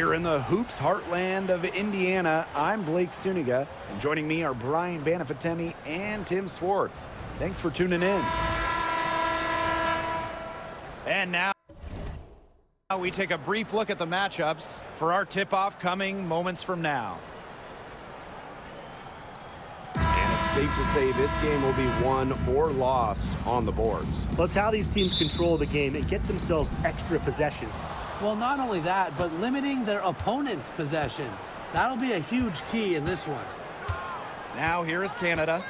Here in the hoops heartland of Indiana, I'm Blake Suniga, and joining me are Brian Banafitemi and Tim Swartz. Thanks for tuning in. And now we take a brief look at the matchups for our tip-off coming moments from now. And it's safe to say this game will be won or lost on the boards. Well, it's how these teams control the game and get themselves extra possessions. Well, not only that, but limiting their opponent's possessions. That'll be a huge key in this one. Now here is Canada.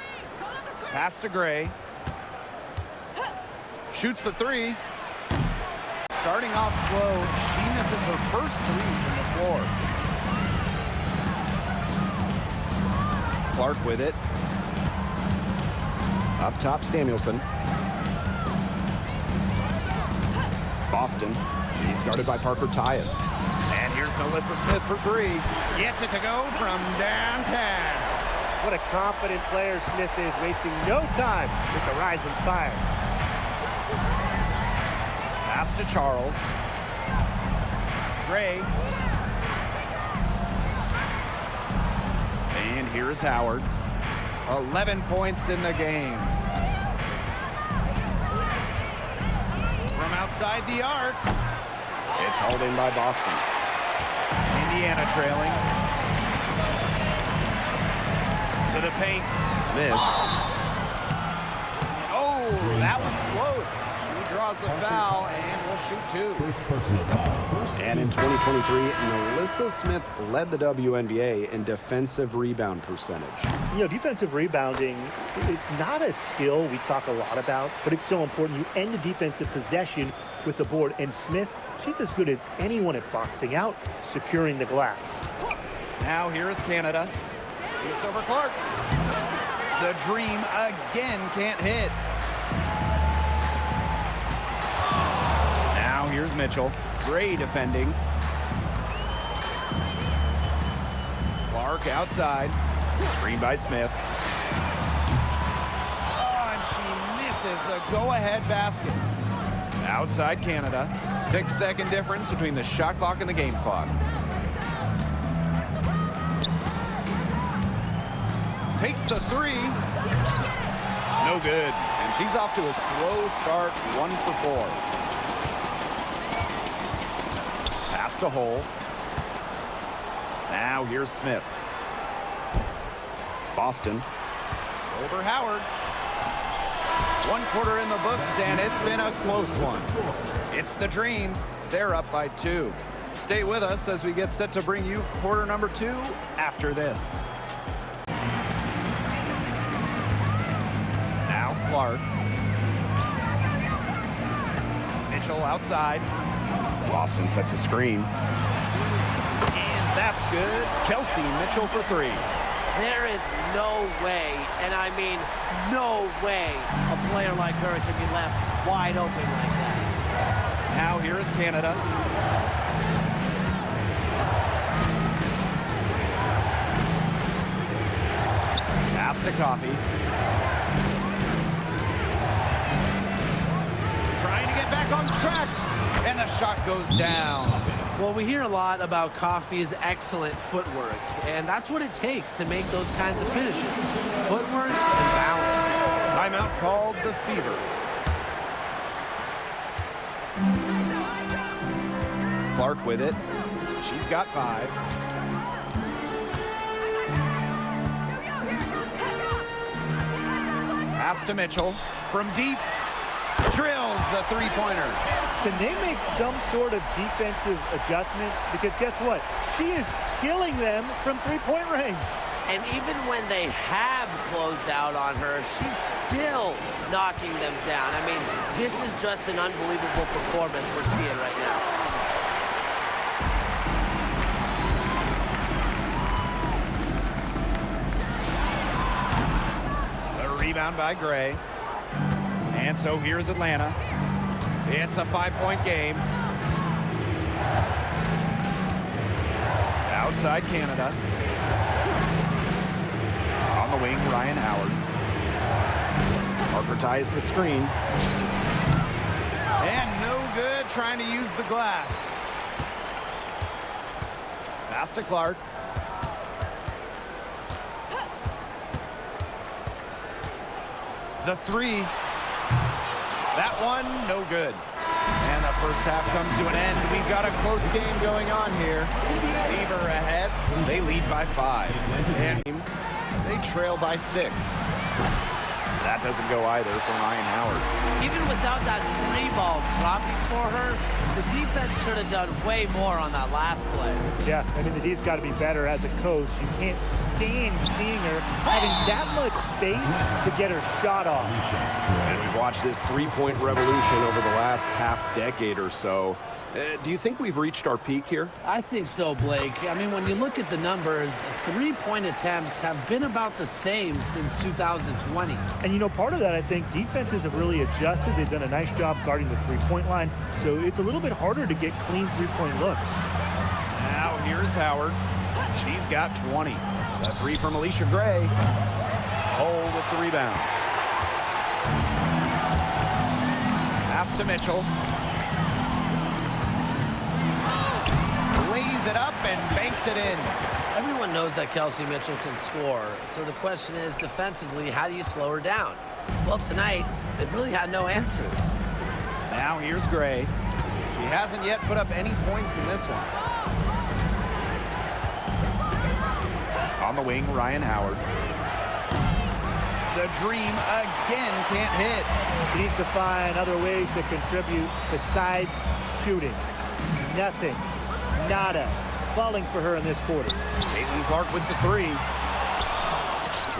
Pass to Gray. Shoots the three. Starting off slow, she misses her first three from the floor. Clark with it. Up top, Samuelson. Boston. He's guarded by Parker Tyus. And here's Melissa Smith for three. Gets it to go from downtown. What a confident player Smith is, wasting no time with the Rising Fire. Pass to Charles. Gray. And here's Howard. 11 points in the game. From outside the arc. It's hauled in by Boston. Indiana trailing. To the paint. Smith. Oh, that was close. He draws the foul and will shoot two. And in 2023, Melissa Smith led the WNBA in defensive rebound percentage. You know, defensive rebounding, it's not a skill we talk a lot about, but it's so important. You end the defensive possession with the board, and Smith, she's as good as anyone at boxing out, securing the glass. Now here is Canada. It's over Clark. The dream again can't hit. Now here's Mitchell. Gray defending. Clark outside. Screen by Smith. Oh, and she misses the go-ahead basket. Outside Canada. 6-second difference between the shot clock and the game clock. Takes the three. No good. And she's off to a slow start, 1 for 4. Pass to Hole. Now here's Smith. Boston. Over Howard. 1 quarter in the books, and it's been a close one. It's the Dream. They're up by 2. Stay with us as we get set to bring you quarter number 2 after this. Now Clark. Mitchell outside. Boston sets a screen. And that's good. Kelsey Mitchell for 3. There is no way, and I mean no way, a player like her can be left wide open like that. Now here is Canada. Pass to Coffey. Trying to get back on track, and the shot goes down. Well, we hear a lot about Coffey's excellent footwork, and that's what it takes to make those kinds of finishes. Footwork and balance. Timeout called the Fever. Clark with it. She's got 5. Pass to Mitchell. From deep. Drills the three-pointer. Can they make some sort of defensive adjustment? Because guess what? She is killing them from three-point range. And even when they have closed out on her, she's still knocking them down. I mean, this is just an unbelievable performance we're seeing right now. The rebound by Gray. And so here's Atlanta. It's a 5-point game. Outside Canada. On the wing, Ryan Howard. Parker ties the screen. And no good trying to use the glass. Pass to Clark. The three. That one, no good. And the first half comes to an end. We've got a close game going on here. Beaver ahead. They lead by 5. And they trail by 6. That doesn't go either for Ryan Howard. Even without that 3-ball dropping for her, the defense should have done way more on that last play. Yeah, I mean, the D's got to be better as a coach. You can't stand seeing her having that much space to get her shot off. And we've watched this three-point revolution over the last half-decade or so. Do you think we've reached our peak here? I think so, Blake. I mean, when you look at the numbers, 3-point attempts have been about the same since 2020. And, you know, part of that, I think, defenses have really adjusted. They've done a nice job guarding the three-point line, so it's a little bit harder to get clean three-point looks. Now here's Howard. She's got 20. The three from Alicia Gray. Hole with the rebound. Pass to Mitchell. Lays it up and banks it in. Everyone knows that Kelsey Mitchell can score, so the question is, defensively, how do you slow her down? Well, tonight, they've really had no answers. Now here's Gray. She hasn't yet put up any points in this one. On the wing, Ryan Howard. The dream again can't hit. She needs to find other ways to contribute besides shooting. Nothing. Nada. Falling for her in this quarter. Caitlin Clark with the three.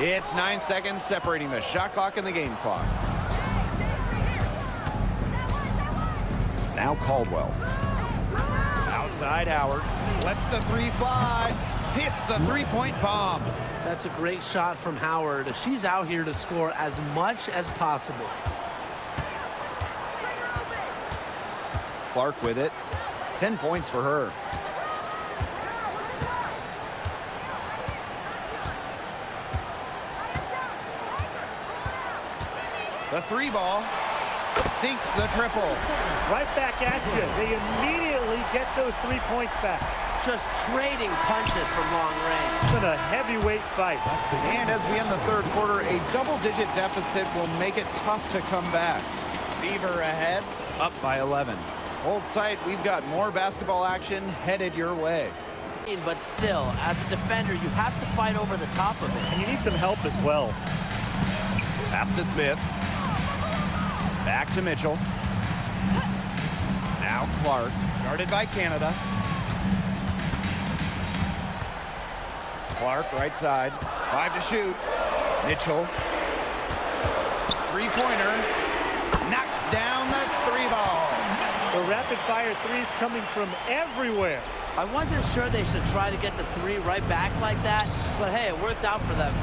It's 9 seconds separating the shot clock and the game clock. Now Caldwell. Outside Howard. Lets the three fly. Hits the three-point bomb. That's a great shot from Howard. She's out here to score as much as possible. Clark with it. 10 points for her. The three ball sinks the triple. Right back at you. They immediately get those 3 points back. Just trading punches from long range. It's been a heavyweight fight. And as we end the third quarter, a double-digit deficit will make it tough to come back. Beaver ahead, up by 11. Hold tight, we've got more basketball action headed your way. But still, as a defender, you have to fight over the top of it. And you need some help as well. Pass to Smith. Back to Mitchell. Now Clark, guarded by Canada. Clark, right side. 5 to shoot. Mitchell. Three-pointer. Knocks down the three ball. The rapid-fire threes coming from everywhere. I wasn't sure they should try to get the three right back like that, but hey, it worked out for them.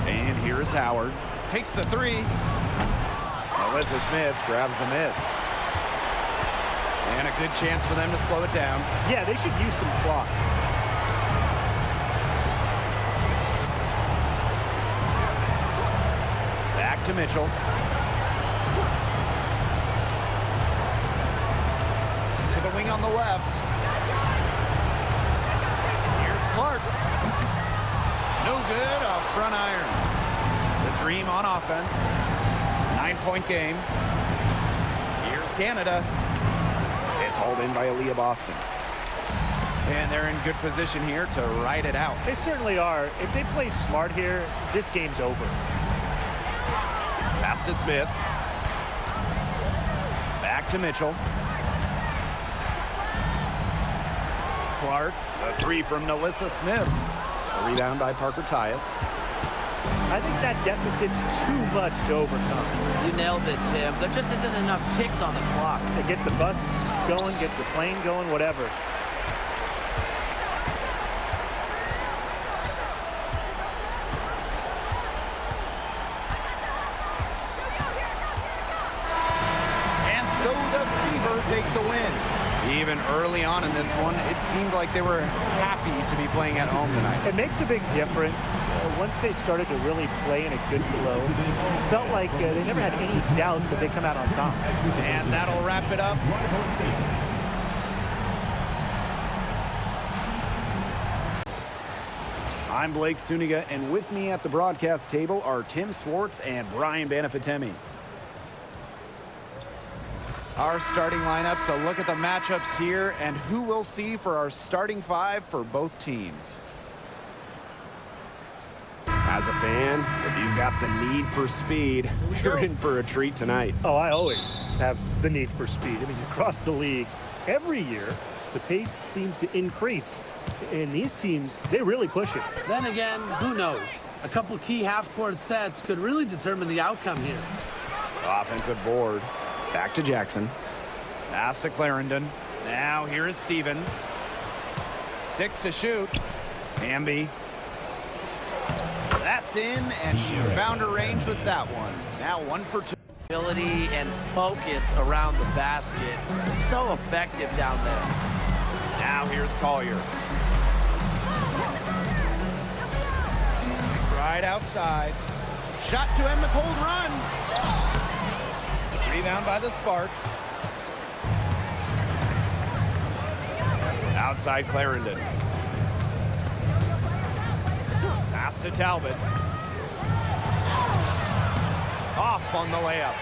And here's Howard. Takes the three. Melissa Smith grabs the miss. And a good chance for them to slow it down. Yeah, they should use some clock. Back to Mitchell. To the wing on the left. Here's Clark. No good, a front iron. The dream on offense. 9-point game. Here's Canada. It's hauled in by Aaliyah Boston. And they're in good position here to ride it out. They certainly are. If they play smart here, this game's over. Pass to Smith. Back to Mitchell. Clark, the three from Melissa Smith. A rebound by Parker Tyus. I think that deficit's too much to overcome. You nailed it, Tim. There just isn't enough ticks on the clock. They get the bus going, get the plane going, whatever. And so the Fever take the win. Even early on in this one, it seemed like they were happy to be playing at home tonight. It makes a big difference. Once they started to really play in a good flow, it felt like they never had any doubts that they come out on top. And that'll wrap it up. I'm Blake Suniga, and with me at the broadcast table are Tim Swartz and Brian Banafitemi. Our starting lineups, a look at the matchups here, and who we'll see for our starting five for both teams. As a fan, if you've got the need for speed, you're in for a treat tonight. Oh, I always have the need for speed. I mean, across the league, every year, the pace seems to increase. And these teams, they really push it. Then again, who knows? A couple key half-court sets could really determine the outcome here. Offensive board. Back to Jackson. Pass to Clarendon. Now here is Stevens. 6 to shoot. Hamby. That's in, and she found her range with that one. Now 1 for 2. Ability and focus around the basket. So effective down there. Now here's Collier. Right outside. Shot to end the cold run. Rebound by the Sparks. Outside Clarendon. Pass to Talbot. Off on the layup.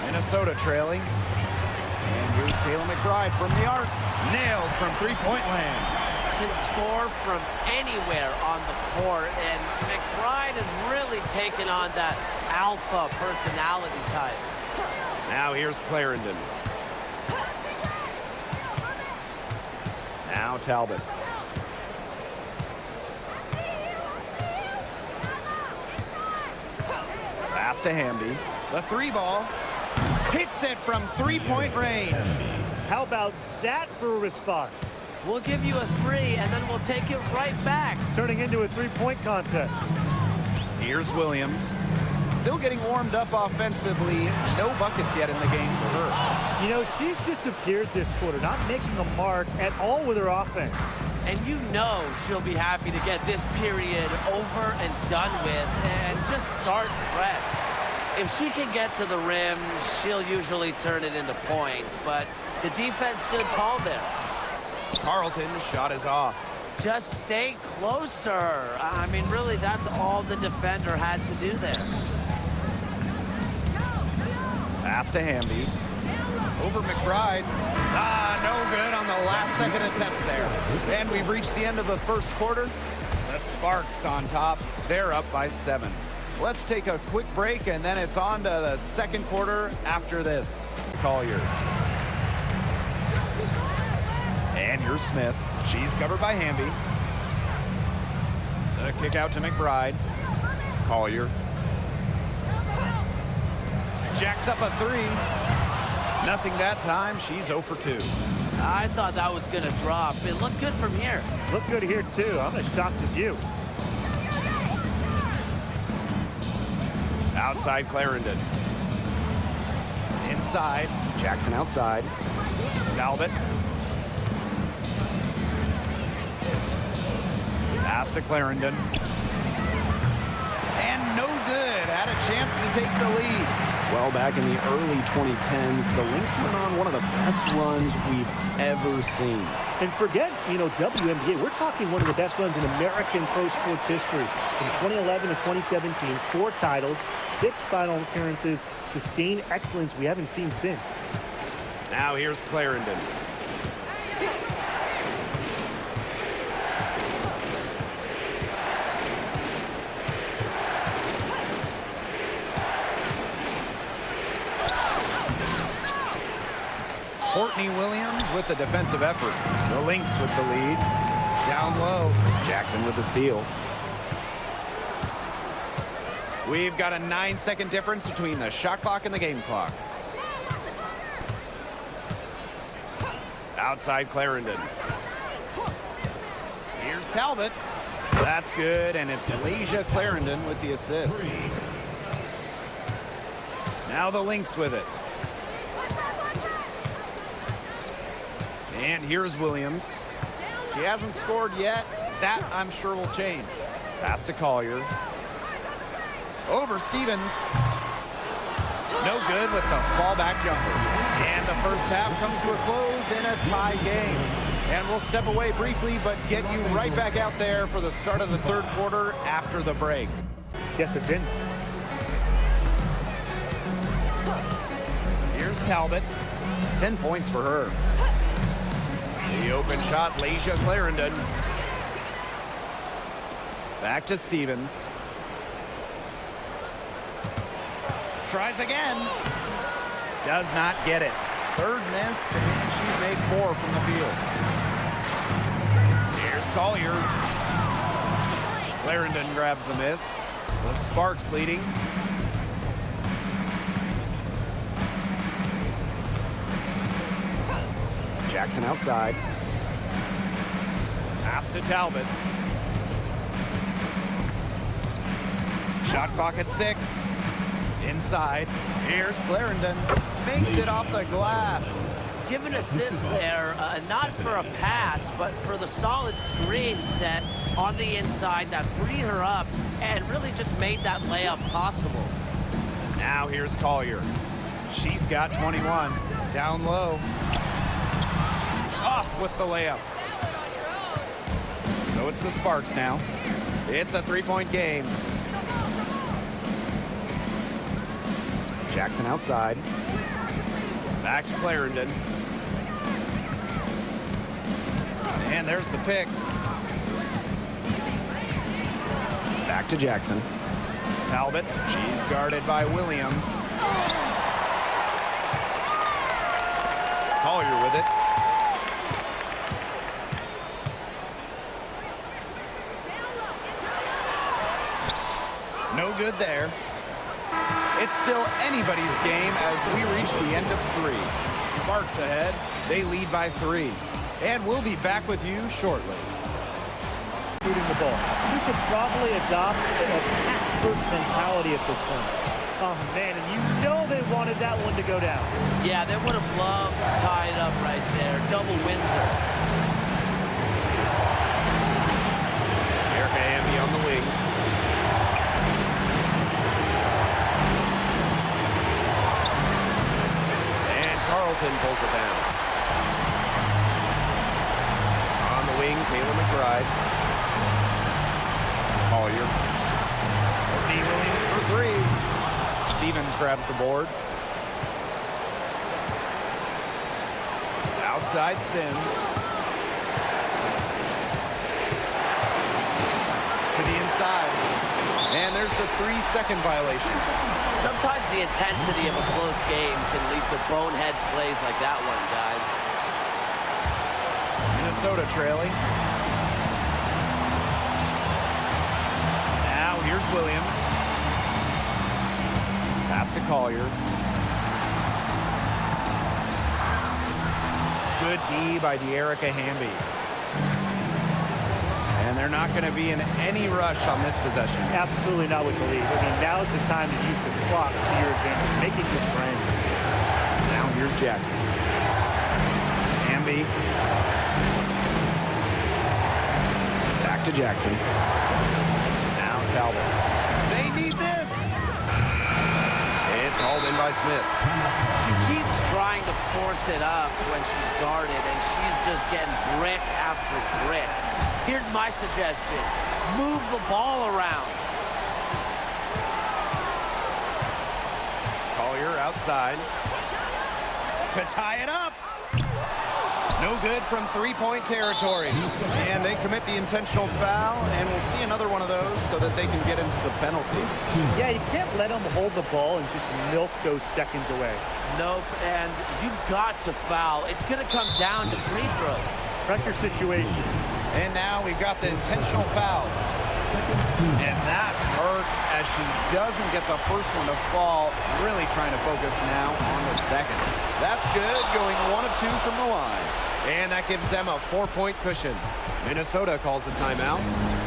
Minnesota trailing. And here's Kayla McBride from the arc. Nailed from three-point land. Can score from anywhere on the court, and McBride has really taken on that alpha personality type. Now here's Clarendon. Now Talbot. Pass to Hamby. The 3-ball. Hits it from three-point range. How about that for a response? We'll give you a 3, and then we'll take it right back. It's turning into a three-point contest. Here's Williams. Still getting warmed up offensively. No buckets yet in the game for her. You know, she's disappeared this quarter, not making a mark at all with her offense. And you know she'll be happy to get this period over and done with and just start fresh. If she can get to the rim, she'll usually turn it into points, but the defense stood tall there. Carlton's shot is off. Just stay closer. I mean, really, that's all the defender had to do there. Pass to Hamby. Over McBride. No good on the last second attempt there. And we've reached the end of the first quarter. The Sparks on top. They're up by 7. Let's take a quick break, and then it's on to the second quarter after this. Collier. And here's Smith. She's covered by Hamby. The kick out to McBride. Collier. Jacks up a 3. Nothing that time. She's 0 for 2. I thought that was going to drop. It looked good from here. Look good here, too. I'm as shocked as you. Outside Clarendon. Inside. Jackson outside. Talbot. Pass to Clarendon. And no good. Had a chance to take the lead. Well, back in the early 2010s, the Lynx went on one of the best runs we've ever seen. And forget, WNBA, we're talking one of the best runs in American pro sports history. From 2011 to 2017, 4 titles, 6 final appearances, sustained excellence we haven't seen since. Now here's Clarendon. Courtney Williams with the defensive effort. The Lynx with the lead. Down low. Jackson with the steal. We've got a 9-second difference between the shot clock and the game clock. Outside Clarendon. Here's Talbot. That's good, and it's Lasia Clarendon with the assist. Now the Lynx with it. And here's Williams. She hasn't scored yet. That, I'm sure, will change. Pass to Collier. Over Stevens. No good with the fallback jumper. And the first half comes to a close in a tie game. And we'll step away briefly, but get you right back out there for the start of the third quarter after the break. Yes, it didn't. Here's Talbot. 10 points for her. The open shot, Lasia Clarendon. Back to Stevens. Tries again. Does not get it. Third miss, and she's made 4 from the field. Here's Collier. Clarendon grabs the miss. The Sparks leading. Jackson outside. Pass to Talbot. Shot clock at 6. Inside. Here's Clarendon. Makes it off the glass. Give an assist there, not for a pass, but for the solid screen set on the inside that freed her up and really just made that layup possible. Now here's Collier. She's got 21. Down low. Off with the layup. So it's the Sparks now. It's a 3-point game. Jackson outside. Back to Clarendon. And there's the pick. Back to Jackson. Talbot. She's guarded by Williams. Collier with it. No good there. It's still anybody's game as we reach the end of 3. Sparks ahead. They lead by 3. And we'll be back with you shortly. Shooting the ball. You should probably adopt a pass-first mentality at this point. Oh, man, and you know they wanted that one to go down. Yeah, they would have loved to tie it up right there. Double Windsor. Erica Hamby on the wing. Carlton pulls it down. On the wing, Kayla McBride. Collier. Courtney Williams for 3. Stevens grabs the board. Outside Sims. To the inside. And there's the 3-second violation. Sometimes the intensity of a close game can lead to bonehead plays like that one, guys. Minnesota trailing. Now here's Williams. Pass to Collier. Good D by De'Erica Hamby. And they're not going to be in any rush on this possession. Absolutely not with the lead. I mean, now's the time to use the clock to your advantage. Make it your friend. Now here's Jackson. Hamby. Back to Jackson. Now Talbot. They need this. It's hauled in by Smith. She keeps trying to force it up when she's guarded, and she's just getting brick after brick. Here's my suggestion. Move the ball around. Collier outside. To tie it up. No good from 3-point territory. And they commit the intentional foul, and we'll see another one of those so that they can get into the penalties. Yeah, you can't let them hold the ball and just milk those seconds away. Nope, and you've got to foul. It's going to come down to free throws. Pressure situations. And now we've got the intentional foul. And that hurts as she doesn't get the first one to fall. Really trying to focus now on the second. That's good, going 1 of 2 from the line. And that gives them a 4-point cushion. Minnesota calls a timeout.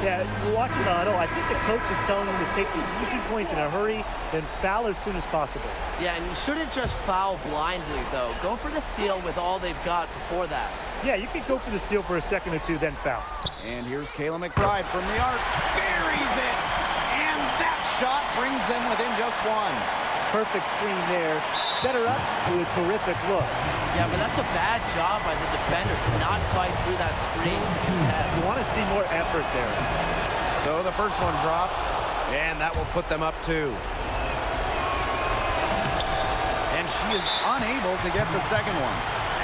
Yeah, watching the huddle, I think the coach is telling them to take the easy points in a hurry, then foul as soon as possible. Yeah, and you shouldn't just foul blindly, though. Go for the steal with all they've got before that. Yeah, you could go for the steal for a second or two, then foul. And here's Kayla McBride from the arc. Buries it! And that shot brings them within just 1. Perfect screen there. set her up to a terrific look. Yeah, but that's a bad job by the defender to not fight through that screen to contest. You want to see more effort there. So the first one drops, and that will put them up 2. And she is unable to get the second one.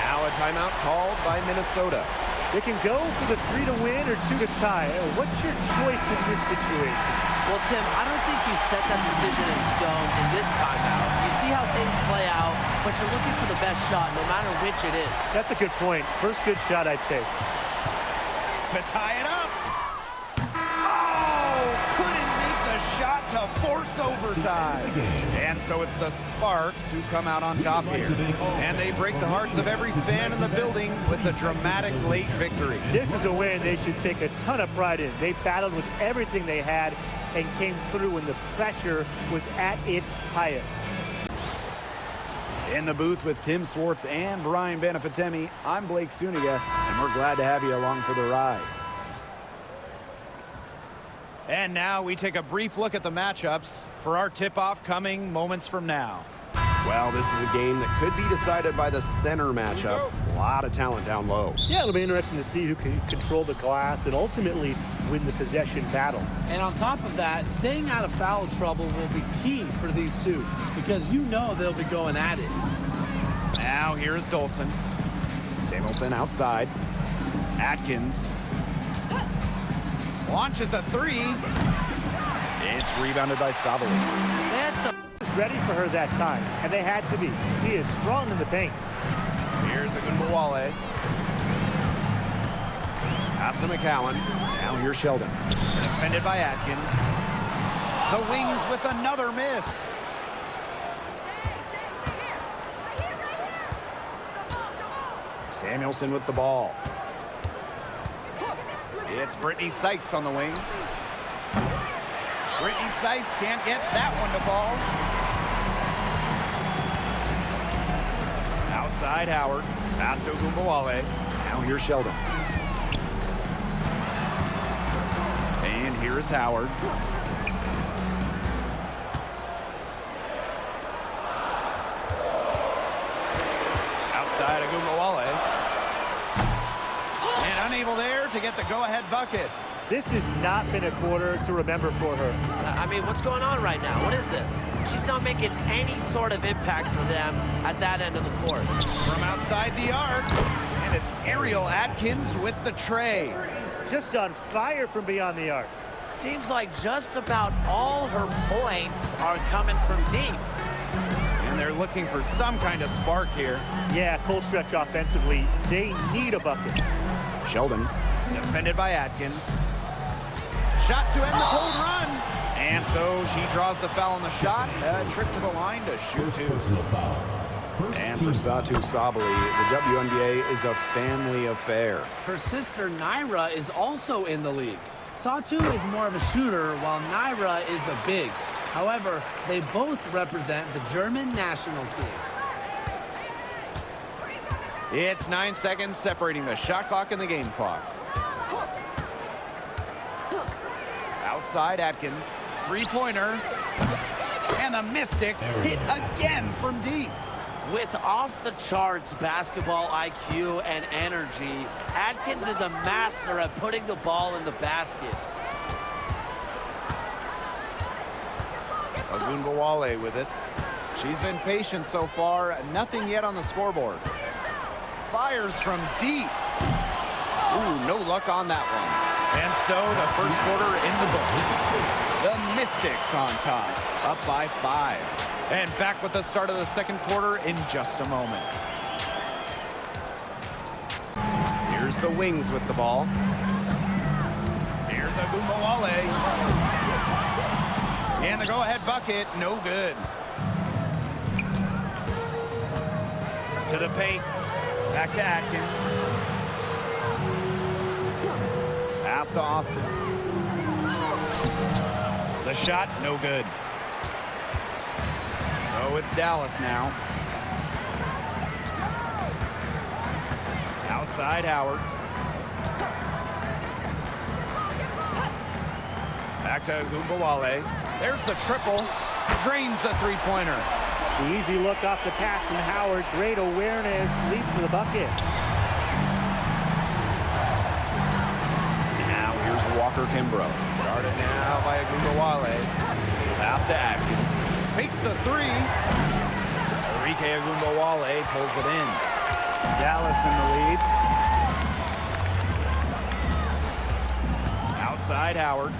Now a timeout called by Minnesota. They can go for the 3 to win or 2 to tie. What's your choice in this situation? Well, Tim, I don't think you set that decision in stone in this timeout. You see how things play out, but you're looking for the best shot, no matter which it is. That's a good point. First good shot I'd take. To tie it up. Oh, couldn't make the shot to force overtime. And so it's the Sparks who come out on top here. And they break the hearts of every fan in the building with a dramatic late victory. This is a win they should take a ton of pride in. They battled with everything they had and came through when the pressure was at its highest. In the booth with Tim Swartz and Brian Benefitemi, I'm Blake Suniga, and we're glad to have you along for the ride. And now we take a brief look at the matchups for our tip-off coming moments from now. Well, this is a game that could be decided by the center matchup. A lot of talent down low. Yeah, it'll be interesting to see who can control the glass and ultimately win the possession battle. And on top of that, staying out of foul trouble will be key for these two because you know they'll be going at it. Now here's Dolson. Samuelson outside. Atkins launches a 3. It's rebounded by Sabali. That's a Ready for her that time, and they had to be. She is strong in the paint. Here's Agunbowale. Pass to McCowan. Now here's Sheldon. Defended by Atkins. The Wings with another miss. Samuelson with the ball. It's Brittany Sykes on the wing. Brittany Sykes can't get that one to fall. Outside Howard. Pass to Agunbowale. Now here's Sheldon. And here is Howard. Outside Agunbowale. And unable there to get the go-ahead bucket. This has not been a quarter to remember for her. I mean, what's going on right now? What is this? She's not making any sort of impact for them at that end of the court. From outside the arc, and it's Ariel Atkins with the tray. Just on fire from beyond the arc. Seems like just about all her points are coming from deep. And they're looking for some kind of spark here. Yeah, cold stretch offensively. They need a bucket. Sheldon. Defended by Atkins. Shot to end the cold run. And so she draws the foul on the shot. A trip to the line to shoot 2. And for Satu Sabali, the WNBA is a family affair. Her sister Naira is also in the league. Satu is more of a shooter while Naira is a big. However, they both represent the German national team. It's 9 seconds separating the shot clock and the game clock. Outside Atkins, 3-pointer, and the Mystics hit again from deep. With off-the-charts basketball IQ and energy, Atkins is a master at putting the ball in the basket. Agunbowale with it. She's been patient so far. Nothing yet on the scoreboard. Fires from deep. Ooh, no luck on that one. And so the first quarter in the books. The Mystics on top, up by 5. And back with the start of the second quarter in just a moment. Here's the Wings with the ball. Here's Agunbowale. And the go-ahead bucket, no good. To the paint. Back to Atkins. Pass to Austin. The shot, no good. So it's Dallas now. Outside Howard. Back to Agunbowale. There's the triple. Drains the 3-pointer. The easy look off the pass from Howard. Great awareness, leads to the bucket. Now here's Walker Kimbrough. Guarded now by Agumbawale. Pass to Atkins. Takes the three. Enrique Agumbawale pulls it in. Dallas in the lead. Outside Howard.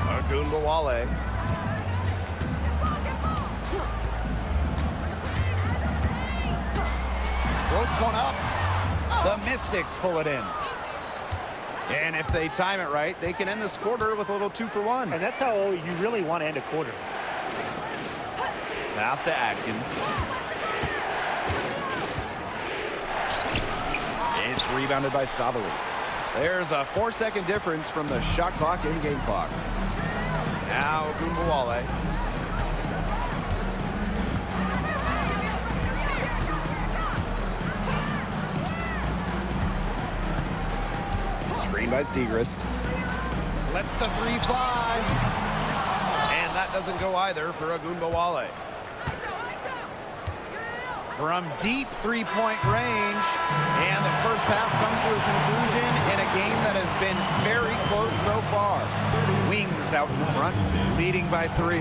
Agumbawale. Floats one up. The Mystics pull it in. And if they time it right, they can end this quarter with a little 2-for-1. And that's how you really want to end a quarter. Pass to Atkins. It's rebounded by Savali. There's a 4-second difference from the shot clock and game clock. Now Agumbawale. Screen by Segrist. Lets the three fly. And that doesn't go either for Agumbawale. From deep three-point range. And the first half comes to a conclusion in a game that has been very close so far. Wings out in front, leading by 3.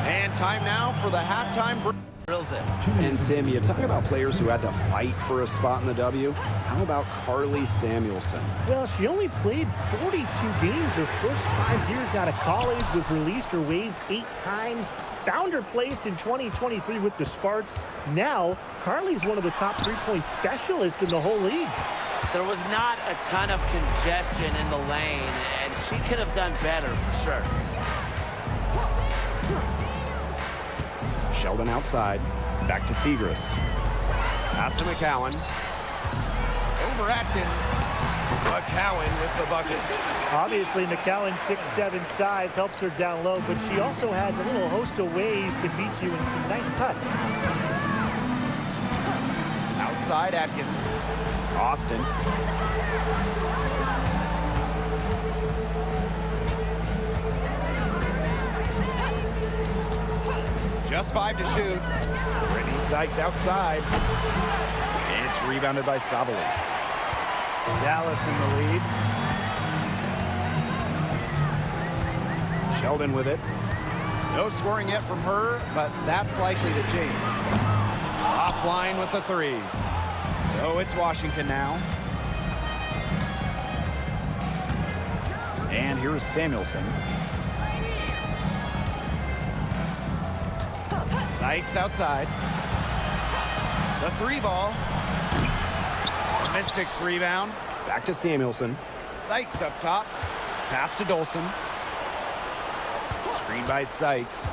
And time now for the halftime break. Drills it. And Tim, you talk about players who had to fight for a spot in the W. How about Carly Samuelson? Well, she only played 42 games her first 5 years out of college, was released or waived 8 times, found her place in 2023 with the Sparks. Now, Carly's one of the top three-point specialists in the whole league. There was not a ton of congestion in the lane, and she could have done better for sure. Sheldon outside. Back to Segrist. Pass to McCowan. Over Atkins. McCowan with the bucket. Obviously, McCowan's 6'7" size helps her down low, but she also has a little host of ways to beat you in some nice touch. Outside Atkins. Austin. Just 5 to shoot. Brittany Sykes outside. It's rebounded by Savali. Dallas in the lead. Sheldon with it. No scoring yet from her, but that's likely to change. Offline with the 3. So it's Washington now. And here is Samuelson. Sykes outside. The 3 ball. The Mystics rebound. Back to Samuelson. Sykes up top. Pass to Dolson. Screen by Sykes.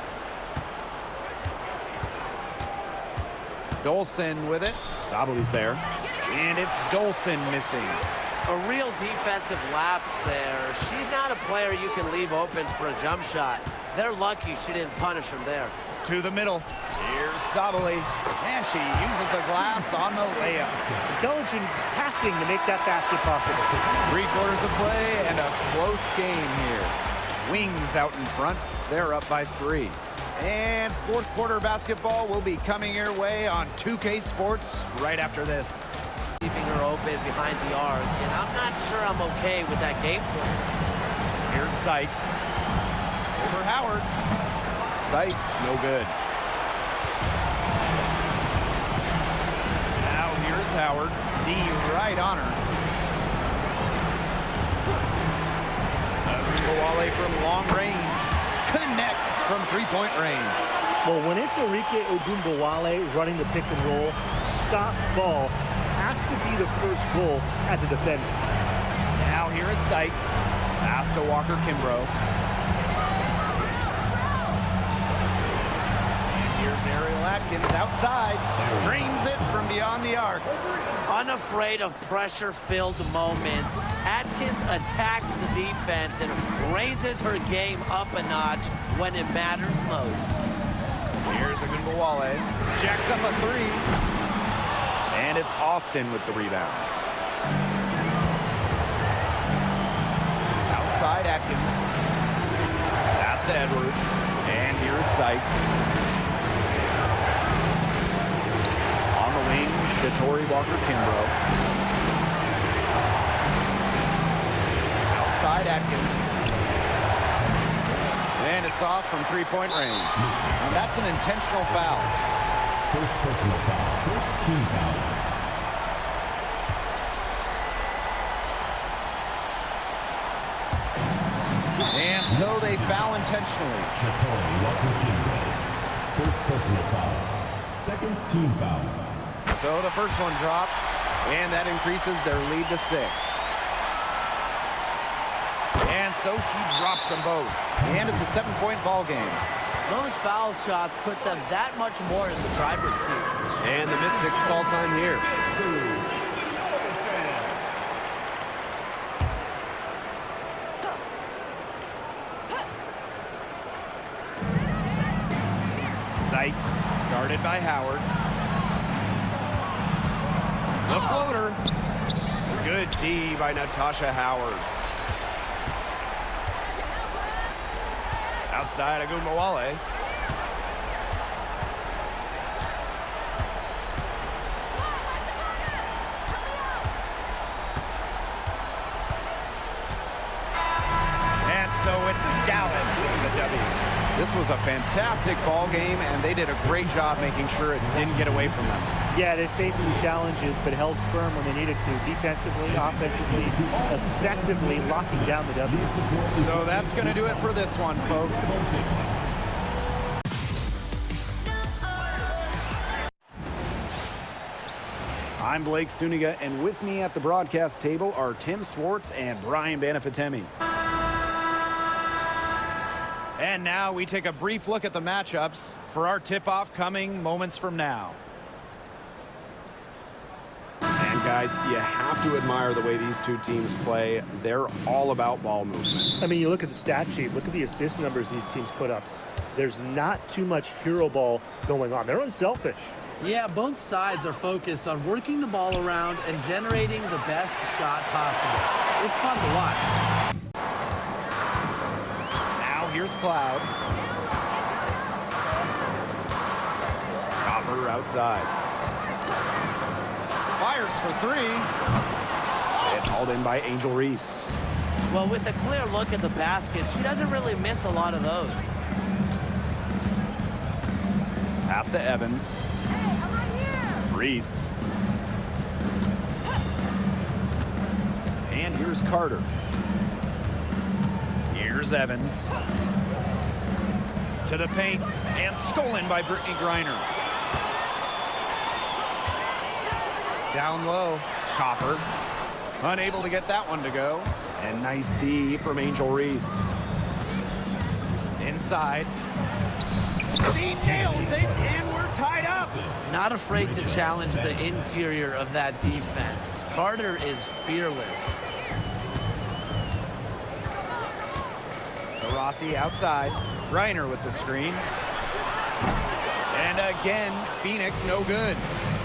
Dolson with it. Savali's there. And it's Dolson missing. A real defensive lapse there. She's not a player you can leave open for a jump shot. They're lucky she didn't punish him there. To the middle. Here's Savali. And she uses the glass on the layup. Intelligent passing to make that basket possible. 3 quarters of play and a close game here. Wings out in front. They're up by 3. And fourth quarter basketball will be coming your way on 2K Sports right after this. Keeping her open behind the arc, and I'm not sure I'm okay with that game plan. Here's Sykes. Over Howard. Sykes, no good. Now here's Howard. D right on her. Agumbawale from long range. Connects from 3-point range. Well, when it's Enrique Agumbawale running the pick and roll, stop ball has to be the first goal as a defender. Now here is Sykes. Pass to Walker Kimbrough. And here's Ariel Atkins outside. Drains it from beyond the arc. Unafraid of pressure-filled moments, Atkins attacks the defense and raises her game up a notch when it matters most. Here's Agumbawale. Jacks up a 3. And it's Austin with the rebound. Outside Atkins. Pass to Edwards. And here's Sykes. Walker Kimbrough. Outside Atkins. And it's off from three-point range. And that's an intentional foul. First personal foul. First team foul. And so they foul intentionally. First personal foul. Second team foul. So the first one drops, and that increases their lead to 6. And so she drops them both. And it's a 7-point ball game. Those foul shots put them that much more in the driver's seat. And the Mystics call time here. Sykes, guarded by Howard. The floater. Good D by Natasha Howard. Outside Agunmawale. And so it's Dallas with the W. This was a fantastic ball game, and they did a great job making sure it didn't get away from them. Yeah, they faced some challenges, but held firm when they needed to, defensively, offensively, effectively locking down the W. So that's going to do it for this one, folks. I'm Blake Suniga, and with me at the broadcast table are Tim Swartz and Brian Banafitemi. And now we take a brief look at the matchups for our tip-off coming moments from now. And guys, you have to admire the way these two teams play. They're all about ball movement. I mean, you look at the stat sheet, look at the assist numbers these teams put up. There's not too much hero ball going on. They're unselfish. Yeah, both sides are focused on working the ball around and generating the best shot possible. It's fun to watch. Now here's Cloud. Copper outside. Fires for three. It's hauled in by Angel Reese. Well, with a clear look at the basket, she doesn't really miss a lot of those. Pass to Evans. Reese. And here's Carter. Here's Evans. To the paint, and stolen by Brittany Griner. Down low, Copper. Unable to get that one to go. And nice D from Angel Reese. Inside. She nails it, and we're tied up. Not afraid to challenge the interior of that defense. Carter is fearless. Rossi outside. Griner with the screen. And again, Phoenix no good.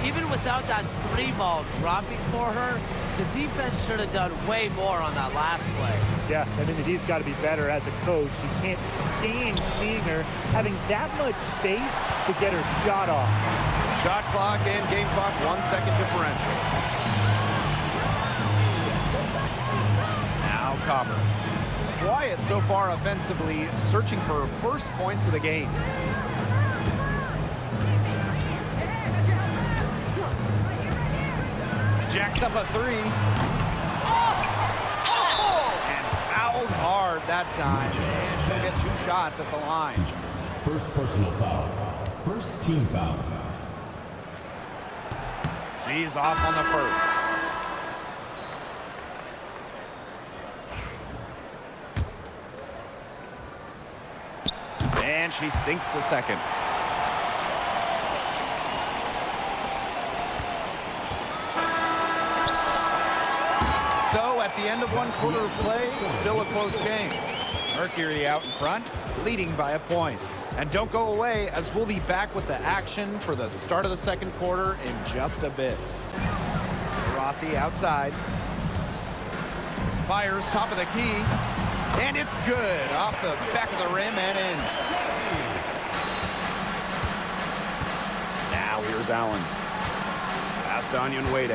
Even without that three ball dropping for her, the defense should have done way more on that last play. Yeah, I mean, he's got to be better as a coach. He can't stand seeing her having that much space to get her shot off. Shot clock and game clock, 1 second differential. Now Copper. Wyatt so far offensively searching for her first points of the game. Jacks up a three. And fouled hard that time. And she'll get 2 shots at the line. First personal foul. First team foul. She's off on the first. And she sinks the second. So at the end of 1 quarter of play, still a close game. Mercury out in front, leading by a point. And don't go away, as we'll be back with the action for the start of the second quarter in just a bit. Rossi outside. Fires top of the key. And it's good off the back of the rim and in. Now here's Allen. Pass to Onion Wade.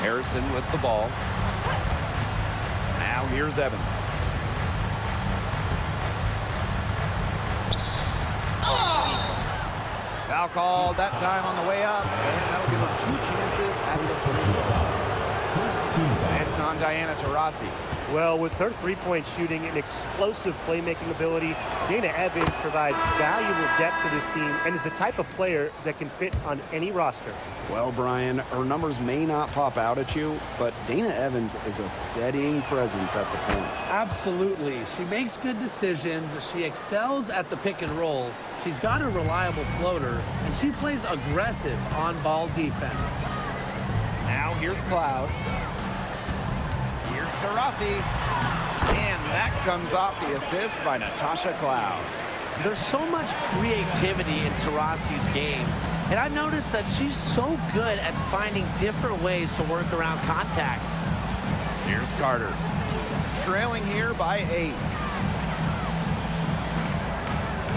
Harrison with the ball. Now here's Evans. Foul called that time on the way up, and that'll give them 2 chances at the free throw. First team foul. It's on Diana Taurasi. Well, with her three-point shooting and explosive playmaking ability, Dana Evans provides valuable depth to this team and is the type of player that can fit on any roster. Well, Brian, her numbers may not pop out at you, but Dana Evans is a steadying presence at the point. Absolutely. She makes good decisions. She excels at the pick and roll. She's got a reliable floater, and she plays aggressive on-ball defense. Now here's Cloud. Here's Taurasi. And that comes off the assist by Natasha Cloud. There's so much creativity in Taurasi's game, and I've noticed that she's so good at finding different ways to work around contact. Here's Carter. Trailing here by 8.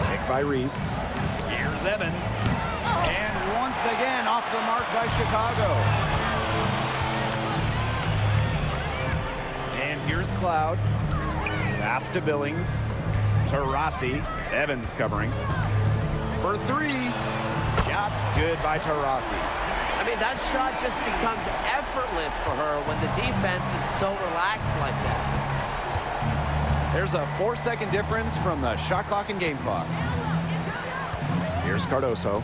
Pick by Reese. Here's Evans. And once again off the mark by Chicago. And here's Cloud. Pass to Billings. Taurasi. Evans covering. For 3. Shots good by Taurasi. I mean, that shot just becomes effortless for her when the defense is so relaxed like that. There's a 4-second difference from the shot clock and game clock. Here's Cardoso.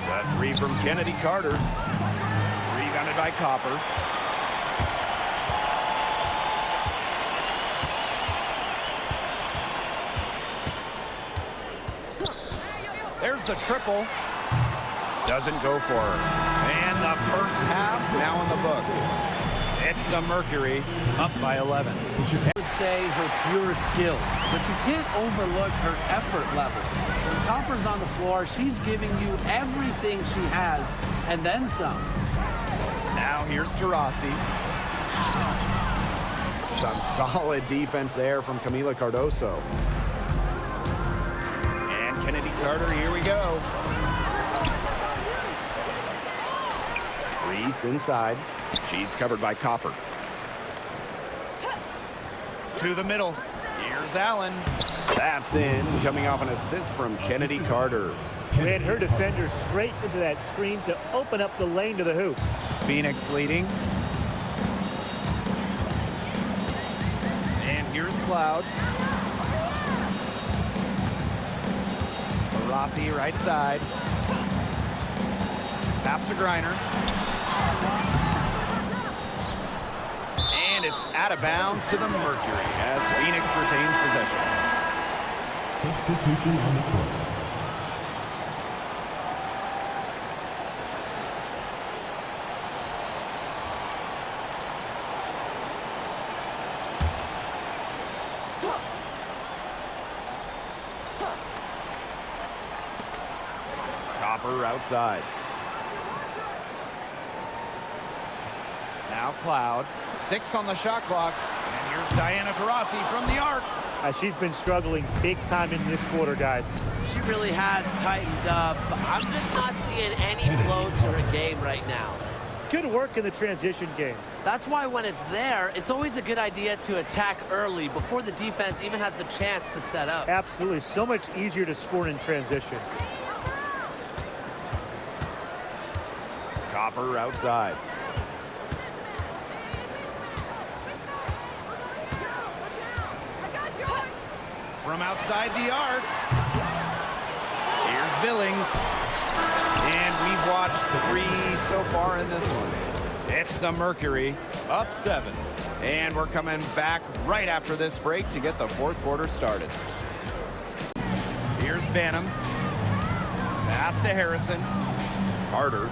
The 3 from Kennedy Carter. Rebounded by Copper. There's the triple. Doesn't go for her. And the first half now in the books. It's the Mercury up by 11. I would say her pure skills, but you can't overlook her effort level. When Copper's on the floor, she's giving you everything she has, and then some. Now here's Taurasi. Some solid defense there from Camila Cardoso. And Kennedy Carter, here we go. Reese inside. She's covered by Copper. To the middle. Here's Allen. That's in, coming off an assist from Kennedy Carter. Ran her defender straight into that screen to open up the lane to the hoop. Phoenix leading. And here's Cloud. Rossi right side. Pass to Griner. And it's out of bounds to the Mercury as Phoenix retains possession. Substitution on the court. Copper outside. Now Cloud. 6 on the shot clock. And here's Diana Taurasi from the arc. She's been struggling big time in this quarter, guys. She really has tightened up. I'm just not seeing any flow to her game right now. Good work in the transition game. That's why when it's there, it's always a good idea to attack early before the defense even has the chance to set up. Absolutely. So much easier to score in transition. Copper outside. From outside the arc. Here's Billings. And we've watched 3 so far in this one. It's the Mercury up 7. And we're coming back right after this break to get the 4th quarter started. Here's Banham. Pass to Harrison. Carter.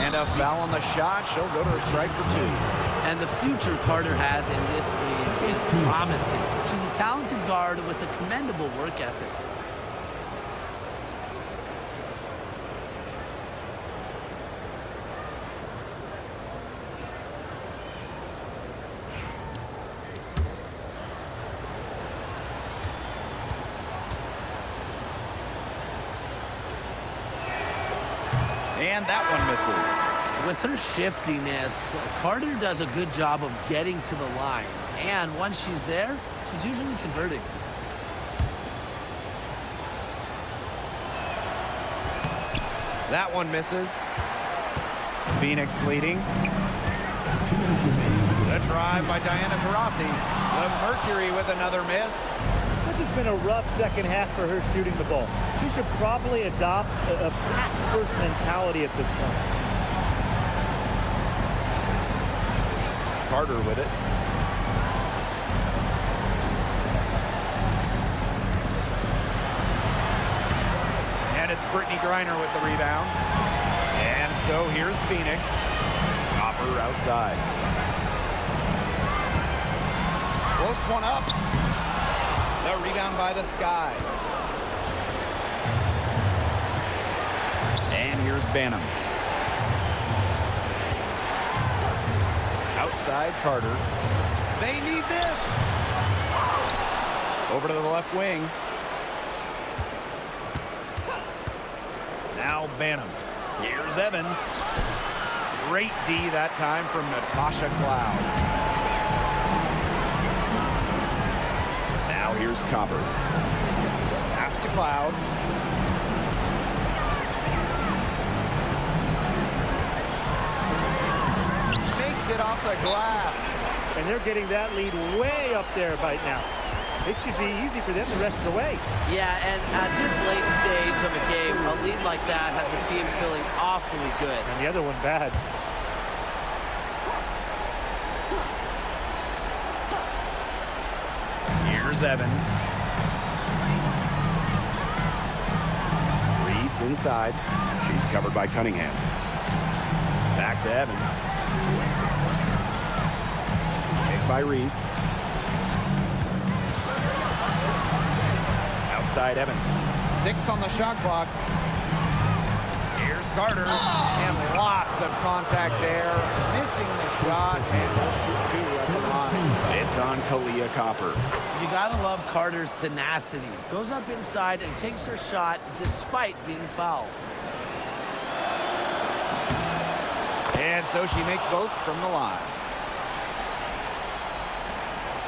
And a foul on the shot. She'll go to a strike for 2. And the future Carter has in this league is promising. She's a talented guard with a commendable work ethic. And that one misses. With her shiftiness, Carter does a good job of getting to the line. And once she's there, she's usually converting. That one misses. Phoenix leading. 2 minutes remaining. The drive by Diana Taurasi. The Mercury with another miss. This has been a rough second half for her shooting the ball. She should probably adopt a pass-first mentality at this point. Carter with it. And it's Brittany Griner with the rebound. And so here's Phoenix. Copper outside. Floats one up. The rebound by the Sky. And here's Banham. Outside Carter. They need this. Over to the left wing. Now Banham. Here's Evans. Great D that time from Natasha Cloud. Now here's Copper. Pass to Cloud. Makes it off the glass. And they're getting that lead way up there right now. It should be easy for them the rest of the way. Yeah, and at this late stage of a game, a lead like that has a team feeling awfully good. And the other one bad. Here's Evans. Reese inside. She's covered by Cunningham. Back to Evans. Picked by Reese. Outside Evans. 6 on the shot clock. Here's Carter. And lots of contact there. Missing the shot. And we'll shoot 2 at the line. It's on Kalia Copper. You gotta love Carter's tenacity. Goes up inside and takes her shot despite being fouled. And so she makes both from the line.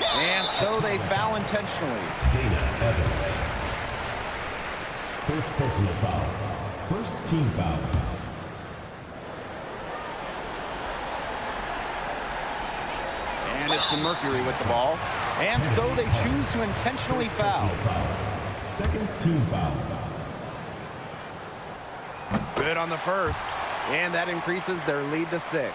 And so they foul intentionally. Dana Evans. First personal foul. First team foul. And it's the Mercury with the ball. And so they choose to intentionally foul. Second team foul. Good on the first. And that increases their lead to 6.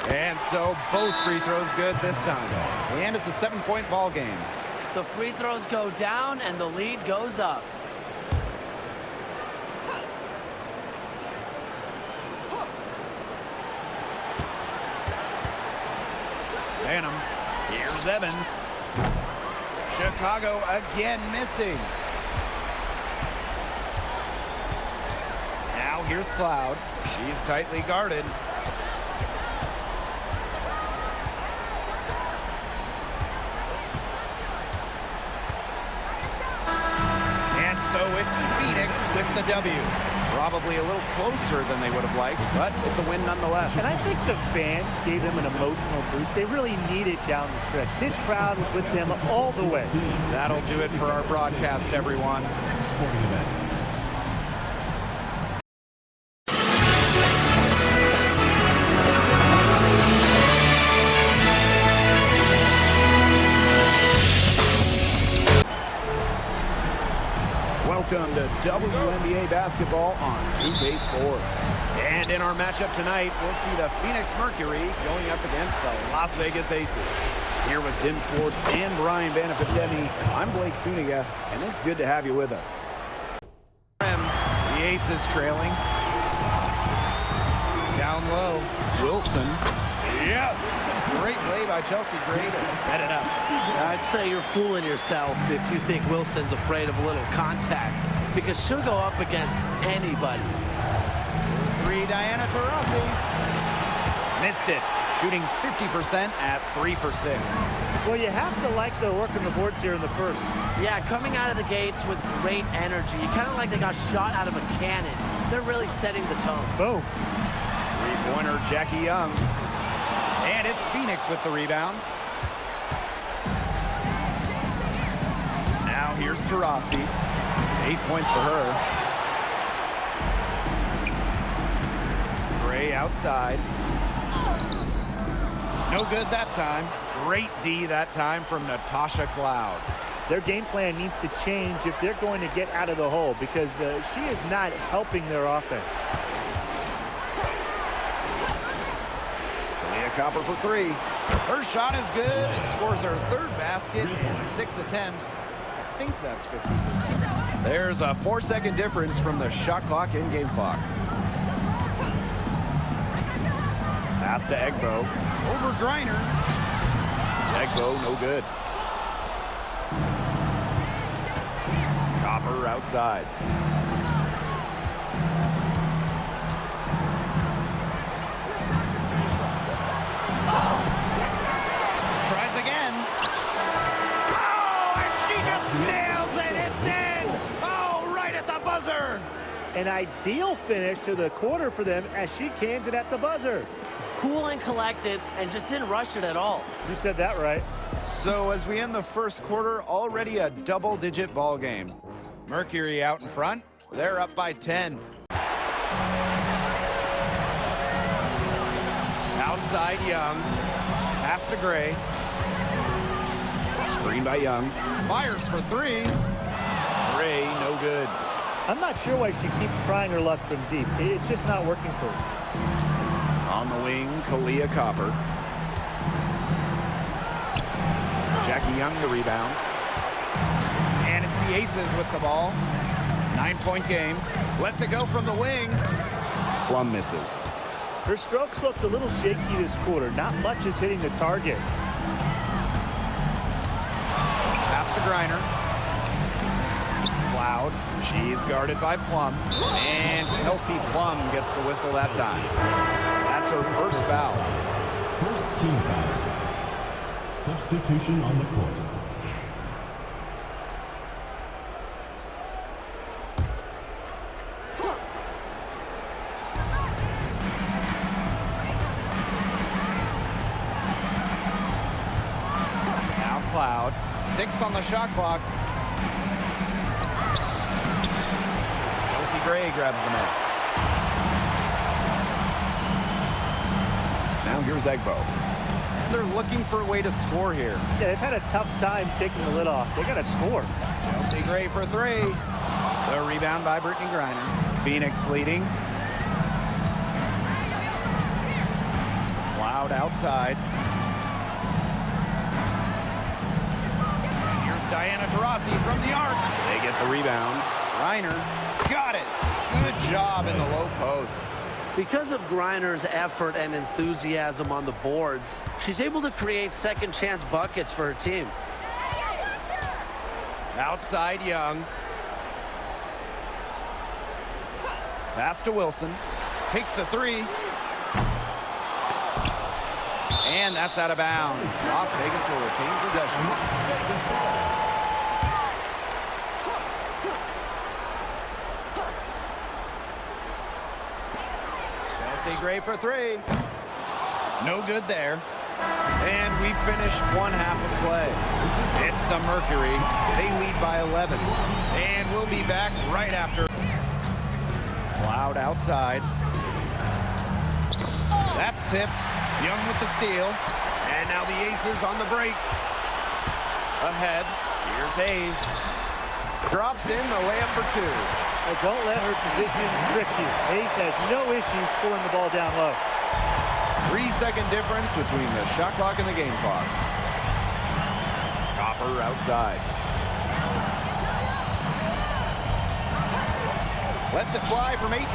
And so both free throws good this time. And it's a 7-point ball game. The free throws go down and the lead goes up. Banham. Here's Evans. Chicago again missing. Now here's Cloud. She's tightly guarded. And so it's Phoenix with the W. Probably a little closer than they would have liked, but it's a win nonetheless. And I think the fans gave them an emotional boost. They really need it down the stretch. This crowd was with them all the way. That'll do it for our broadcast, everyone. Sporting event. Welcome to WNBA basketball on 2K Sports. And in our matchup tonight, we'll see the Phoenix Mercury going up against the Las Vegas Aces. Here with Tim Swartz and Brian Banafitemi, I'm Blake Suniga, and it's good to have you with us. The Aces trailing. Down low, Wilson. Yes! Great play by Chelsea Gray to set it up. I'd say you're fooling yourself if you think Wilson's afraid of a little contact, because she'll go up against anybody. 3, Diana Taurasi. Missed it. shooting 50% at 3 for 6. Well, you have to like the work on the boards here in the first. Yeah, coming out of the gates with great energy. Kind of like they got shot out of a cannon. They're really setting the tone. Boom. Three-pointer, Jackie Young. And it's Phoenix with the rebound. Now here's Taurasi. 8 points for her. Gray outside. No good that time. Great D that time from Natasha Cloud. Their game plan needs to change if they're going to get out of the hole because she is not helping their offense. Leah Copper for 3. Her shot is good and scores her 3rd basket in 6 attempts. I think that's 50%. There's a 4-second difference from the shot clock and game clock. Pass to Egbo. Over Griner. Egbo, no good. Copper outside. Tries again. Oh, and she just nails it. It's in. Oh, right at the buzzer. An ideal finish to the quarter for them as she cans it at the buzzer. Cool and collected and just didn't rush it at all. You said that right. So as we end the first quarter, already a double-digit ball game. Mercury out in front. They're up by 10. Outside Young. Pass to Gray. Screen by Young. Fires for 3. Gray, no good. I'm not sure why she keeps trying her luck from deep. It's just not working for her. On the wing, Kalia Copper. Jackie Young the rebound. And it's the Aces with the ball. 9-point game. Lets it go from the wing. Plum misses. Her strokes looked a little shaky this quarter. Not much is hitting the target. Pass to Griner. Cloud. She's guarded by Plum. And Kelsey Plum gets the whistle that time. That's her first foul. First team foul. Substitution on the court. Now Cloud. 6 on the shot clock. Kelsey Gray grabs the miss. Now here's Egbo. And they're looking for a way to score here. Yeah, they've had a tough time taking the lid off. They got to score. Kelsey Gray for 3. The rebound by Brittany Griner. Phoenix leading. Cloud outside. And here's Diana Taurasi from the arc. They get the rebound. Griner got it. Good job in the low post. Because of Griner's effort and enthusiasm on the boards, she's able to create second chance buckets for her team. Outside Young. Pass to Wilson. Takes the 3. And that's out of bounds. Las Vegas will retain possession. Kelsey Gray for 3. No good there. And we finished one half of play. It's the Mercury. They lead by 11. And we'll be back right after. Cloud outside. That's tipped. Young with the steal. And now the Aces on the break. Ahead. Here's Hayes. Drops in the layup for 2. Don't let her position trick you. Hayes has no issue scoring the ball down low. 3-second difference between the shot clock and the game clock. Copper outside. Lets it fly from 18.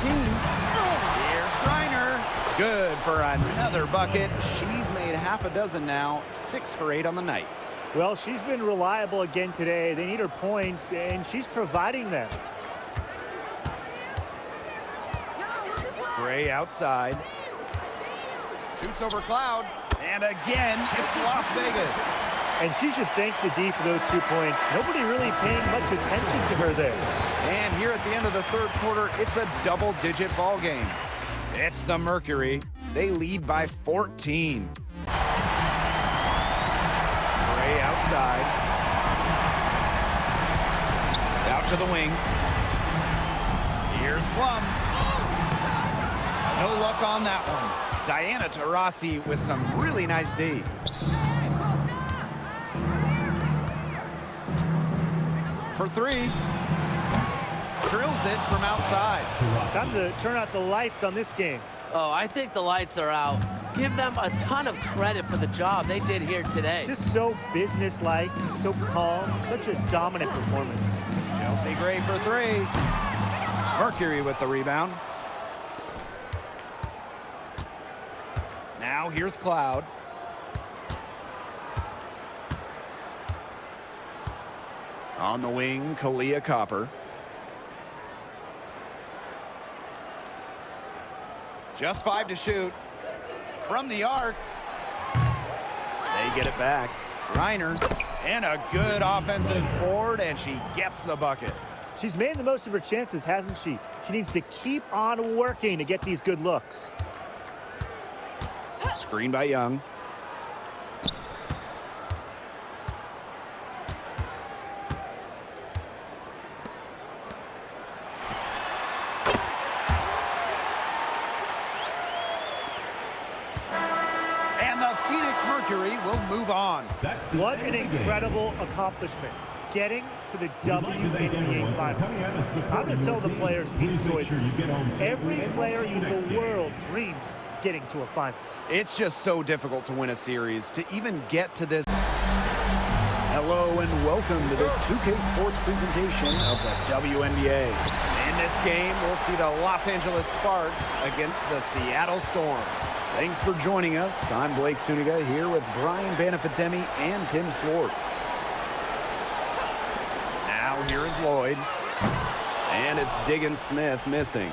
Here's Griner. Good for another bucket. She's made half a dozen now. 6 for 8 on the night. Well, she's been reliable again today. They need her points, and she's providing them. Gray outside. Shoots over Cloud. And again, it's Las Vegas. And she should thank the D for those 2 points. Nobody really paying much attention to her there. And here at the end of the third quarter, it's a double-digit ball game. It's the Mercury. They lead by 14. Gray outside. Out to the wing. Here's Plum. No luck on that one. Diana Taurasi with some really nice D. For three. Drills it from outside. Time to turn out the lights on this game. Oh, I think the lights are out. Give them a ton of credit for the job they did here today. Just so businesslike, so calm, such a dominant performance. Chelsea Gray for three. Mercury with the rebound. Now here's Cloud. On the wing, Kalia Copper. Just 5 to shoot. From the arc. They get it back. Reiner. And a good offensive board, and she gets the bucket. She's made the most of her chances, hasn't she? She needs to keep on working to get these good looks. Screen by Young. And the Phoenix Mercury will move on. That's the What end an of the game. incredible accomplishment. Getting to the We'd like to thank everyone WNBA for Finals. coming out and I'm supporting just your telling the team. players, Please enjoy make sure you get home safely, Every and we'll player see you in next the game. world dreams getting to a finals. It's just so difficult to win a series, to even get to this. Hello and welcome to this 2K Sports presentation of the WNBA. In this game, we'll see the Los Angeles Sparks against the Seattle Storm. Thanks for joining us. I'm Blake Suniga here with Brian Banafitemi and Tim Swartz. Now here is Lloyd. And it's Diggins Smith missing.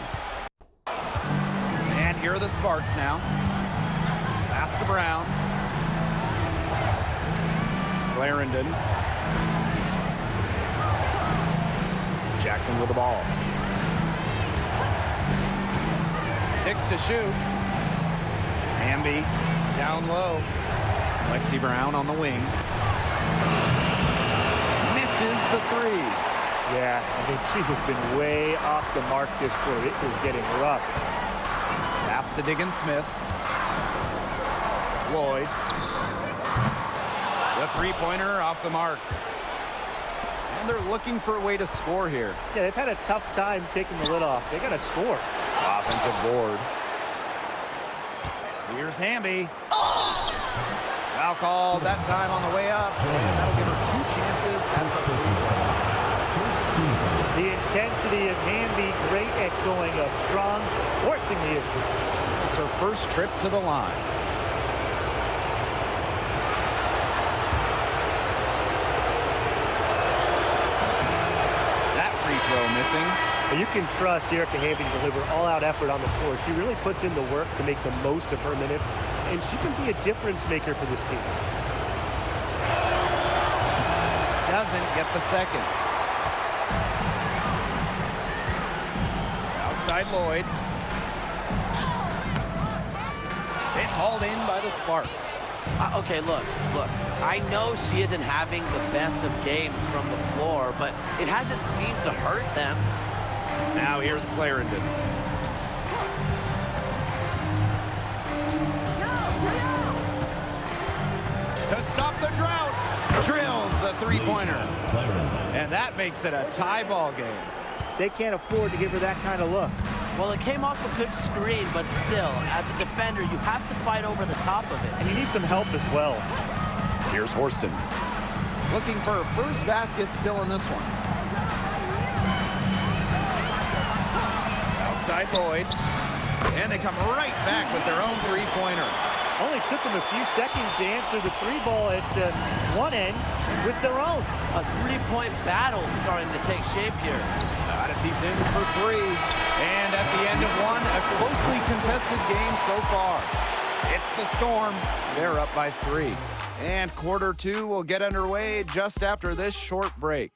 And here are the Sparks now. Pass to Brown. Clarendon. Jackson with the ball. 6 to shoot. Hamby down low. Lexi Brown on the wing. Misses the three. Yeah, I mean, she has been way off the mark this quarter. It is getting rough. Pass to Diggins Smith. Lloyd. The three-pointer off the mark. And they're looking for a way to score here. Yeah, they've had a tough time taking the lid off. They got to score. Offensive board. Here's Hamby. Foul called that time on the way up. And that'll give her 2 chances at the free throw. First team foul. The intensity of Hamby, great at going up strong, forcing the issue. It's her first trip to the line. That free throw missing. But you can trust Erica Hamby to deliver all-out effort on the floor. She really puts in the work to make the most of her minutes, and she can be a difference maker for this team. Doesn't get the second. Outside Lloyd. It's hauled in by the Sparks. Okay, look. I know she isn't having the best of games from the floor, but it hasn't seemed to hurt them. Now here's Clarendon. To stop the drought, drills the three-pointer. And that makes it a tie ball game. They can't afford to give her that kind of look. Well, it came off a good screen, but still, as a defender, you have to fight over the top of it. And you need some help as well. Here's Horston. Looking for her first basket still in this one. Outside Lloyd. And they come right back with their own three-pointer. Only took them a few seconds to answer the three ball at one end with their own. A three-point battle starting to take shape here. Odyssey Sims for three. And at the end of one, a closely contested game so far. It's the Storm. They're up by 3. And quarter 2 will get underway just after this short break.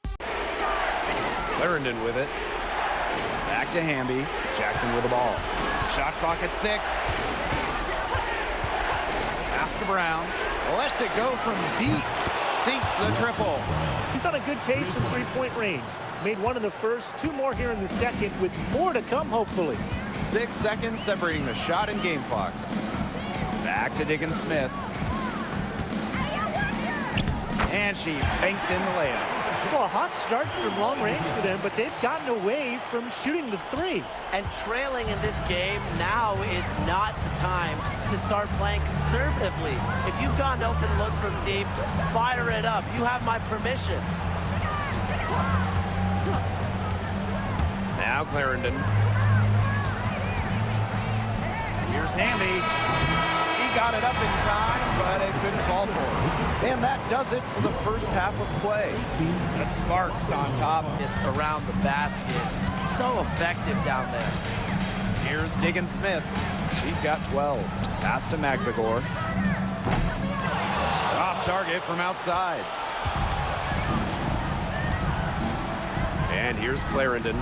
Clarendon with it. Back to Hamby. Jackson with the ball. Shot clock at 6. Pass to Brown. Lets it go from deep. Sinks the triple. She's on a good pace from three-point range. Made one in the first, 2 more here in the second, with more to come, hopefully. 6 seconds separating the shot and game clocks. Back to Diggins-Smith. And she banks in the layup. Well, hot starts from long range for them, but they've gotten away from shooting the 3. And trailing in this game now is not the time to start playing conservatively. If you've got an open look from deep, fire it up. You have my permission. Now Clarendon. Here's Hamby. He got it up in time, but it couldn't fall for him. And that does it for the first half of play. The Sparks on top. Just around the basket. So effective down there. Here's Diggins-Smith. She's got 12. Pass to McBagor. Off target from outside. And here's Clarendon.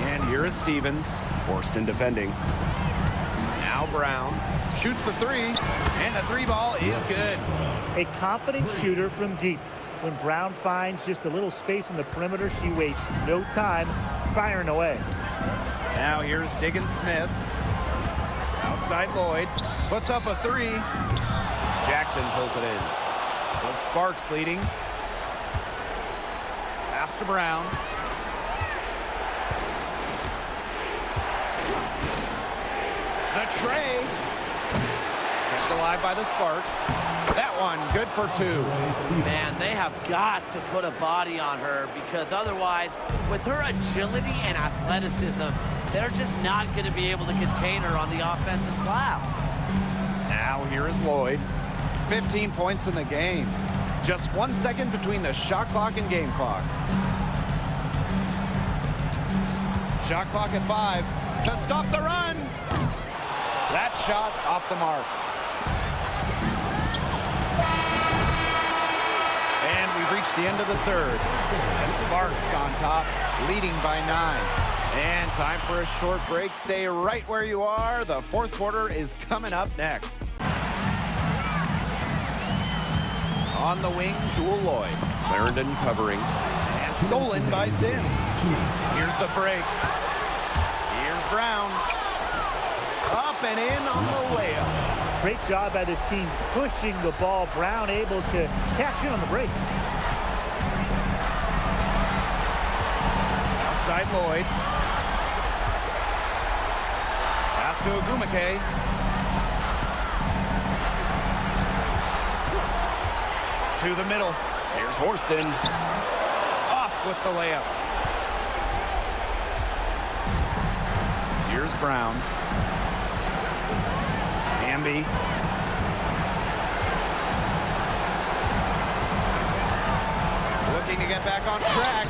And here is Stevens. Horston defending. Now Brown shoots the 3, and the 3 ball is good. A confident shooter from deep. When Brown finds just a little space on the perimeter, she wastes no time firing away. Now here's Diggins-Smith. Outside Lloyd. Puts up a 3. Jackson pulls it in. The Sparks leading. Pass to Brown. The tray. Kept alive by the Sparks. That one good for 2. Man, they have got to put a body on her, because otherwise, with her agility and athleticism, they're just not going to be able to contain her on the offensive glass. Now here is Lloyd. 15 points in the game. Just 1 second between the shot clock and game clock. Shot clock at 5 to stop the run. That shot off the mark. And we've reached the end of the third. The Sparks on top, leading by 9. And time for a short break. Stay right where you are. The fourth quarter is coming up next. On the wing, Jewel Lloyd. Clarendon covering. And stolen by Sims. Here's the break. Here's Brown. Up and in on the layup. Great job by this team pushing the ball. Brown able to cash in on the break. Outside Lloyd. Pass to Ogumake. To the middle. Here's Horston. Off with the layup. Here's Brown. Hamby. Looking to get back on track.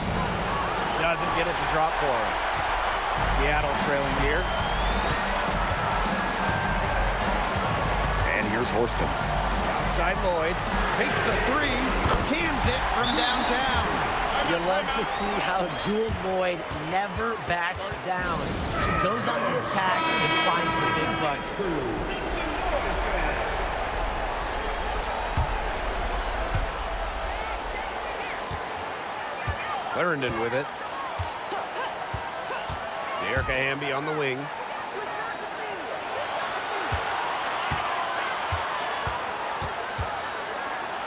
Doesn't get it to drop for him. Seattle trailing here. And here's Horston. Outside Lloyd. Takes the 3. Cans it from downtown. You love to see how Jewel Lloyd never backs down. She goes on the attack and finds the big bucket. Clarendon with it. Erica Hamby on the wing.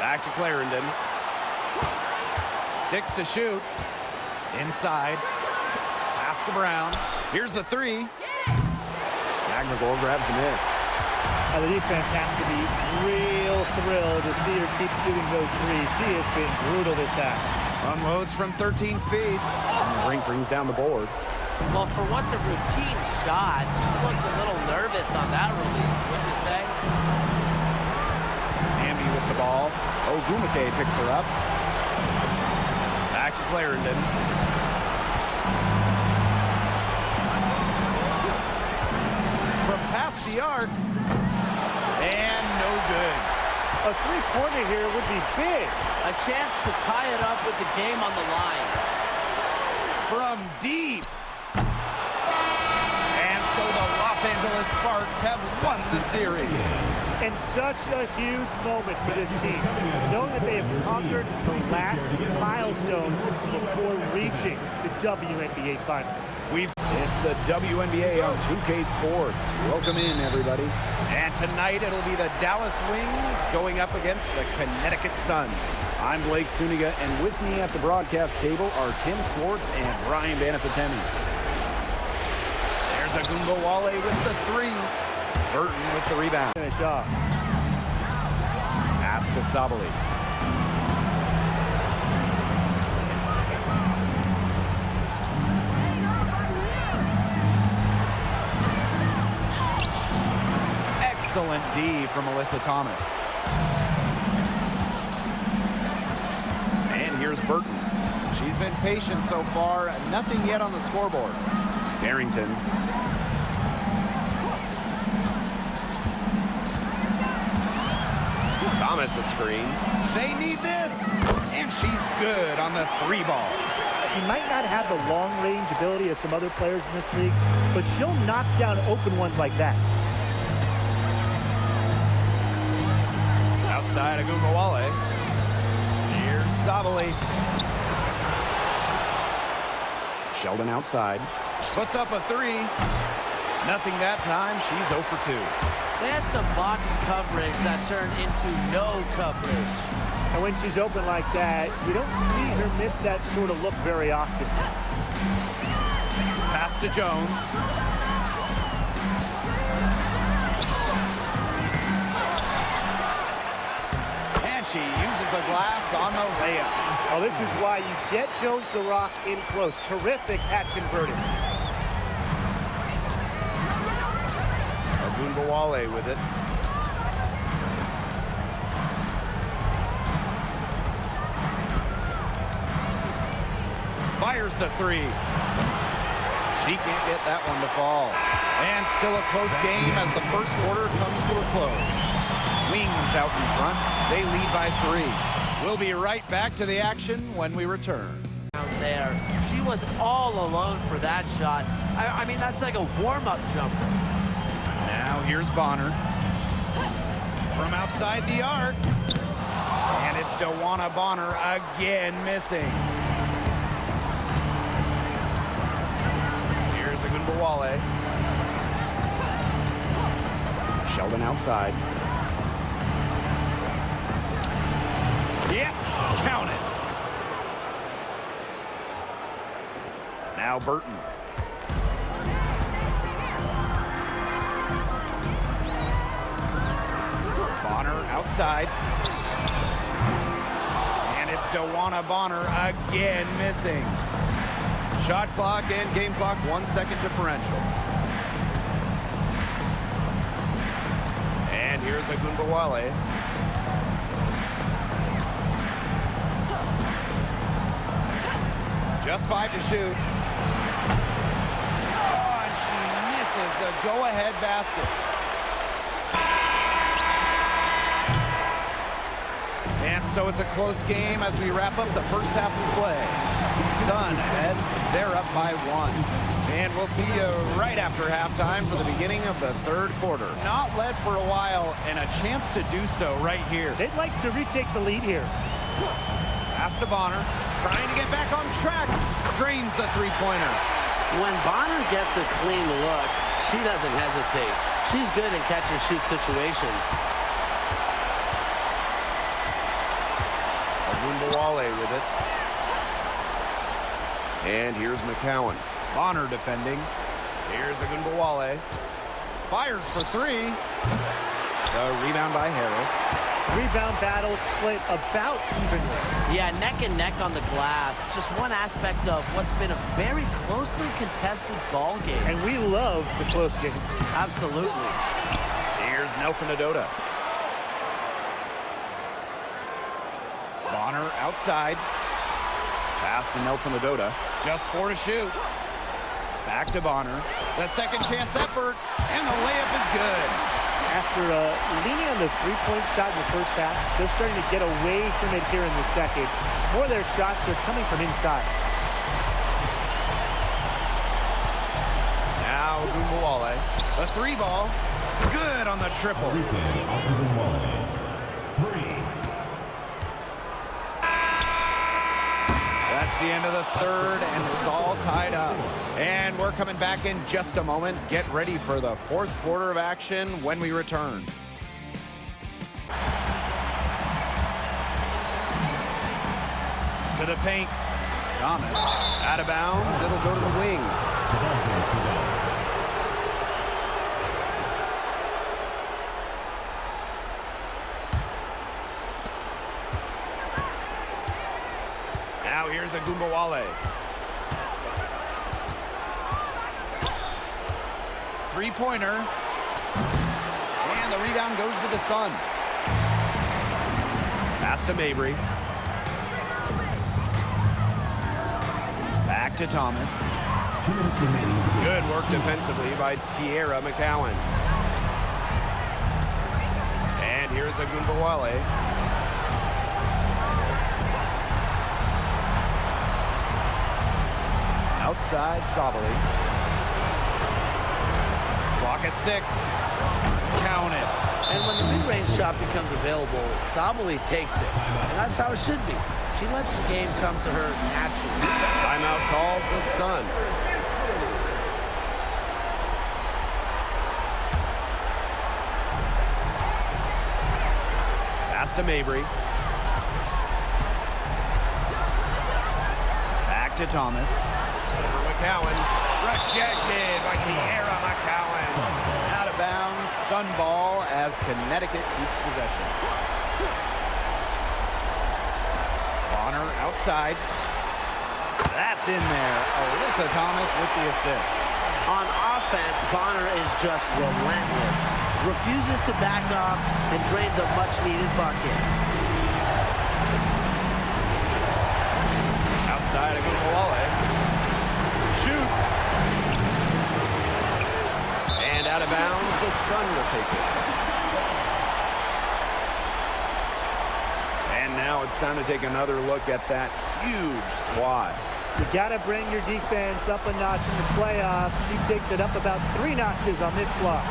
Back to Clarendon. 6 to shoot. Inside. Pass to Brown. Here's the 3. McBagor grabs the miss. Now, the defense has to be real thrilled to see her keep shooting those 3s. She has been brutal this half. Unloads from 13 feet. And the Rink brings down the board. Well, for what's a routine shot, she looked a little nervous on that release, wouldn't you say? Hamby with the ball. Ogumake picks her up. Back to Clarendon. the arc. And no good. A three-pointer here would be big. A chance to tie it up with the game on the line. From deep. And so the Los Angeles Sparks have won the series. And such a huge moment for this team, knowing that they have conquered the last milestone before reaching the WNBA Finals. It's the WNBA on 2K Sports. Welcome in, everybody. And tonight it'll be the Dallas Wings going up against the Connecticut Sun. I'm Blake Suniga, and with me at the broadcast table are Tim Swartz and Brian Banafitemi. There's Agumbawale with the three. Burton with the rebound. Finish off. Pass to Sabali. Excellent D from Alyssa Thomas. And here's Burton. She's been patient so far. Nothing yet on the scoreboard. Barrington. Thomas a screen. They need this. And she's good on the three ball. She might not have the long-range ability of some other players in this league, but she'll knock down open ones like that. Outside Agumbawale. Here's Sabali. Sheldon outside. Puts up a three. Nothing that time. She's 0 for 2. They had some box coverage that turned into no coverage. And when she's open like that, you don't see her miss that sort of look very often. Pass to Jones. And she uses the glass on the layup. Oh, this is why you get Jones the Rock in close. Terrific at converting. Agumbawale with it. Fires the three. She can't get that one to fall. And still a close game as the first quarter comes to a close. Wings out in front. They lead by 3. We'll be right back to the action when we return. Out there, she was all alone for that shot. I mean, that's like a warm-up jumper. Now here's Bonner. From outside the arc. And it's DeWanna Bonner again missing. Here's Agumbawale. Sheldon outside. Yep, count it. Now Burton. Bonner outside. And it's DeWanna Bonner again missing. Shot clock and game clock 1 second differential. And here's Agumbawale. Just 5 to shoot. Oh, and she misses the go-ahead basket. And so it's a close game as we wrap up the first half of play. Sun ahead, they're up by 1. And we'll see you right after halftime for the beginning of the third quarter. Not led for a while, and a chance to do so right here. They'd like to retake the lead here. Pass to Bonner, trying to get back on track. Drains the three-pointer. When Bonner gets a clean look, she doesn't hesitate. She's good in catch-and-shoot situations. Agumbawale with it. And here's McCowan. Bonner defending. Here's Agumbawale. Fires for 3. The rebound by Harris. Rebound battle split about evenly. Yeah, neck and neck on the glass. Just one aspect of what's been a very closely contested ball game. And we love the close games. Absolutely. Here's Nelson Adota. Bonner outside. Pass to Nelson Adota. Just 4 to shoot. Back to Bonner. The second chance effort. And the layup is good. After leaning on the three-point shot in the first half, they're starting to get away from it here in the second. More of their shots are coming from inside. Now Gumbawale. The three ball. Good on the triple. That's the end of the third, and it's all tied up. And we're coming back in just a moment. Get ready for the fourth quarter of action when we return. To the paint. Thomas out of bounds. It'll go to the wings. Now here's a Gumbawale. Three-pointer. And the rebound goes to the Sun. Pass to Mabry. Back to Thomas. 2 minutes remaining. Good work defensively by Tierra McCowan. And here's a Gumbawale. Outside Sabali. Clock at 6. Count it. And when the mid-range shot becomes available, Sabali takes it. And that's how it should be. She lets the game come to her naturally. Timeout called the Sun. Pass to Mabry. Back to Thomas. Over McCowan. Rejected by Tierra McCowan. Out of bounds. Sun ball as Connecticut keeps possession. Bonner outside. That's in there. Alyssa Thomas with the assist. On offense, Bonner is just relentless. Refuses to back off and drains a much-needed bucket. Outside of Gumbawale. Shoots. And out of bounds, the Sun will take it. And now it's time to take another look at that huge swat. You got to bring your defense up a notch in the playoffs. She takes it up about 3 notches on this block.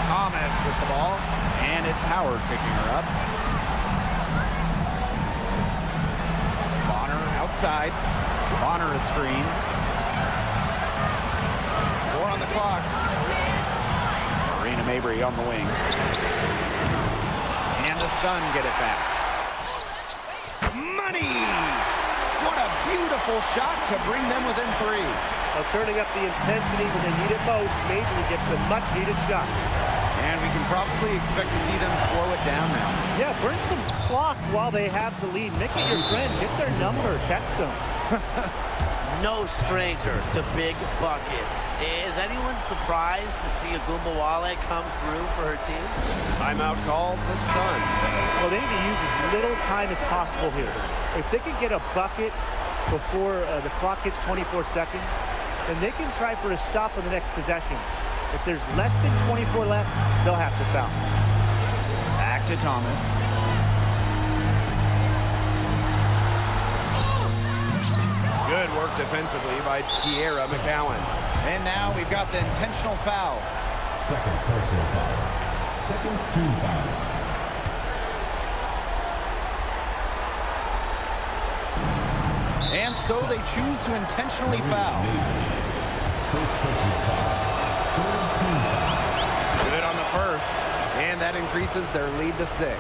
Thomas with the ball. And it's Howard picking her up. Bonner outside. Bonner is screen. 4 on the clock. Marina Mabry on the wing. And the Sun get it back. Money! What a beautiful shot to bring them within 3. Now turning up the intensity when they need it most, Mabry gets the much-needed shot. And we can probably expect to see them slow it down now. Yeah, burn some clock while they have the lead. Make it your friend. Get their number. Text them. No stranger to big buckets. Is anyone surprised to see a Gumbawale come through for her team? Timeout called the Sun. Well, they need to use as little time as possible here. If they can get a bucket before the clock hits 24 seconds, then they can try for a stop on the next possession. If there's less than 24 left, they'll have to foul. Back to Thomas. Good work defensively by Tierra McCowan. And now we've got the intentional foul. Second personal foul. Second team foul. And so they choose to intentionally foul. First personal foul. Third team foul. Good on the first. And that increases their lead to 6.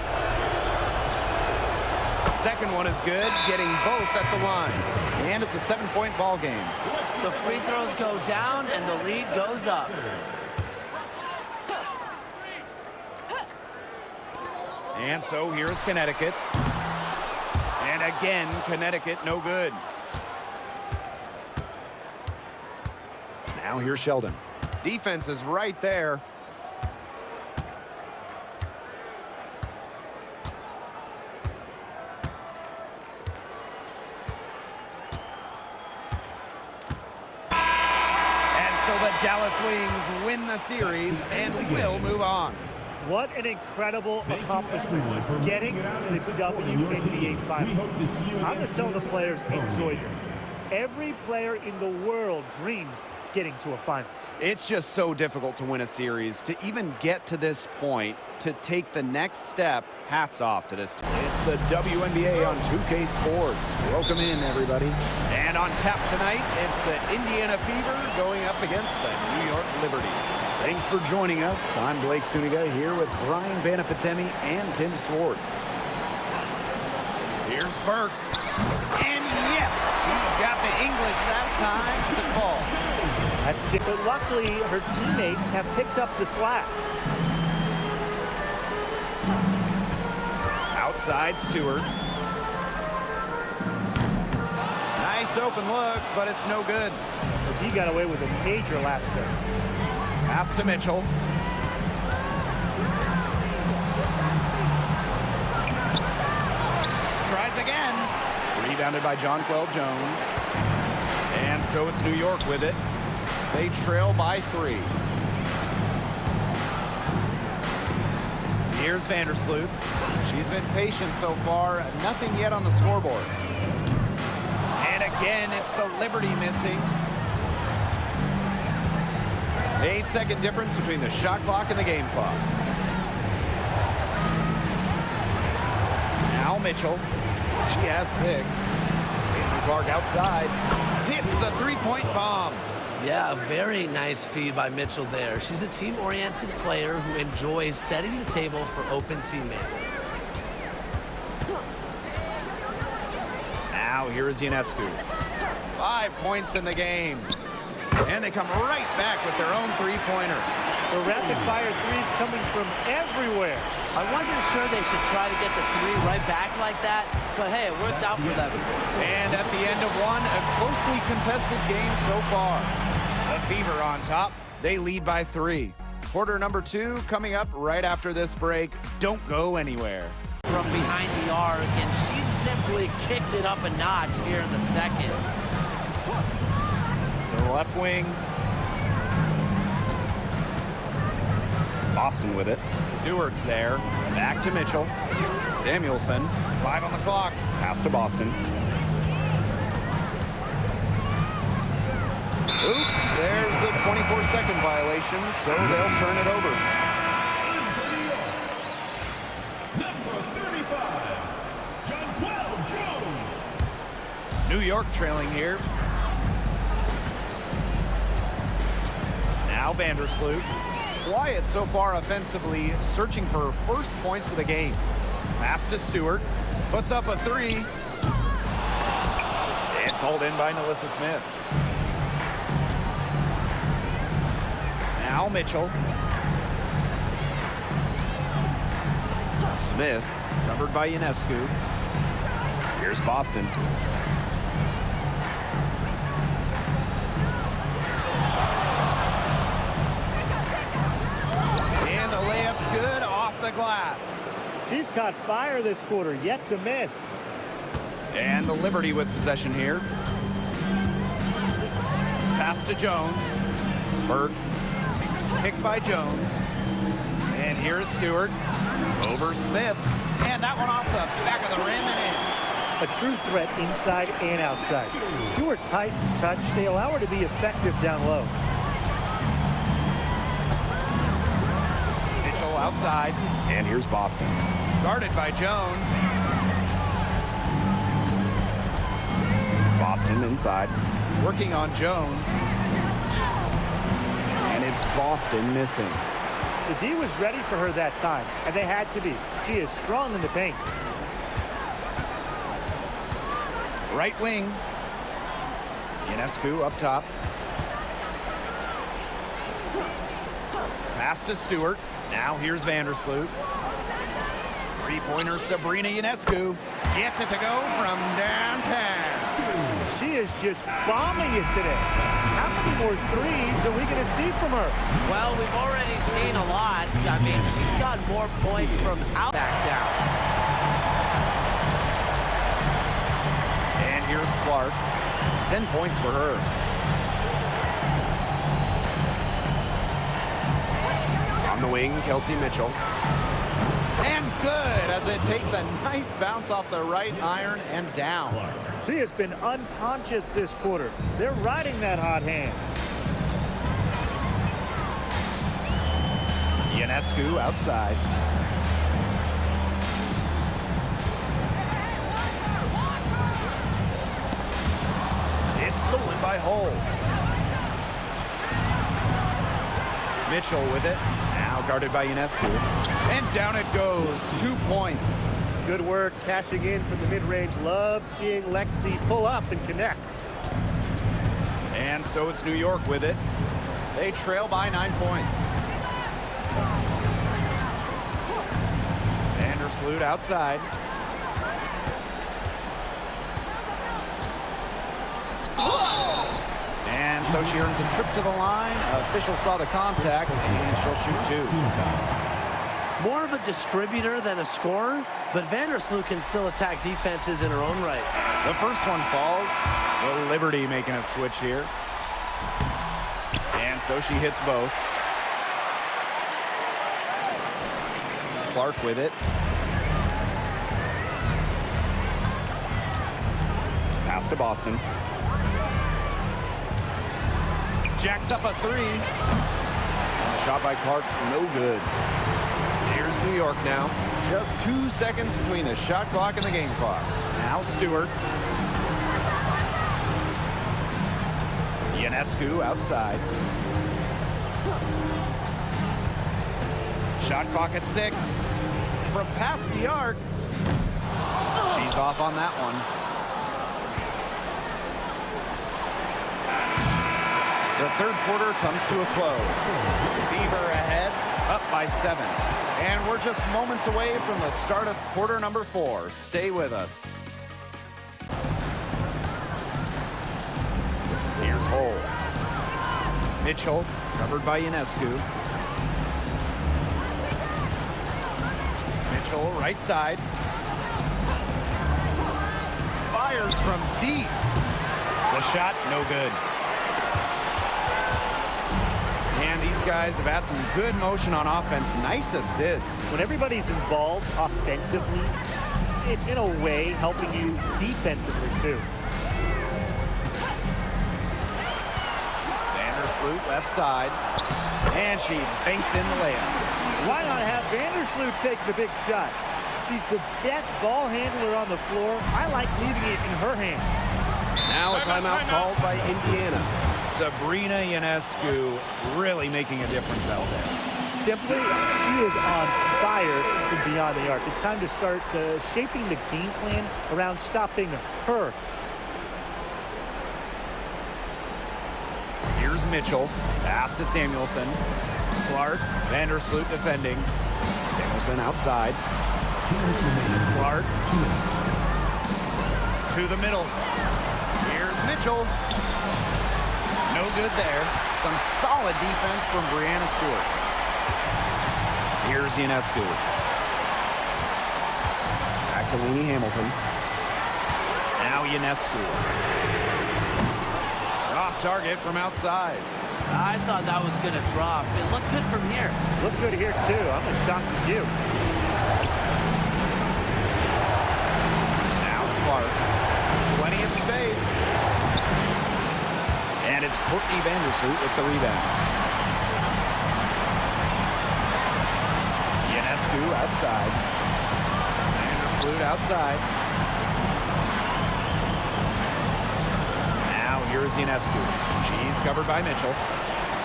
Second one is good, getting both at the line. And it's a 7-point ball game. The free throws go down and the lead goes up. And so here's Connecticut. And again, Connecticut no good. Now here's Sheldon. Defense is right there. And so the Dallas Wings win the series and will move on. What an incredible Thank you accomplishment, everyone for getting making it out to and the supporting your WNBA team. Finals. We hope to see you I'm going again to tell the soon. players Oh, enjoyed yeah. this. Every player in the world dreams getting to a finals. It's just so difficult to win a series. To even get to this point, to take the next step, hats off to this team. It's the WNBA on 2K Sports. Welcome in, everybody. And on tap tonight, it's the Indiana Fever going up against the New York Liberty. Thanks for joining us. I'm Blake Suniga here with Brian Banafitemi and Tim Swartz. Here's Burke. And yes, he's got the English that time to call. That's it. But luckily, her teammates have picked up the slack. Outside Stewart. Nice open look, but it's no good. But he got away with a major lapse there. Pass to Mitchell. Tries again. Rebounded by Jonquel Jones. And so it's New York with it. They trail by 3. Here's Vandersloot. She's been patient so far. Nothing yet on the scoreboard. And again, it's the Liberty missing. 8-second difference between the shot clock and the game clock. Now Mitchell. She has 6. Caitlin Clark outside. Hits the three-point bomb. Yeah, a very nice feed by Mitchell there. She's a team-oriented player who enjoys setting the table for open teammates. Now here is Ionescu. 5 points in the game. And they come right back with their own three-pointer. The rapid-fire threes coming from everywhere. I wasn't sure they should try to get the 3 right back like that, but hey, it worked out for them. And at the end of one, a closely contested game so far. The Fever on top. They lead by 3. Quarter number 2 coming up right after this break. Don't go anywhere. From behind the arc, and she simply kicked it up a notch here in the second. The left wing. Boston with it. Stewart's there. Back to Mitchell. Samuelson. 5 on the clock. Pass to Boston. Oop, there's the 24-second violation, so they'll turn it over. Number 35, Jonquel Jones. New York trailing here. Now Vandersloot. Quiet so far offensively, searching for her first points of the game. Pass to Stewart. Puts up a 3. It's hauled in by Nalissa Smith. Now Mitchell. Smith, covered by Ionescu. Here's Boston. And the layup's good off the glass. She's caught fire this quarter, yet to miss. And the Liberty with possession here. Pass to Jones. Burke. Picked by Jones. And here is Stewart. Over Smith. And that one off the back of the rim and in. A true threat inside and outside. Stewart's height and touch, they allow her to be effective down low. Mitchell outside. And here's Boston. Guarded by Jones. Boston inside. Working on Jones. And it's Boston missing. The D was ready for her that time, and they had to be. She is strong in the paint. Right wing. Ionescu up top. Pass to Stewart. Now here's Vandersloot. Three-pointer Sabrina Ionescu gets it to go from downtown. She is just bombing it today. How many more threes are we going to see from her? Well, we've already seen a lot. I mean, she's got more points from out back down. And here's Clark. 10 points for her. the wing, Kelsey Mitchell. And good, as it takes a nice bounce off the right iron and down. She has been unconscious this quarter. They're riding that hot hand. Ionescu outside. It's stolen by Hull. Mitchell with it. Now guarded by Ionescu. And down it goes. 2 points. Good work cashing in from the mid-range. Love seeing Lexi pull up and connect. And so it's New York with it. They trail by 9 points. Vandersloot outside. And so she earns a trip to the line. Official saw the contact, and she'll shoot 2. More of a distributor than a scorer, but Vandersloot can still attack defenses in her own right. The first one falls. The Liberty making a switch here. And so she hits both. Clark with it. Pass to Boston. Jacks up a 3. And the shot by Clark, no good. Here's New York now. Just 2 seconds between the shot clock and the game clock. Now Stewart. Ionescu outside. Shot clock at 6. From past the arc. She's off on that one. The third quarter comes to a close. Beaver ahead, up by 7. And we're just moments away from the start of quarter number 4. Stay with us. Here's Hull. Mitchell, covered by Ionescu. Mitchell, right side. Fires from deep. The shot, no good. And these guys have had some good motion on offense. Nice assists. When everybody's involved offensively, it's in a way helping you defensively too. Vandersloot left side. And she banks in the layup. Why not have Vandersloot take the big shot? She's the best ball handler on the floor. I like leaving it in her hands. Now a timeout called by Indiana. Sabrina Ionescu really making a difference out there. Simply, she is on fire from beyond the arc. It's time to start shaping the game plan around stopping her. Here's Mitchell. Pass to Samuelson. Clark. Vandersloot defending. Samuelson outside. Clark. To the middle. Here's Mitchell. No good there. Some solid defense from Brianna Stewart. Here's Ionescu. Back to Lainey Hamilton. Now Ionescu. Off target from outside. I thought that was going to drop. It looked good from here. Look good here too. I'm as shocked as you. Now Clark. Plenty of space. And it's Courtney Vandersloot with the rebound. Ionescu outside. Vandersloot outside. Now here's Ionescu. She's covered by Mitchell.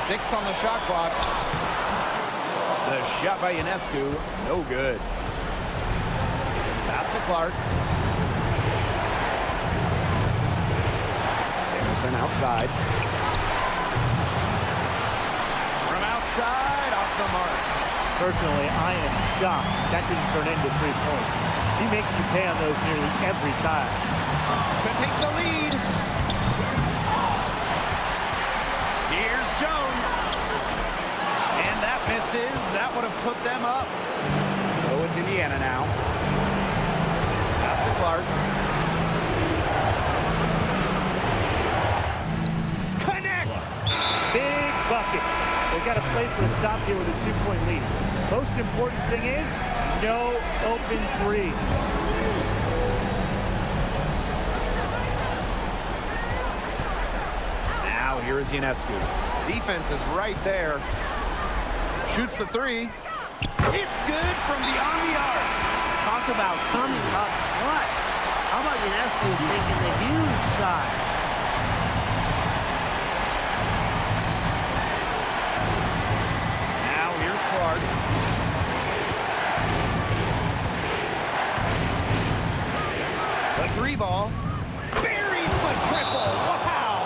6 on the shot clock. The shot by Ionescu, no good. Pass to Clark. Samuelson outside. From outside, off the mark. Personally, I am shocked that didn't turn into 3 points. She makes you pay on those nearly every time. To take the lead. Here's Jones. And that misses. That would have put them up. So it's Indiana now. Pass to Clark. Connects. Big bucket. They've got to play for a stop here with a 2-point lead. Most important thing is no open threes. Now here is Ionescu. Defense is right there. Shoots the three. It's good from beyond the arc. Talk about coming up clutch. How about Ionescu sinking the huge shot? Now here's Clark. The three ball. Buries the triple. Wow.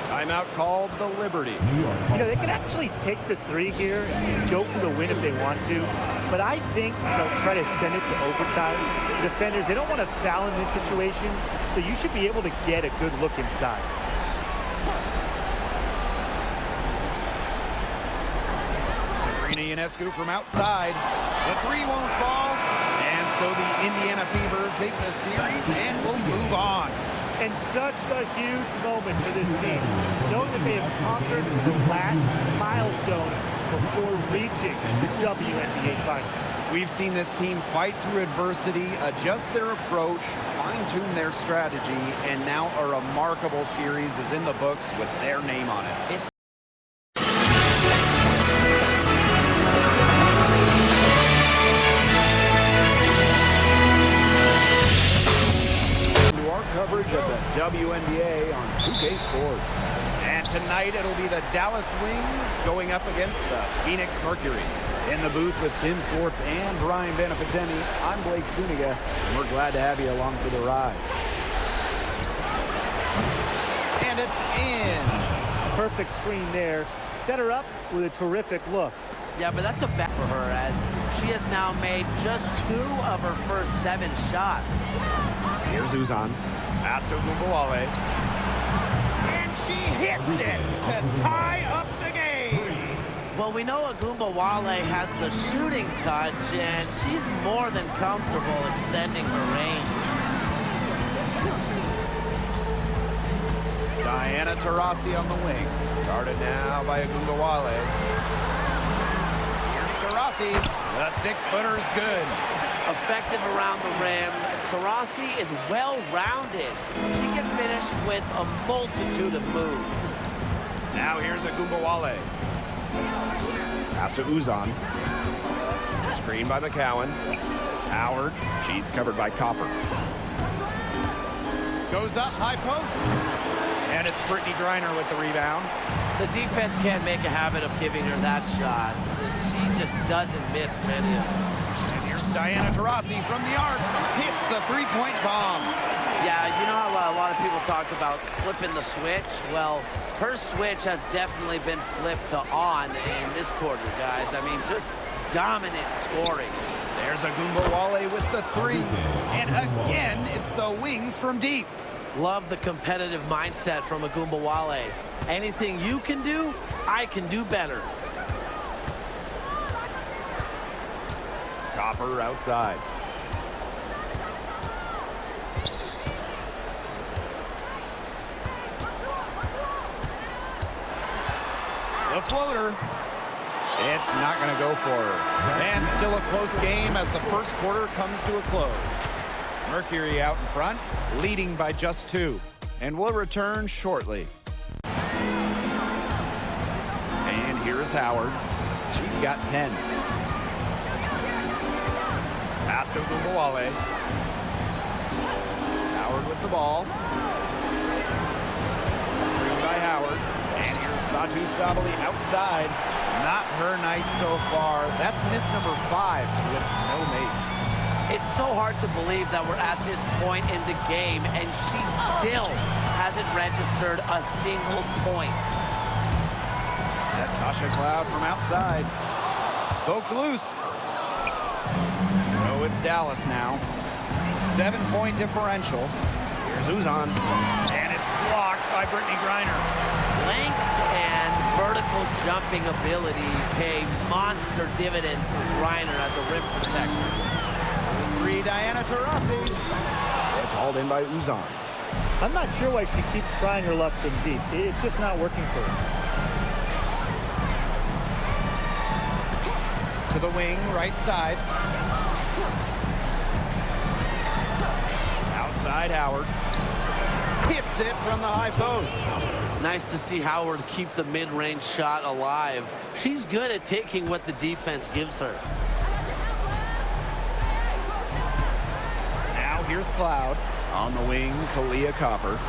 Timeout called the Liberty. New York. You know, they can actually take the three here and go for the win if they want to. But I think they'll try to send it to overtime. The defenders, they don't want to foul in this situation, so you should be able to get a good look inside. Sabrina Ionescu from outside. The three won't fall. And so the Indiana Fever take the series and will move on. And such a huge moment for this team, knowing that they have conquered the last milestone before reaching the WNBA Finals. We've seen this team fight through adversity, adjust their approach, fine-tune their strategy, and now a remarkable series is in the books with their name on it. It's Coverage of the WNBA on 2K Sports. And tonight it'll be the Dallas Wings going up against the Phoenix Mercury. In the booth with Tim Swartz and Brian Benefatemi, I'm Blake Suniga, and we're glad to have you along for the ride. And it's in. Perfect screen there. Set her up with a terrific look. Yeah, but that's a bet for her as she has now made just 2 of her first 7 shots. Here's Uzan. Pass to Gumbawale. And she hits it to tie up the game. Well, we know Agumbawale has the shooting touch, and she's more than comfortable extending her range. Diana Taurasi on the wing. Guarded now by Agumbawale. Here's Taurasi. The 6-footer is good. Effective around the rim. Taurasi is well-rounded. She can finish with a multitude of moves. Now here's Agumbawale. Pass to Uzan. Screen by McCowan. Howard. She's covered by Copper. Goes up, high post. And it's Brittany Griner with the rebound. The defense can't make a habit of giving her that shot. She just doesn't miss many of them. Diana Taurasi from the arc hits the three-point bomb. Yeah, you know how a lot of people talk about flipping the switch? Well, her switch has definitely been flipped to on in this quarter, guys. I mean, just dominant scoring. There's Agumbawale with the three. And again, it's the Wings from deep. Love the competitive mindset from Agumbawale. Anything you can do, I can do better. Copper outside. The floater. It's not going to go for her. And still a close game as the first quarter comes to a close. Mercury out in front, leading by just 2. And we'll return shortly. And here's Howard. She's got 10. Pass to Agumbawale. Howard with the ball. Through by Howard. And here's Satu Sabali outside. Not her night so far. That's miss number 5 with no mates. It's so hard to believe that we're at this point in the game and she still hasn't registered a single point. Natasha Cloud from outside. Poked loose. So it's Dallas now. 7-point differential. Here's Uzan. And it's blocked by Brittany Griner. Length and vertical jumping ability pay monster dividends for Griner as a rim protector. 3, Diana Taurasi. It's hauled in by Uzan. I'm not sure why she keeps trying her luck from deep. It's just not working for her. To the wing, right side. Outside Howard. Hits it from the high post. Nice to see Howard keep the mid-range shot alive. She's good at taking what the defense gives her. Now here's Cloud. On the wing, Kalia Copper.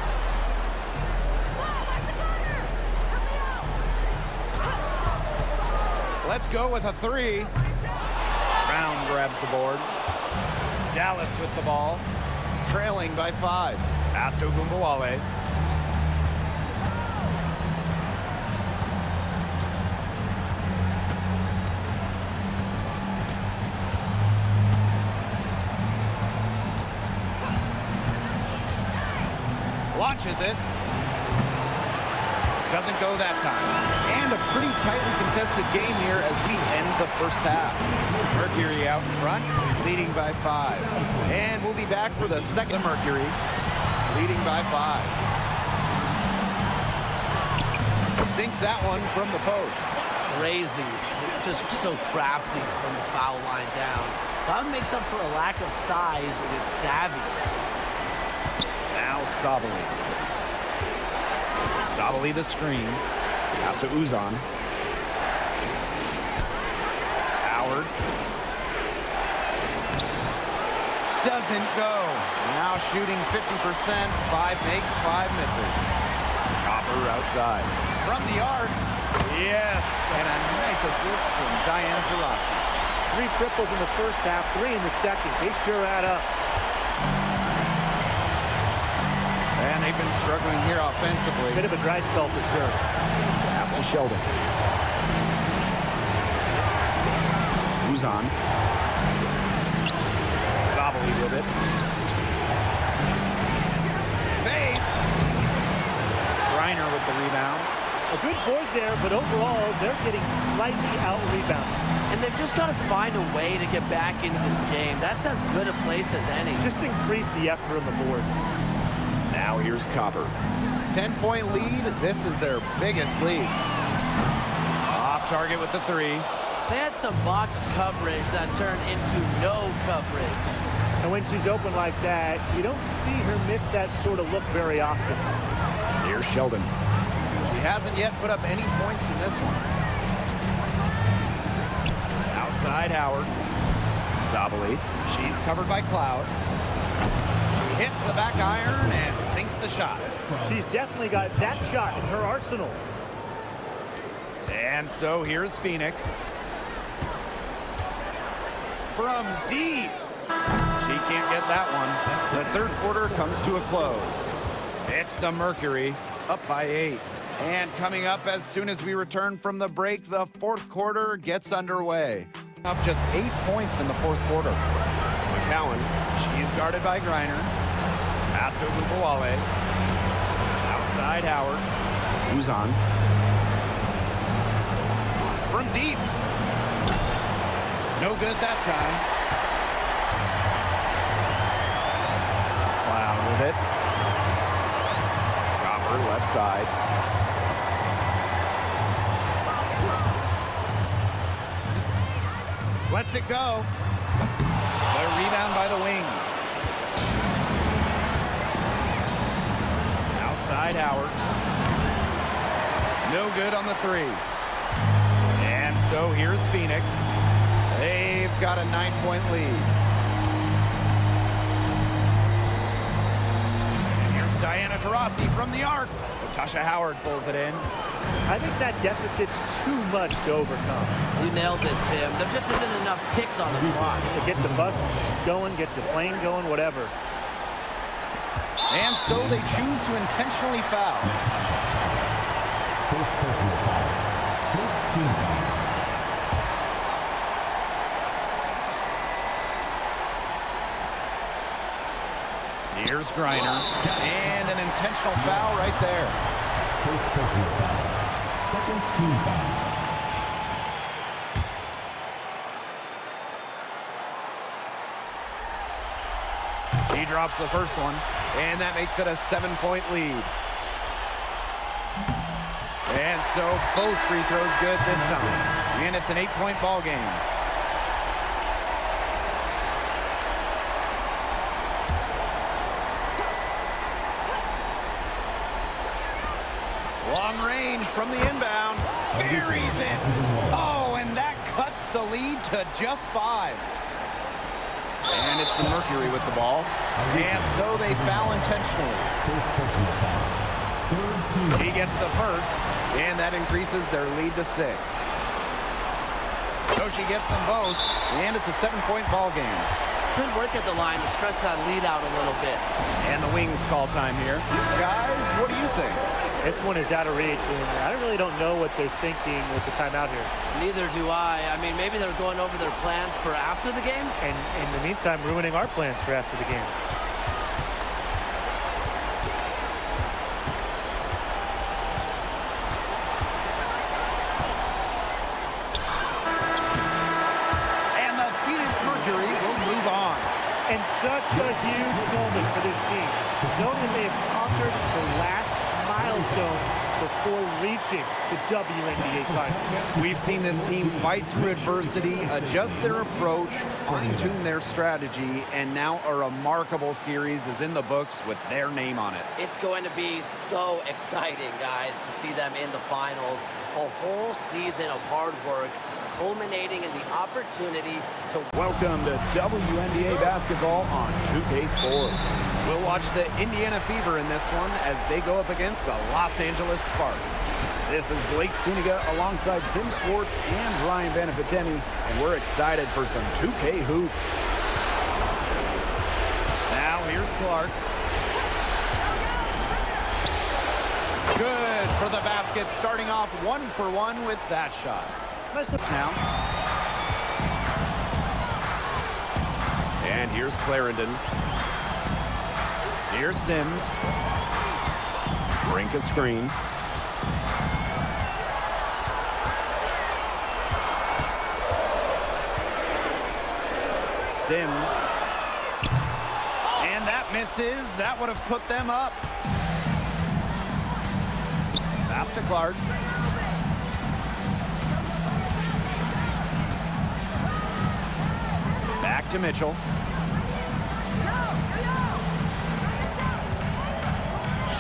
Let's go with a three. Brown grabs the board. Dallas with the ball. Trailing by 5. Asto Gumbawale. Launches it. Doesn't go that time. And a pretty tightly contested game here as we end the first half. Mercury out in front, leading by 5. And we'll be back for the second. Mercury, leading by 5. Sinks that one from the post. Crazy. Just so crafty from the foul line down. Cloud makes up for a lack of size with savvy. Now Sabali. Sabali the screen. Pass to Uzan. Howard. Doesn't go. Now shooting 50%. 5 makes, 5 misses. Copper outside. From the arc. Yes. And a nice assist from Diana Taurasi. 3 triples in the first half, 3 in the second. They sure add up. And they've been struggling here offensively. Bit of a dry spell for sure. Pass to Sheldon. Uzan. Sabali with it. Fades. Griner with the rebound. A good board there, but overall, they're getting slightly out-rebounded. And they've just got to find a way to get back into this game. That's as good a place as any. Just increase the effort on the boards. Now here's Copper. 10-point lead. This is their biggest lead. Off target with the 3. They had some botched coverage that turned into no coverage. And when she's open like that, you don't see her miss that sort of look very often. Here's Sheldon. She hasn't yet put up any points in this one. Outside Howard. Sabali. She's covered by Cloud. Hits the back iron and sinks the shot. She's definitely got that shot in her arsenal. And so here's Phoenix. From deep. She can't get that one. The third quarter comes to a close. It's the Mercury, up by 8. And coming up as soon as we return from the break, the fourth quarter gets underway. Up just 8 points in the fourth quarter. McCowan, she's guarded by Griner. Pass to Gumbawale. Outside Howard. Uzan. From deep. No good that time. Cloud with it. Copper left side. Lets it go. But a rebound by the wings. Outside Howard. No good on the 3. And so here's Phoenix. They've got a 9-point lead. And here's Diana Taurasi from the arc. Tasha Howard pulls it in. I think that deficit's too much to overcome. You nailed it, Tim. There just isn't enough ticks on the clock. To get the bus going, get the plane going, whatever. And so they choose to intentionally foul. First personal foul. First team foul. Here's Griner. And an intentional foul right there. First personal foul. Second team foul. He drops the first one, and that makes it a 7-point lead. And so both free throws good this time. And it's an 8-point ball game. Long range from the inbound. Buries it. Oh, and that cuts the lead to just 5. And it's the Mercury with the ball. And so they foul intentionally. He gets the first, and that increases their lead to 6. So she gets them both, and it's a 7-point ball game. Good work at the line to stretch that lead out a little bit. And the Wings call time here. Guys, what do you think? This one is out of reach, and I really don't know what they're thinking with the timeout here. Neither do I. I mean, maybe they're going over their plans for after the game. And in the meantime, ruining our plans for after the game. And the Phoenix Mercury will move on. And such a huge moment for this team. Knowing that they have conquered the last milestone before reaching the WNBA Finals. We've seen this team fight through adversity, adjust their approach, fine-tune their strategy, and now a remarkable series is in the books with their name on it. It's going to be so exciting, guys, to see them in the finals. A whole season of hard work culminating in the opportunity to... Welcome to WNBA basketball on 2K Sports. We'll watch the Indiana Fever in this one as they go up against the Los Angeles Sparks. This is Blake Suniga alongside Tim Swartz and Ryan Banafiteni, and we're excited for some 2K hoops. Now here's Clark. Good for the basket, starting off 1 for 1 with that shot. Nice up now. And here's Clarendon. Here's Sims. Brink a screen. Sims. And that misses. That would have put them up. Pass to Clark. Back to Mitchell.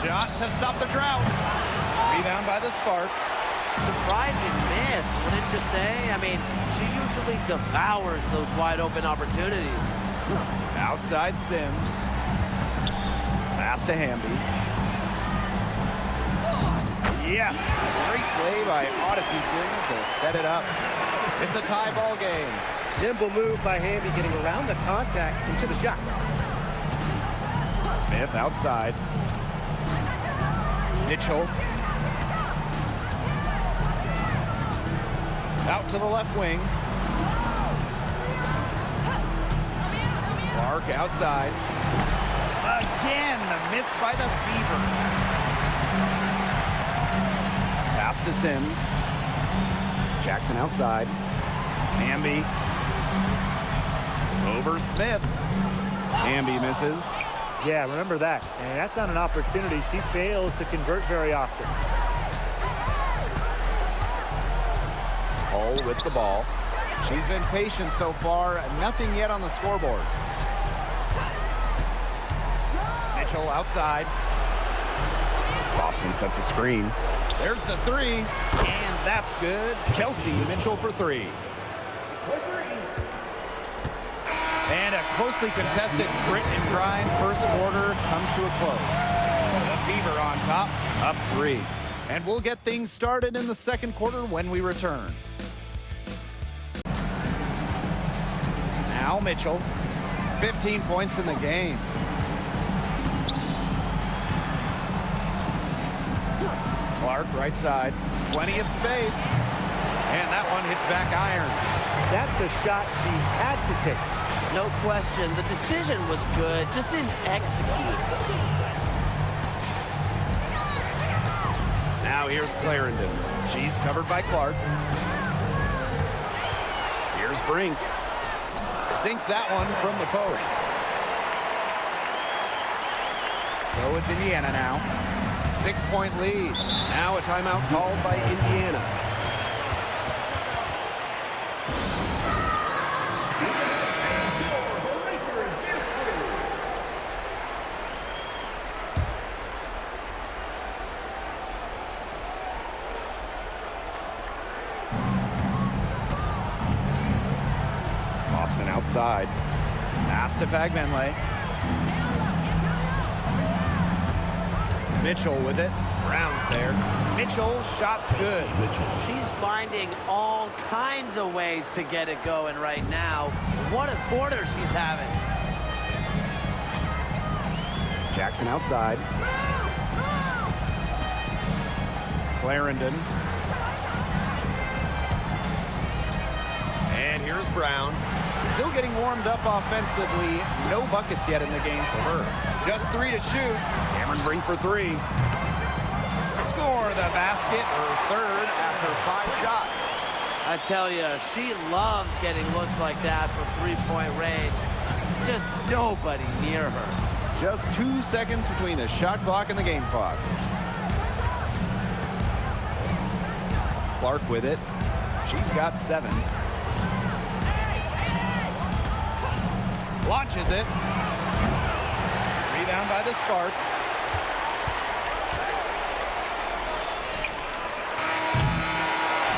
Shot to stop the drought. Rebound by the Sparks. Surprising miss, wouldn't you say? I mean, she usually devours those wide open opportunities. Outside Sims. Pass to Hamby. Yes! Great play by Odyssey Sims to set it up. It's a tie ball game. Nimble move by Hamby, getting around the contact into the shot. Smith outside. Mitchell. Out to the left wing. Clark outside. Again, the miss by the Fever. Pass to Sims. Jackson outside. Hamby. Over Smith. Hamby misses. Yeah, remember that. And that's not an opportunity. She fails to convert very often. Hull with the ball. She's been patient so far. Nothing yet on the scoreboard. Mitchell outside. Boston sets a screen. There's the three. And that's good. Kelsey Mitchell for 3. And a closely contested grit and grind first quarter comes to a close. The Fever on top, up 3. And we'll get things started in the second quarter when we return. Now Mitchell, 15 points in the game. Clark right side, plenty of space. And that one hits back iron. That's a shot she had to take. No question, the decision was good, just didn't execute. Now here's Clarendon. She's covered by Clark. Here's Brink. Sinks that one from the post. So it's Indiana now. 6-point lead. Now a timeout called by Indiana. outside. Pass to Fagbenle. Mitchell with it. Brown's there. Mitchell, shot's good. She's finding all kinds of ways to get it going right now. What a quarter she's having. Jackson outside. Clarendon. And here's Brown. Still getting warmed up offensively. No buckets yet in the game for her. Just 3 to shoot. Cameron Brink for 3. Score the basket, her third after 5 shots. I tell you, she loves getting looks like that from three-point range. Just nobody near her. Just 2 seconds between the shot clock and the game clock. Clark with it. She's got 7. Launches it. Rebound by the Sparks.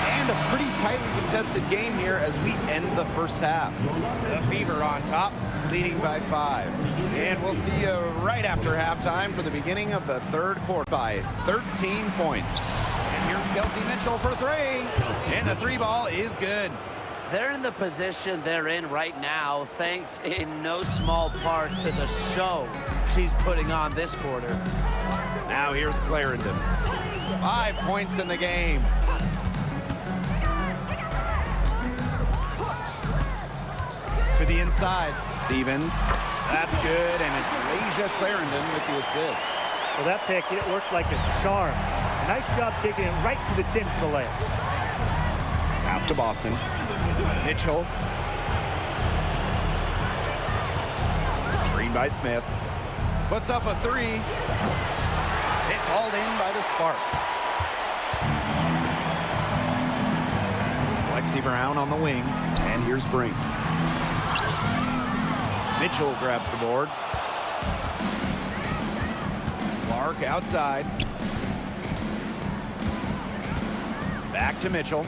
And a pretty tightly contested game here as we end the first half. The Fever on top, leading by 5. And we'll see you right after halftime for the beginning of the third quarter by 13 points. And here's Kelsey Mitchell for 3. And the 3 ball is good. They're in the position they're in right now, thanks in no small part to the show she's putting on this quarter. Now here's Clarendon. 5 points in the game. To the inside. Stevens. That's good, and it's Lasia Clarendon with the assist. Well, that pick, it worked like a charm. Nice job taking it right to the 10 for the layup. Pass to Boston. Mitchell. Screen by Smith. Puts up a 3. It's hauled in by the Sparks. Lexi Brown on the wing. And here's Brink. Mitchell grabs the board. Clark outside. Back to Mitchell.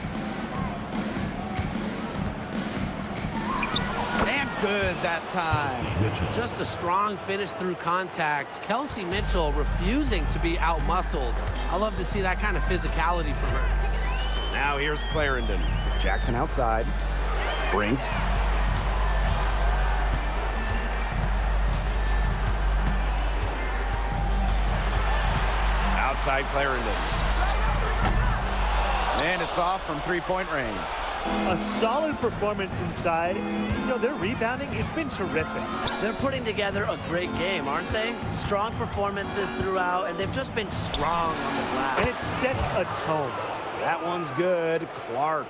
And good that time. Just a strong finish through contact. Kelsey Mitchell refusing to be out-muscled. I love to see that kind of physicality from her. Now here's Clarendon. Jackson outside. Brink. Outside Clarendon. And it's off from 3-point range. A solid performance inside. You know, their rebounding, it's been terrific. They're putting together a great game, aren't they? Strong performances throughout, and they've just been strong on the glass. And it sets a tone. That one's good. Clark.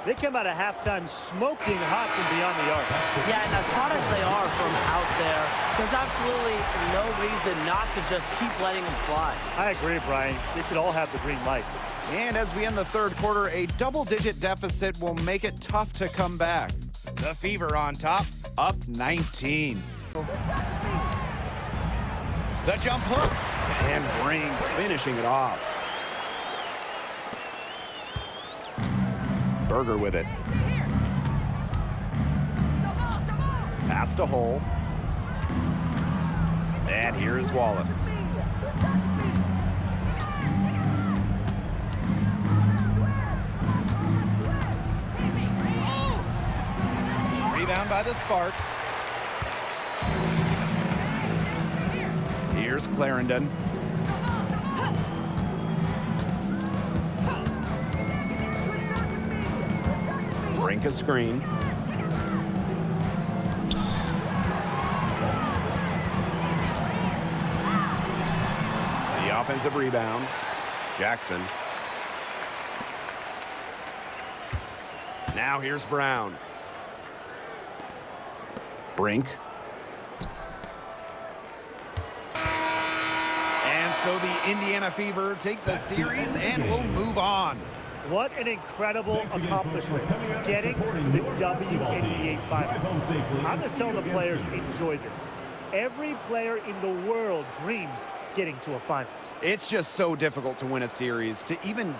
They come out of halftime smoking hot from beyond the arc. Yeah, and as hot as they are from out there, there's absolutely no reason not to just keep letting them fly. I agree, Brian. They should all have the green light. And as we end the third quarter, a double-digit deficit will make it tough to come back. The Fever on top, up 19. The jump hook. And Brink finishing it off. Berger with it. Pass to Hull. And here's Wallace. Rebound by the Sparks. Here's Clarendon. Brink a screen. The offensive rebound. Jackson. Now here's Brown. Brink. And so the Indiana Fever take the series and will move on. What an incredible accomplishment, getting to the WNBA Finals. I'm just telling the players, enjoy this. Every player in the world dreams getting to a finals. It's just so difficult to win a series, to even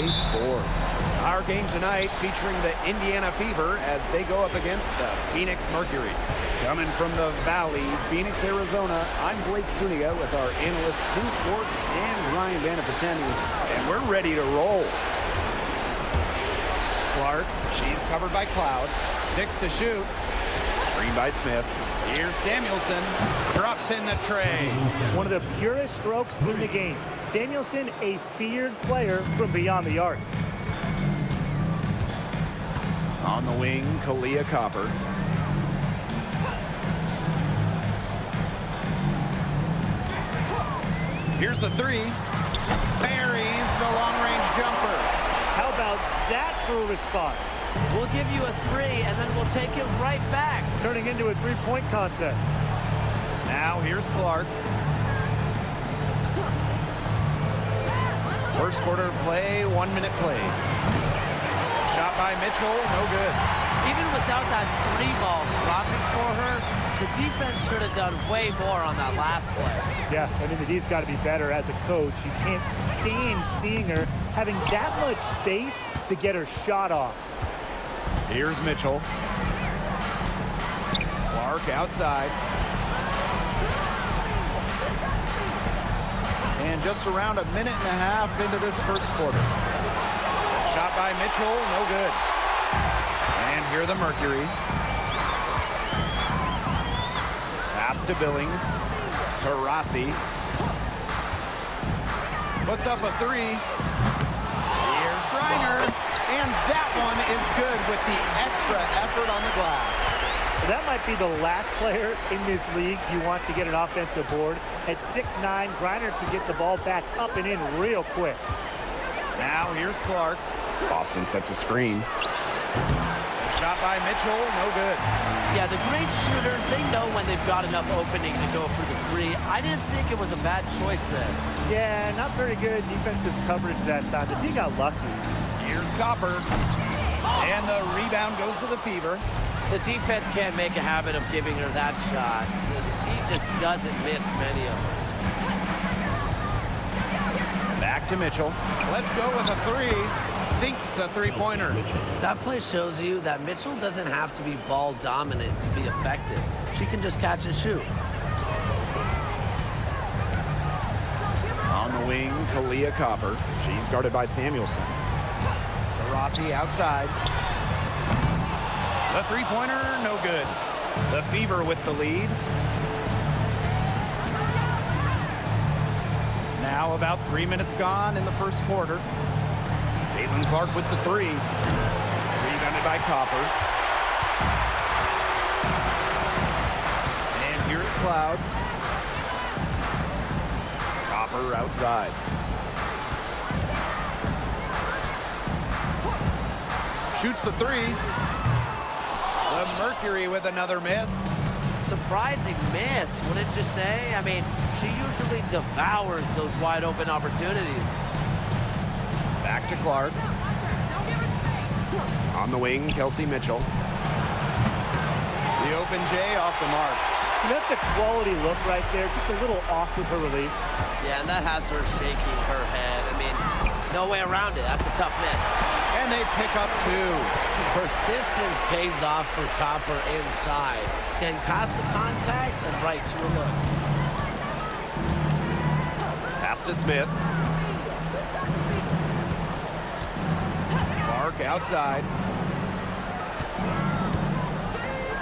WNBA sports. Our game tonight featuring the Indiana Fever as they go up against the Phoenix Mercury. Coming from the Valley, Phoenix, Arizona, I'm Blake Suniga with our analysts Tim Swartz and Ryan Vanafiteni, and we're ready to roll. Clark, she's covered by Cloud. 6 to shoot. Screen by Smith. Here's Samuelson. Drops in the tray. One of the purest strokes in the game. Samuelson, a feared player from beyond the arc. On the wing, Kalia Copper. Here's the three. Buries the long-range jumper. How about that for a response? We'll give you a 3, and then we'll take it right back. It's turning into a three-point contest. Now here's Clark. First quarter play, 1 minute played. Shot by Mitchell, no good. Even without that 3 ball dropping for her, the defense should have done way more on that last play. Yeah, I mean, the D's got to be better as a coach. You can't stand seeing her having that much space to get her shot off. Here's Mitchell. Clark outside. And just around a minute and a half into this first quarter. Shot by Mitchell, no good. And here the Mercury. Pass to Billings. To Rossi. Puts up a 3. Here's Griner. And that one is good with the extra effort on the glass. That might be the last player in this league you want to get an offensive board. At 6'9", Griner can get the ball back up and in real quick. Now here's Clark. Boston sets a screen. Shot by Mitchell, no good. Yeah, the great shooters, they know when they've got enough opening to go for the 3. I didn't think it was a bad choice there. Yeah, not very good defensive coverage that time. The D got lucky. Here's Copper. And the rebound goes to the Fever. The defense can't make a habit of giving her that shot. She just doesn't miss many of them. Back to Mitchell. Let's go with a 3. Sinks the three-pointer. That play shows you that Mitchell doesn't have to be ball dominant to be effective. She can just catch and shoot. On the wing, Kalia Copper. She's guarded by Samuelson. Rossi outside. The three-pointer, no good. The Fever with the lead. Now about 3 minutes gone in the first quarter. Caitlin Clark with the 3. Rebounded by Copper. And here's Cloud. Copper outside. Shoots the 3. The Mercury with another miss. Surprising miss, wouldn't you say? I mean, she usually devours those wide open opportunities. Back to Clark. On the wing, Kelsey Mitchell. The open J off the mark. That's a quality look right there. Just a little off with her release. Yeah, and that has her shaking her head. I mean, no way around it. That's a tough miss. And they pick up 2. Persistence pays off for Copper inside. Getting past the contact and right to a look. Pass to Smith. Clark outside.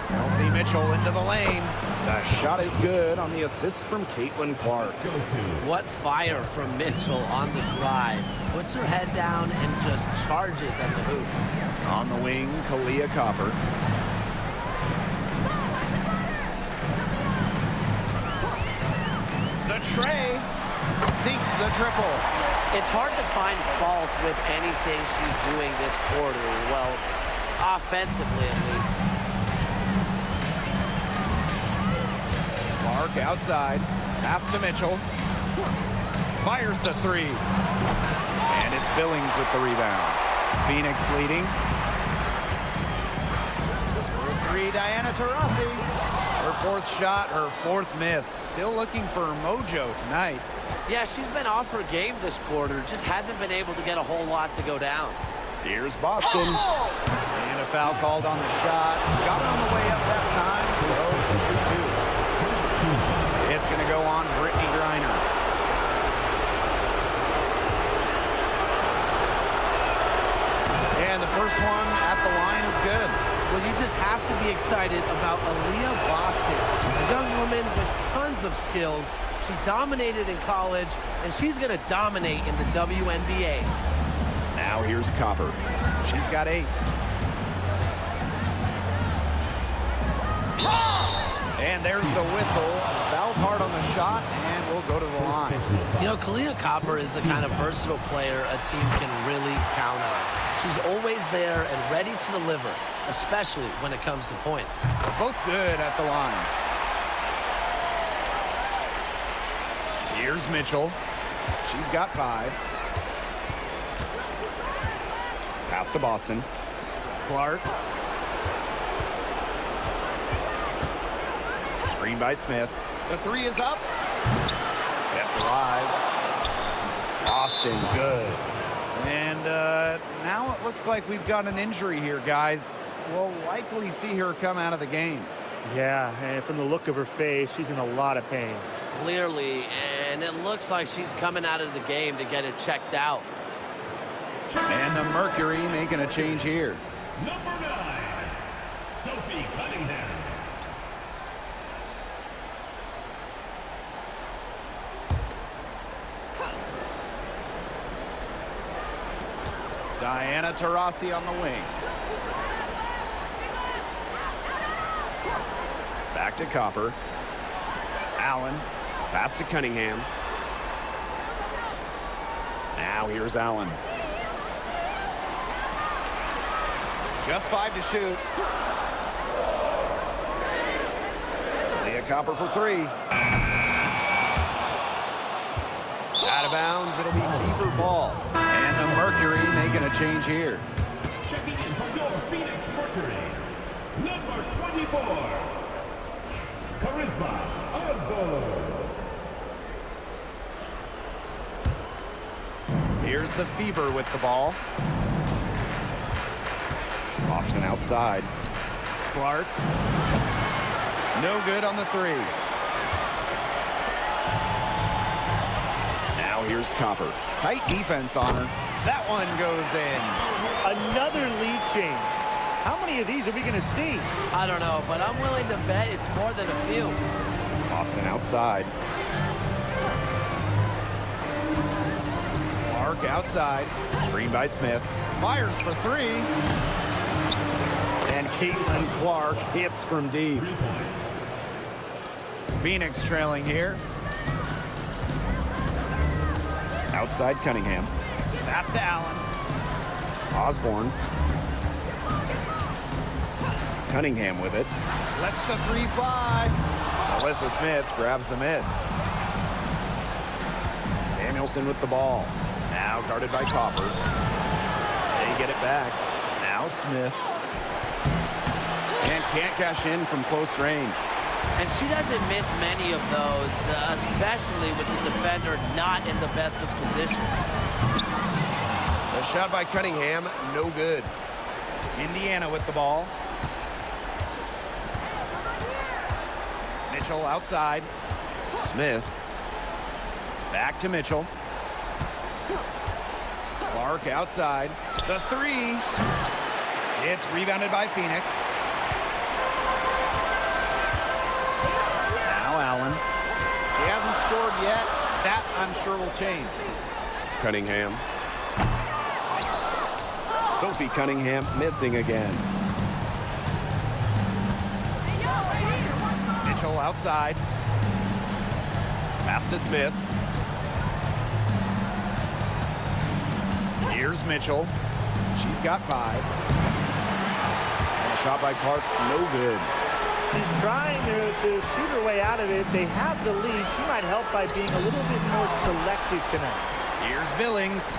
Kelsey Mitchell into the lane. The shot is good on the assist from Caitlin Clark. What fire from Mitchell on the drive. Puts her head down and just charges at the hoop. On the wing, Kalia Copper. The tray sinks the triple. It's hard to find fault with anything she's doing this quarter. Well, offensively at least. Clark outside. Pass to Mitchell. Fires the 3. And it's Billings with the rebound. Phoenix leading. For 3, Diana Taurasi. Her 4th shot, her 4th miss. Still looking for mojo tonight. Yeah, she's been off her game this quarter. Just hasn't been able to get a whole lot to go down. Here's Boston. And a foul called on the shot. Got it on the way up that time, so it's a shoot 2. It's going to go on Brittany Griner. And the first one at the line is good. Well, you just have to be excited about Aaliyah Boston, a young woman with tons of skills. She dominated in college, and she's going to dominate in the WNBA. Now here's Copper. She's got 8. And there's the whistle. Fouled hard on the shot, and we'll go to the line. You know, Kalia Copper is the kind of versatile player a team can really count on. She's always there and ready to deliver, especially when it comes to points. Both good at the line. Here's Mitchell. She's got 5. Pass to Boston. Clark. Screen by Smith. The 3 is up. Kept alive. Boston, good. And now it looks like we've got an injury here, guys. We'll likely see her come out of the game. Yeah, and from the look of her face, she's in a lot of pain. Clearly, and it looks like she's coming out of the game to get it checked out. And the Mercury making a change here. Number 9, Sophie Cunningham. Diana Taurasi on the wing. Back to Copper. Allen. Pass to Cunningham. Now here's Allen. Just 5 to shoot. Leah Copper for 3. Out of bounds, it'll be Fever ball. And the Mercury making a change here. Checking in from your Phoenix Mercury, number 24, Charisma Osborne. Here's the Fever with the ball. Boston outside. Clark. No good on the 3. Now here's Copper. Tight defense on her. That one goes in. Another lead change. How many of these are we going to see? I don't know, but I'm willing to bet it's more than a few. Boston outside. Clark outside. Screen by Smith. Fires for 3. And Caitlin Clark hits from deep. 3 points. Phoenix trailing here. Outside Cunningham. Pass to Allen. Osborne. Cunningham with it. Lets the 3 fly. Melissa Smith grabs the miss. Samuelson with the ball. Now guarded by Copper. They get it back. Now Smith. And can't cash in from close range. And she doesn't miss many of those, especially with the defender not in the best of positions. A shot by Cunningham, no good. Indiana with the ball. Mitchell outside. Smith. Back to Mitchell. Clark outside. The 3. It's rebounded by Phoenix. Now Allen. He hasn't scored yet. That, I'm sure, will change. Cunningham. Sophie Cunningham missing again. Mitchell outside. Pass to Smith. Here's Mitchell. She's got 5. And a shot by Clark, no good. She's trying to shoot her way out of it. They have the lead. She might help by being a little bit more selective tonight. Here's Billings.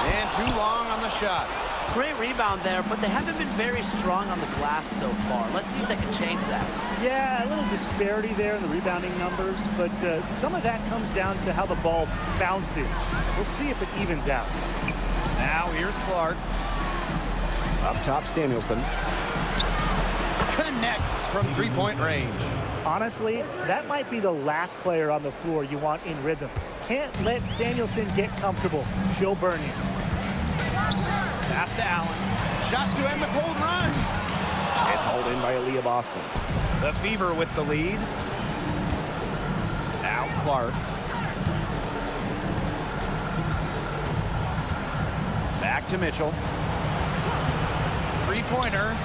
And too long on the shot. Great rebound there, but they haven't been very strong on the glass so far. Let's see if they can change that. Yeah, a little disparity there in the rebounding numbers, but some of that comes down to how the ball bounces. We'll see if it evens out. Now here's Clark. Up top, Samuelson. Connects from three-point range. Honestly, that might be the last player on the floor you want in rhythm. Can't let Samuelson get comfortable. She'll burn you. Pass to Allen. Shot to end the cold run. It's hauled in by Aaliyah Boston. The Fever with the lead. Now Clark. Back to Mitchell. Three-pointer.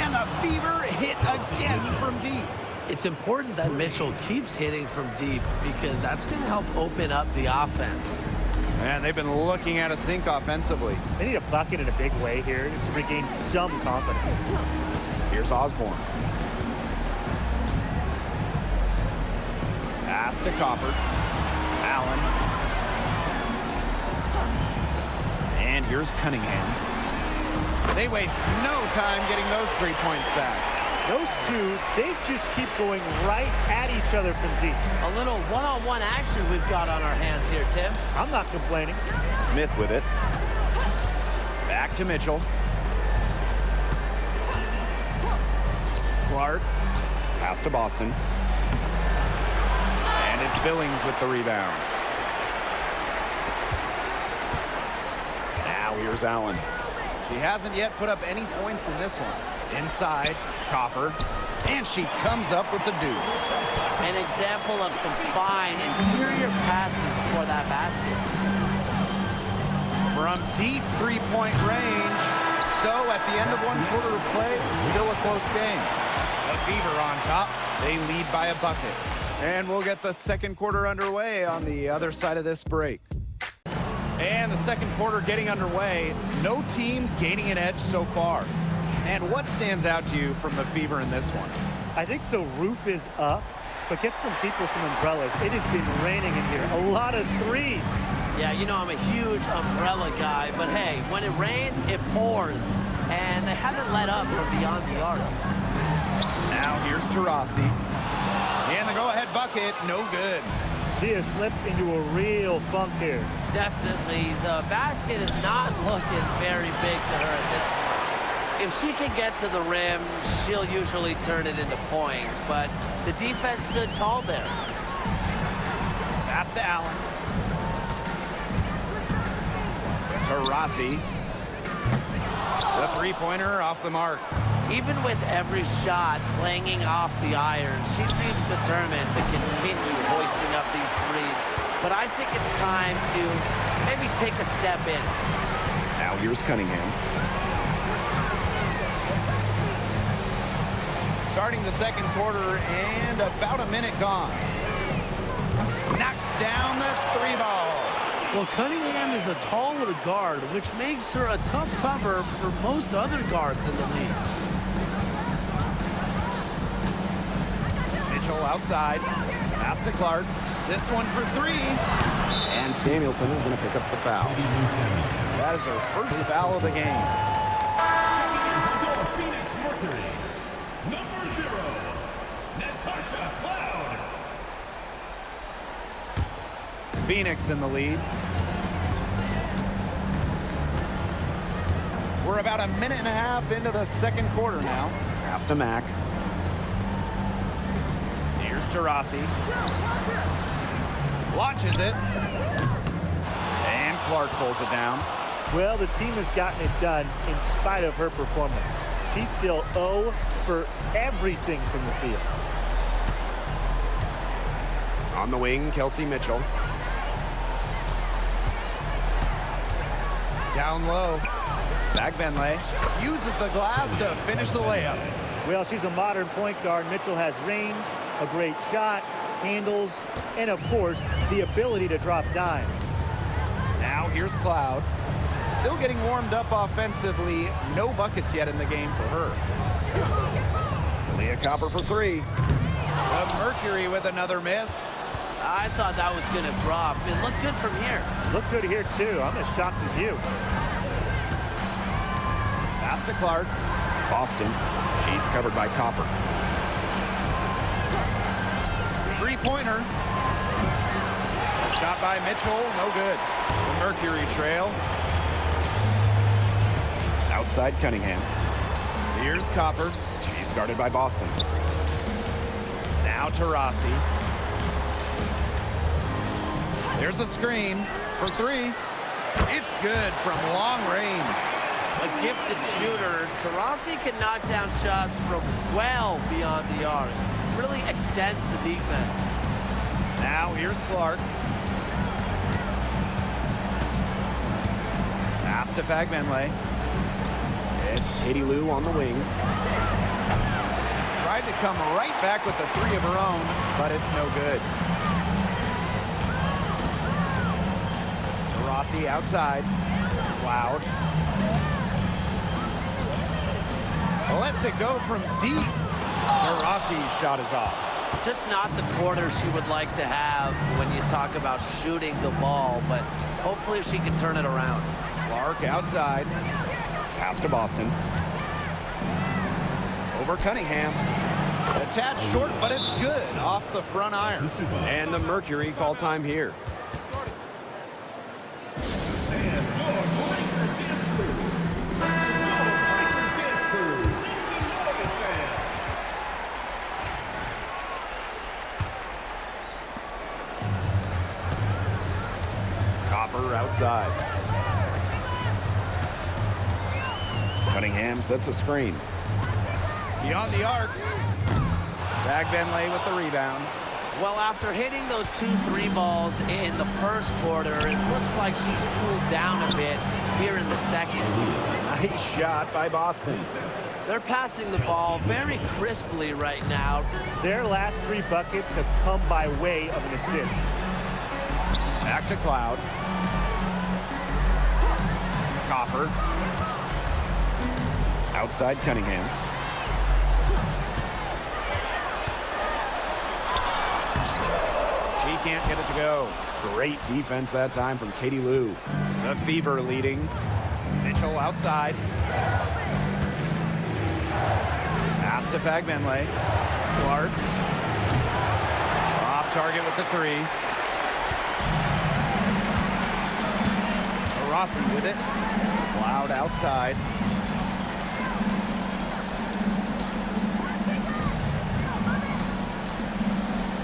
And the Fever hit again from deep. It's important that Mitchell keeps hitting from deep because that's going to help open up the offense. And they've been looking at a sink offensively. They need a bucket in a big way here to regain some confidence. Here's Osborne. Pass to Copper. Allen. And here's Cunningham. They waste no time getting those 3 points back. Those two, they just keep going right at each other from deep. A little one-on-one action we've got on our hands here, Tim. I'm not complaining. Smith with it. Back to Mitchell. Clark. Pass to Boston. And it's Billings with the rebound. Now here's Allen. She hasn't yet put up any points in this one. Inside, Copper, and she comes up with the deuce. An example of some fine interior passing before that basket. From deep three-point range. So at the end of one quarter of play, still a close game. The Fever on top. They lead by a bucket. And we'll get the second quarter underway on the other side of this break. And the second quarter getting underway. No team gaining an edge so far. And what stands out to you from the Fever in this one? I think the roof is up, but get some people some umbrellas. It has been raining in here. A lot of threes. Yeah, you know I'm a huge umbrella guy, but hey, when it rains, it pours. And they haven't let up from beyond the arc. Now here's Taurasi. And the go-ahead bucket, no good. She has slipped into a real funk here. Definitely, the basket is not looking very big to her at this point. If she can get to the rim, she'll usually turn it into points, but the defense stood tall there. Pass to Allen. Taurasi. The three-pointer off the mark. Even with every shot clanging off the iron, she seems determined to continue hoisting up these threes. But I think it's time to maybe take a step in. Now here's Cunningham. Starting the second quarter and about a minute gone. Knocks down the three ball. Well, Cunningham is a taller guard, which makes her a tough cover for most other guards in the league. Mitchell outside. Pass to Clark. This one for three. And Samuelson is going to pick up the foul. That is her first foul of the game. Checking in for your Phoenix Mercury, number 0, Natasha Cloud. Phoenix in the lead. We're about a minute and a half into the second quarter now. Pass to Mack. Here's Taurasi. Launches it. And Clark pulls it down. Well, the team has gotten it done in spite of her performance. She's still 0 for everything from the field. On the wing, Kelsey Mitchell. Down low. Bagbenle uses the glass to finish the layup. Well, she's a modern point guard. Mitchell has range, a great shot, handles, and of course, the ability to drop dimes. Now here's Cloud. Still getting warmed up offensively. No buckets yet in the game for her. Leah Copper for three. The Mercury with another miss. I thought that was going to drop. It looked good from here. Look good here, too. I'm as shocked as you. Pass to Clark. Boston. She's covered by Copper. Three-pointer. Shot by Mitchell, no good. The Mercury trail. Outside Cunningham. Here's Copper. She's guarded by Boston. Now to Rossi. There's a screen for three. It's good from long range. A gifted shooter, Taurasi can knock down shots from well beyond the arc. Really extends the defense. Now here's Clark. Pass to Fagbenle. It's Katie Lou on the wing. Tried to come right back with the three of her own, but it's no good. Rossi outside. Loud. Lets it go from deep. Taurasi's shot is off. Just not the quarter she would like to have when you talk about shooting the ball, but hopefully she can turn it around. Clark outside. Pass to Boston. Over Cunningham. A tad short, but it's good. Off the front iron. And the Mercury call time here. Copper outside. Cunningham sets a screen. Beyond the arc. Fagbenle with the rebound. Well, after hitting those 2-3 balls in the first quarter, it looks like she's cooled down a bit here in the second. Nice shot by Boston. They're passing the ball very crisply right now. Their last 3 buckets have come by way of an assist. Back to Cloud. Copper. Outside Cunningham. She can't get it to go. Great defense that time from Katie Lou. The Fever leading. Mitchell outside. Pass to Fagbenle. Clark. Off target with the three. Rossi with it. Loud outside.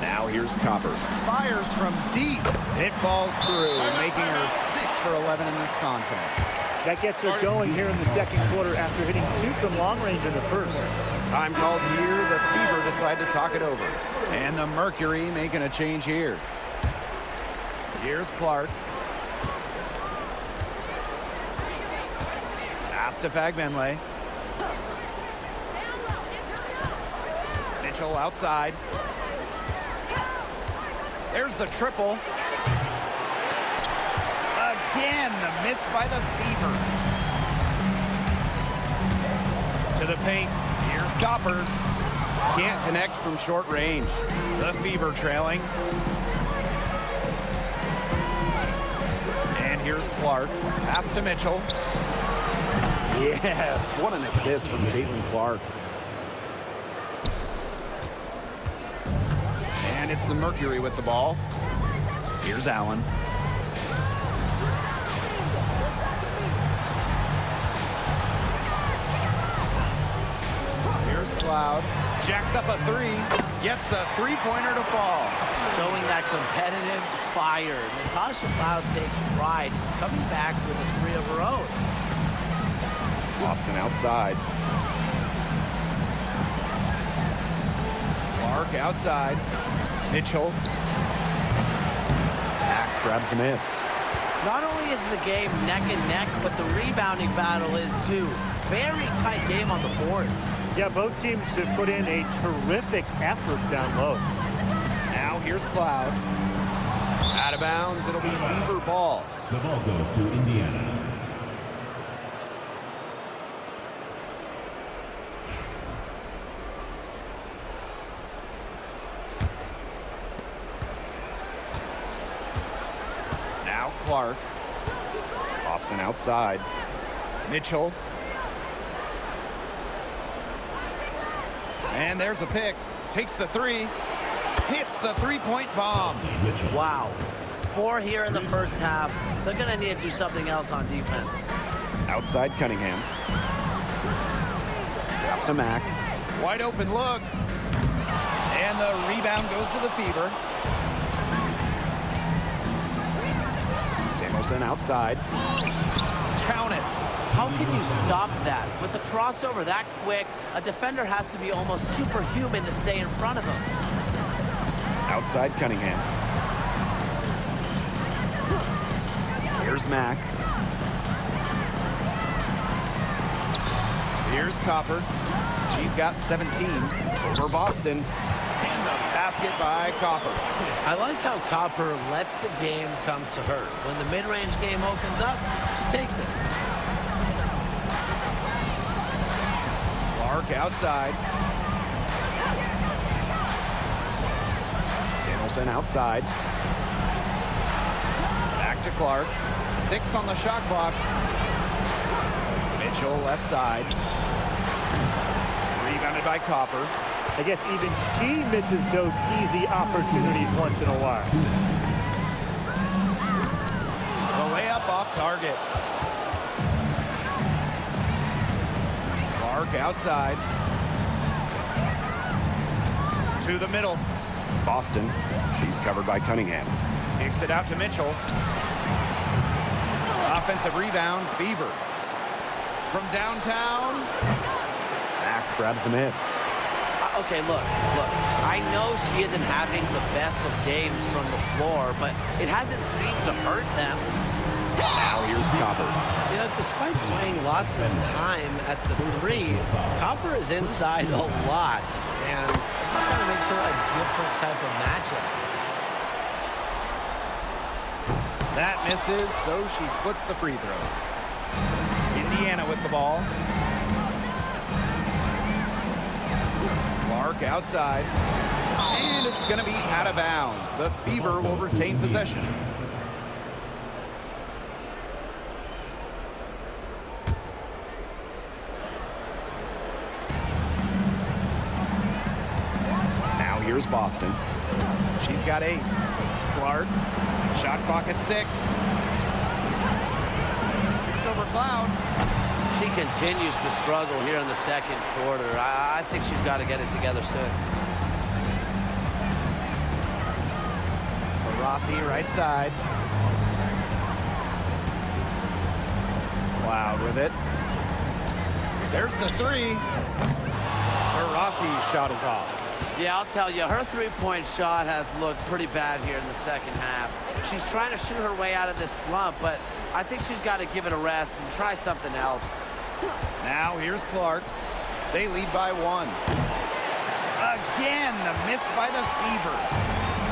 Now here's Copper. Fires from deep. It falls through, making her 6 for 11 in this contest. That gets her going here in the second quarter after hitting 2 from long range in the first. Time called here. The Fever decide to talk it over. And the Mercury making a change here. Here's Clark. Pass to Fagbenle. Mitchell outside. There's the triple. Again, the miss by the Fever. To the paint. Here's Copper. Can't connect from short range. The Fever trailing. And here's Clark. Pass to Mitchell. Yes, what an assist from Caitlin Clark. And it's the Mercury with the ball. Here's Allen. Here's Cloud. Jacks up a three. Gets a three-pointer to fall. Showing that competitive fire. Natasha Cloud takes pride in coming back with a three of her own. Boston outside. Clark outside. Mitchell. Back grabs the miss. Not only is the game neck and neck, but the rebounding battle is too. Very tight game on the boards. Yeah, both teams have put in a terrific effort down low. Now here's Cloud. Out of bounds. It'll be Fever ball. The ball goes to Indiana. Clark. Boston outside. Mitchell. And there's a pick. Takes the three. Hits the three-point bomb. Wow. 4 here in the first half. They're going to need to do something else on defense. Outside Cunningham. Pass to Mack. Wide open look. And the rebound goes to the Fever. Samuelson outside. Count it. How can you stop that? With the crossover that quick, a defender has to be almost superhuman to stay in front of him. Outside Cunningham. Here's Mack. Here's Copper. She's got 17 over Boston. And the basket by Copper. I like how Copper lets the game come to her. When the mid-range game opens up, she takes it. Clark outside. Samuelson outside. Back to Clark. 6 on the shot clock. Mitchell left side. Rebounded by Copper. I guess even she misses those easy opportunities once in a while. The layup off target. Clark outside. To the middle. Boston. She's covered by Cunningham. Kicks it out to Mitchell. Offensive rebound, Fever. From downtown. Mack grabs the miss. Okay, look. I know she isn't having the best of games from the floor, but it hasn't seemed to hurt them. Now here's Copper. You know, despite playing lots of time at the 3, Copper is inside a lot, and it just kind of makes her a different type of matchup. That misses, so she splits the free throws. Indiana with the ball. Clark outside. And it's going to be out of bounds. The Fever will retain possession. Now here's Boston. She's got 8. Clark. Shot clock at 6. It's over Cloud. She continues to struggle here in the second quarter. I think she's got to get it together soon. Rossi right side. Cloud with it. There's the 3. Rossi's shot is off. Yeah, I'll tell you, her three-point shot has looked pretty bad here in the second half. She's trying to shoot her way out of this slump, but I think she's got to give it a rest and try something else. Now here's Clark. They lead by 1. Again, the miss by the Fever.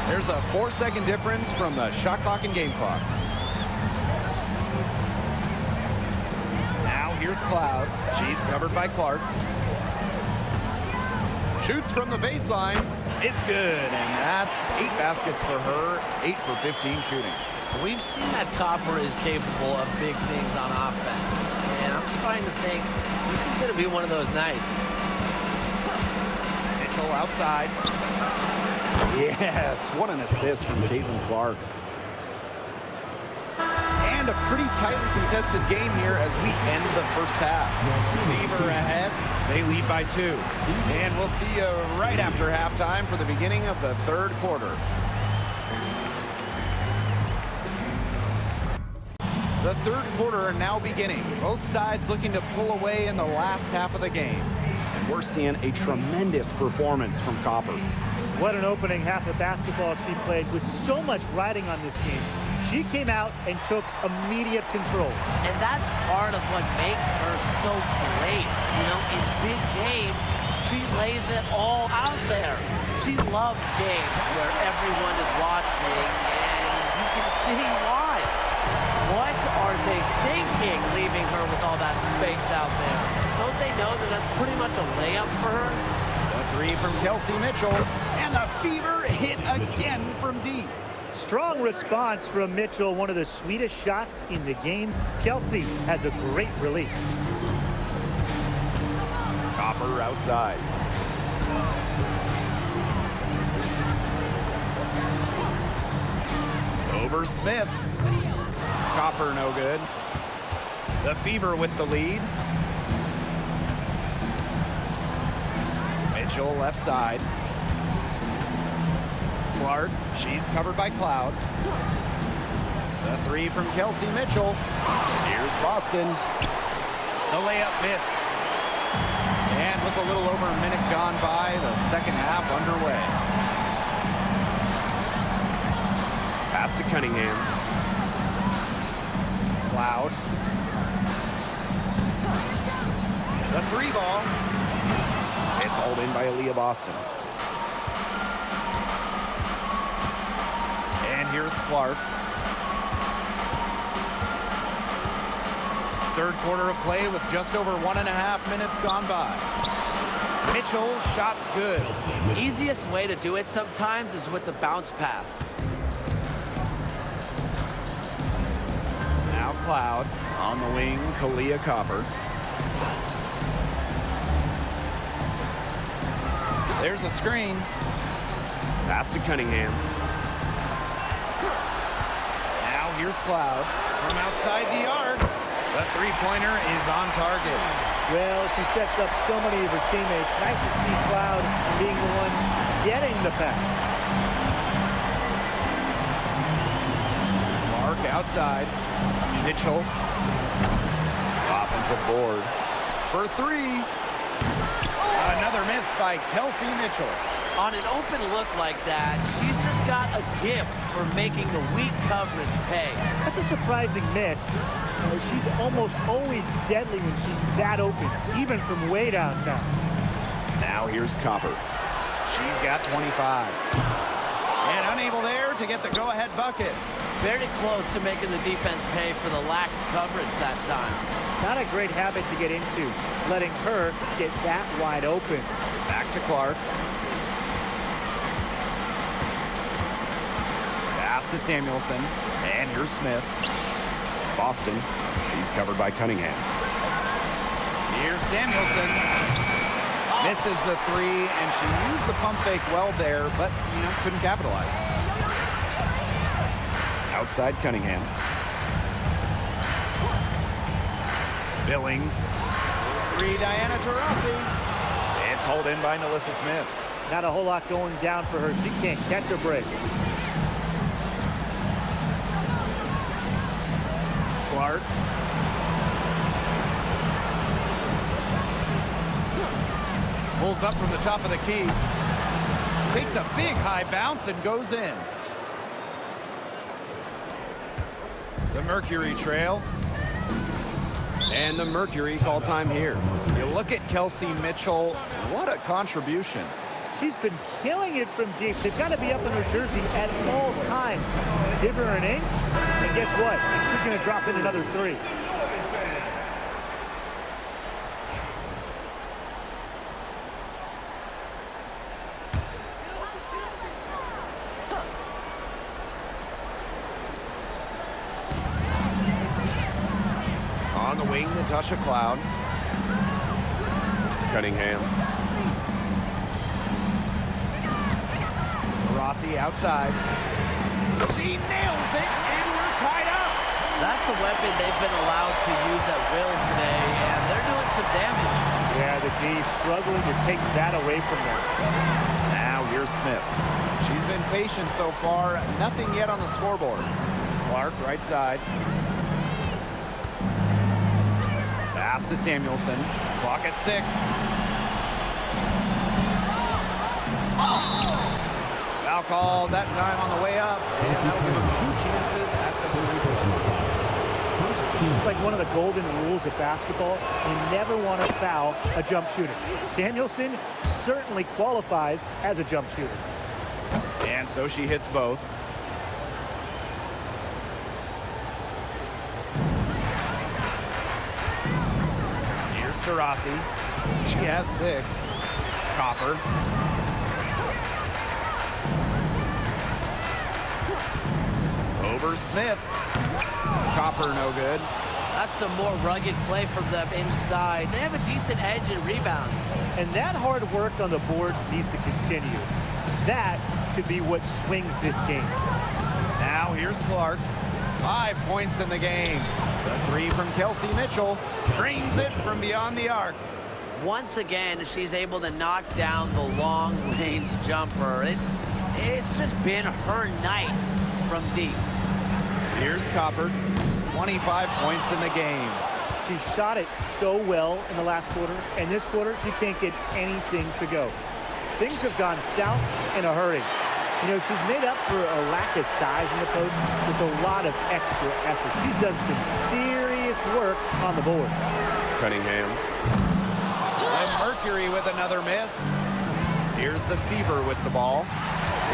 There's a 4-second difference from the shot clock and game clock. Now here's Cloud. She's covered by Clark. Shoots from the baseline. It's good, and that's 8 baskets for her, 8 for 15 shooting. We've seen that Copper is capable of big things on offense, and I'm starting to think this is going to be one of those nights. Mitchell outside. Yes, what an assist from Caitlin Clark. And a pretty tightly contested game here as we end the first half. Fever ahead. They lead by 2. And we'll see you right after halftime for the beginning of the third quarter. The third quarter now beginning. Both sides looking to pull away in the last half of the game. And we're seeing a tremendous performance from Copper. What an opening half of basketball she played with so much riding on this game. She came out and took immediate control. And that's part of what makes her so great. You know, in big games, she lays it all out there. She loves games where everyone is watching, and you can see why. What are they thinking, leaving her with all that space out there? Don't they know that that's pretty much a layup for her? The 3 from Kelsey Mitchell, and the Fever hit again from deep. Strong response from Mitchell, one of the sweetest shots in the game. Kelsey has a great release. Copper outside. Over Smith. Copper no good. The Fever with the lead. Mitchell left side. Clark, she's covered by Cloud. The three from Kelsey Mitchell. Here's Boston. The layup missed. And with a little over a minute gone by, the second half underway. Pass to Cunningham. Cloud. The three ball. It's hauled in by Aaliyah Boston. And here's Clark. Third quarter of play with just over 1.5 minutes gone by. Mitchell, shots good. Easiest way to do it sometimes is with the bounce pass. Now Cloud on the wing, Kalia Copper. There's a screen. Pass to Cunningham. Now here's Cloud from outside the arc. The three-pointer is on target. Well, she sets up so many of her teammates. Nice to see Cloud being the one getting the pass. Mark outside. Mitchell. Offensive board. For three. Another miss by Kelsey Mitchell. On an open look like that, she's just got a gift for making the weak coverage pay. That's a surprising miss. She's almost always deadly when she's that open, even from way downtown. Now here's Copper. She's got 25. And unable there to get the go-ahead bucket. Very close to making the defense pay for the lax coverage that time. Not a great habit to get into, letting her get that wide open. Back to Clark. Pass to Samuelson. And here's Smith. Boston. She's covered by Cunningham. Here's Samuelson. Misses the three, and she used the pump fake well there, but, couldn't capitalize. Outside Cunningham. Billings. Three, Diana Taurasi. It's hauled in by Melissa Smith. Not a whole lot going down for her. She can't catch a break. Clark. Pulls up from the top of the key. Takes a big high bounce and goes in. The Mercury trail. And the Mercury call time here. You look at Kelsey Mitchell. What a contribution. She's been killing it from deep. They've got to be up in her jersey at all times. Give her an inch, and guess what? She's going to drop in another three. On the wing, Natasha Cloud. Cunningham. Rossi outside. She nails it, and we're tied up. That's a weapon they've been allowed to use at will today, and they're doing some damage. Yeah, the D struggling to take that away from them. Now here's Smith. She's been patient so far. Nothing yet on the scoreboard. Clark, right side. Pass to Samuelson. Clock at 6. Foul call that time on the way up. And that'll give them 2 chances at the free throw. It's like one of the golden rules of basketball. You never want to foul a jump shooter. Samuelson certainly qualifies as a jump shooter. And so she hits both. Here's Taurasi. She has 6. Copper. Over Smith. Copper no good. That's some more rugged play from them inside. They have a decent edge in rebounds. And that hard work on the boards needs to continue. That could be what swings this game. Now here's Clark. 5 points in the game. The three from Kelsey Mitchell. Drains it from beyond the arc. Once again, she's able to knock down the long-range jumper. It's just been her night from deep. Here's Copper. 25 points in the game. She shot it so well in the last quarter, and this quarter, she can't get anything to go. Things have gone south in a hurry. You know, she's made up for a lack of size in the post with a lot of extra effort. She's done some serious work on the boards. Cunningham. And Mercury with another miss. Here's the Fever with the ball.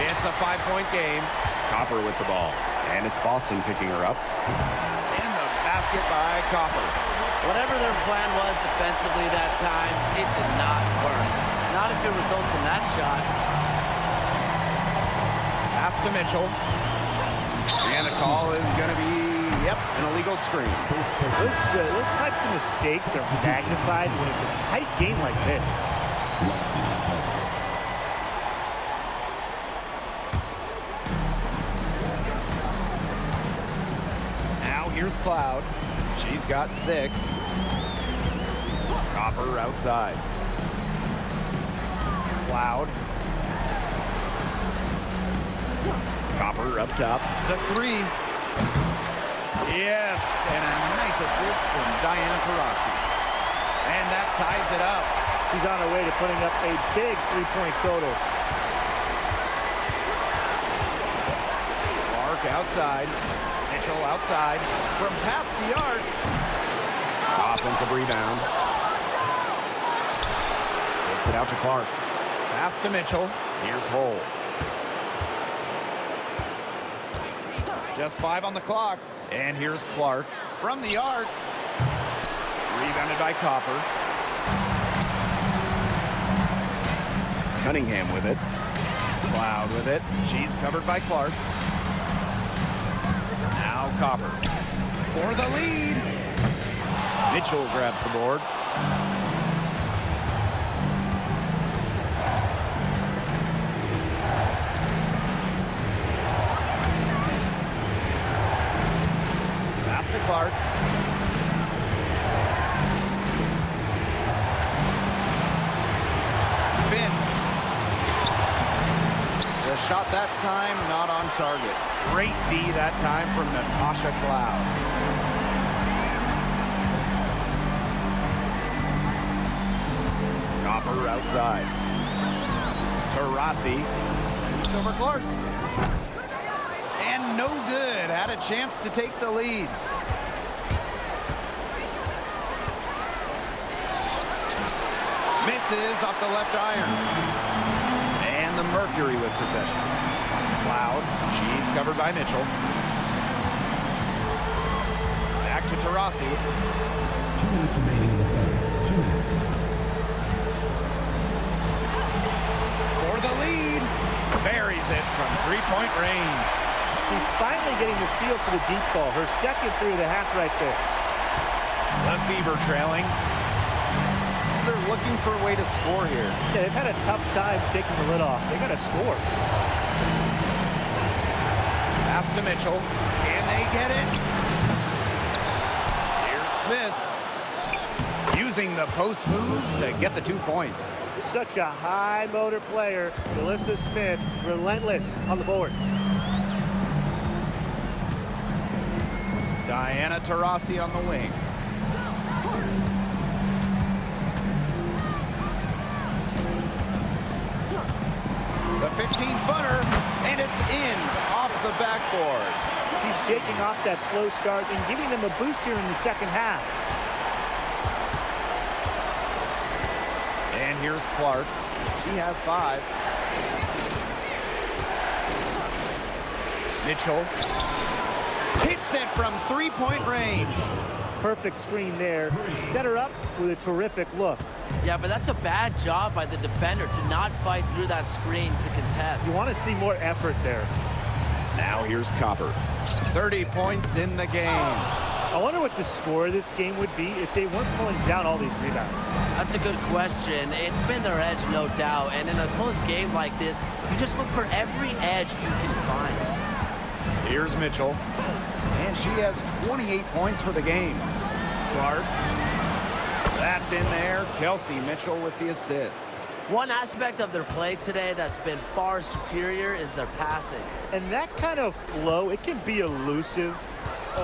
It's a 5-point game. Copper with the ball. And it's Boston picking her up. And the basket by Copper. Whatever their plan was defensively that time, it did not work. Not if it results in that shot. Pass to Mitchell. And the call is going to be, yep, an illegal screen. Those types of mistakes are magnified when it's a tight game like this. Now here's Cloud. She's got 6. Copper outside. Cloud. Copper up top. The 3. Yes, and a nice assist from Diana Taurasi. And that ties it up. She's on her way to putting up a big 3-point total. Clark outside. Mitchell outside. From past the arc. Offensive rebound. Takes it out to Clark. Pass to Mitchell. Here's Hull. Just 5 on the clock. And here's Clark from the arc. Rebounded by Copper. Cunningham with it. Cloud with it. She's covered by Clark. Now Copper for the lead. Mitchell grabs the board. Pass to Clark. Spins. The shot that time not on target. Great D that time from Natasha Cloud. Copper outside. Taurasi moves over Clark. And no good. Had a chance to take the lead. Misses off the left iron. And the Mercury with possession. Cloud. She's covered by Mitchell. Back to Taurasi. 2 minutes remaining in the quarter. 2 minutes. For the lead. Buries it from 3-point range. She's finally getting the feel for the deep ball. Her second through the half right there. The Fever trailing. They're looking for a way to score here. Yeah, they've had a tough time taking the lid off. They got to score. Pass to Mitchell. Can they get it? Here's Smith. Using the post moves to get the 2 points. Such a high motor player. Melissa Smith, relentless on the boards. Diana Taurasi on the wing. The 15-footer, and it's in off the backboard. She's shaking off that slow start and giving them a boost here in the second half. And here's Clark. She has 5. Mitchell hits it from 3-point range. Perfect screen there. Set her up with a terrific look. Yeah, but that's a bad job by the defender to not fight through that screen to contest. You want to see more effort there. Now here's Copper. 30 points in the game. I wonder what the score of this game would be if they weren't pulling down all these rebounds. That's a good question. It's been their edge, no doubt. And in a close game like this, you just look for every edge you can find. Here's Mitchell. And she has 28 points for the game. Clark. That's in there. Kelsey Mitchell with the assist. One aspect of their play today that's been far superior is their passing. And that kind of flow, it can be elusive,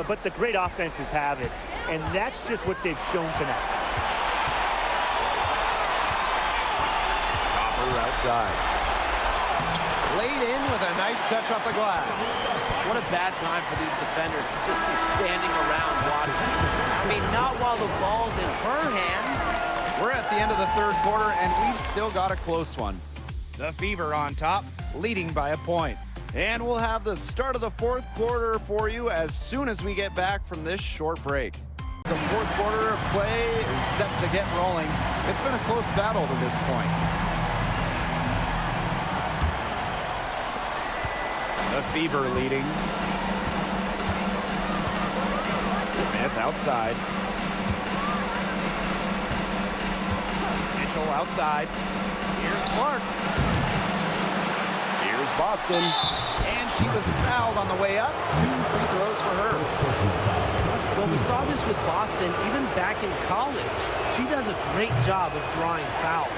but the great offenses have it. And that's just what they've shown tonight. Copper outside. Laid in with a nice touch off the glass. What a bad time for these defenders to just be standing around watching. I mean, not while the ball's in her hands. We're at the end of the third quarter, and we've still got a close one. The Fever on top, leading by a point. And we'll have the start of the fourth quarter for you as soon as we get back from this short break. The fourth quarter of play is set to get rolling. It's been a close battle to this point. The Fever leading. Smith outside. Mitchell outside. Here's Clark. Here's Boston. And she was fouled on the way up. 2 free throws for her. Well, we saw this with Boston even back in college. She does a great job of drawing fouls.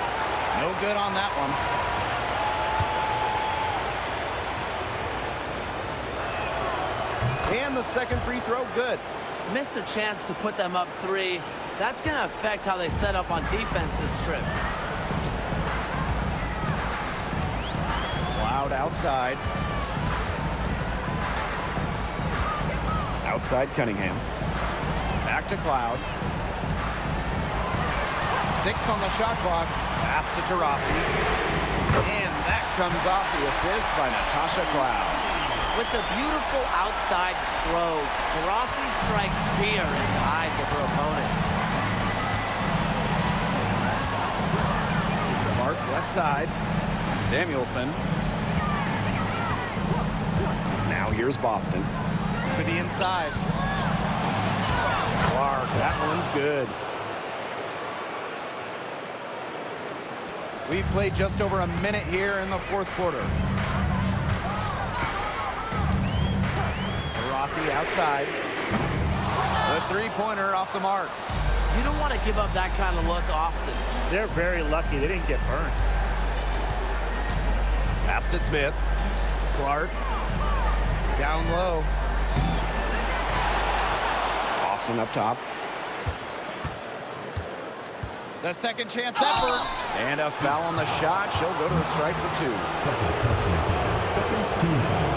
No good on that one. And the second free throw, good. Missed a chance to put them up 3. That's going to affect how they set up on defense this trip. Cloud outside. Outside Cunningham. Back to Cloud. 6 on the shot clock. Pass to Taurasi. And that comes off the assist by Natasha Cloud. With a beautiful outside stroke, Taurasi strikes fear in the eyes of her opponents. Clark left side. Samuelson. Now here's Boston. To the inside. Clark, that one's good. We've played just over a minute here in the fourth quarter. Rossi outside. The three-pointer off the mark. You don't want to give up that kind of look often. They're very lucky they didn't get burnt. Pass to Smith. Clark. Down low. Boston up top. The second chance effort. And a foul on the shot. She'll go to the strike for 2. Second team foul.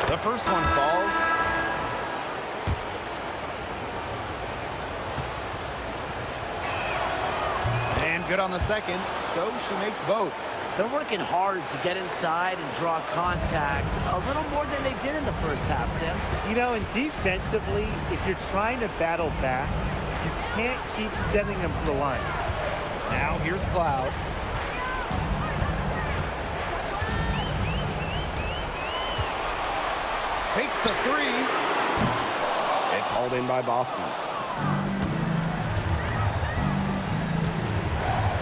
The first one falls. And good on the second, so she makes both. They're working hard to get inside and draw contact a little more than they did in the first half, Tim. You know, and defensively, if you're trying to battle back, you can't keep sending them to the line. Now here's Cloud. Takes the 3. It's hauled in by Boston.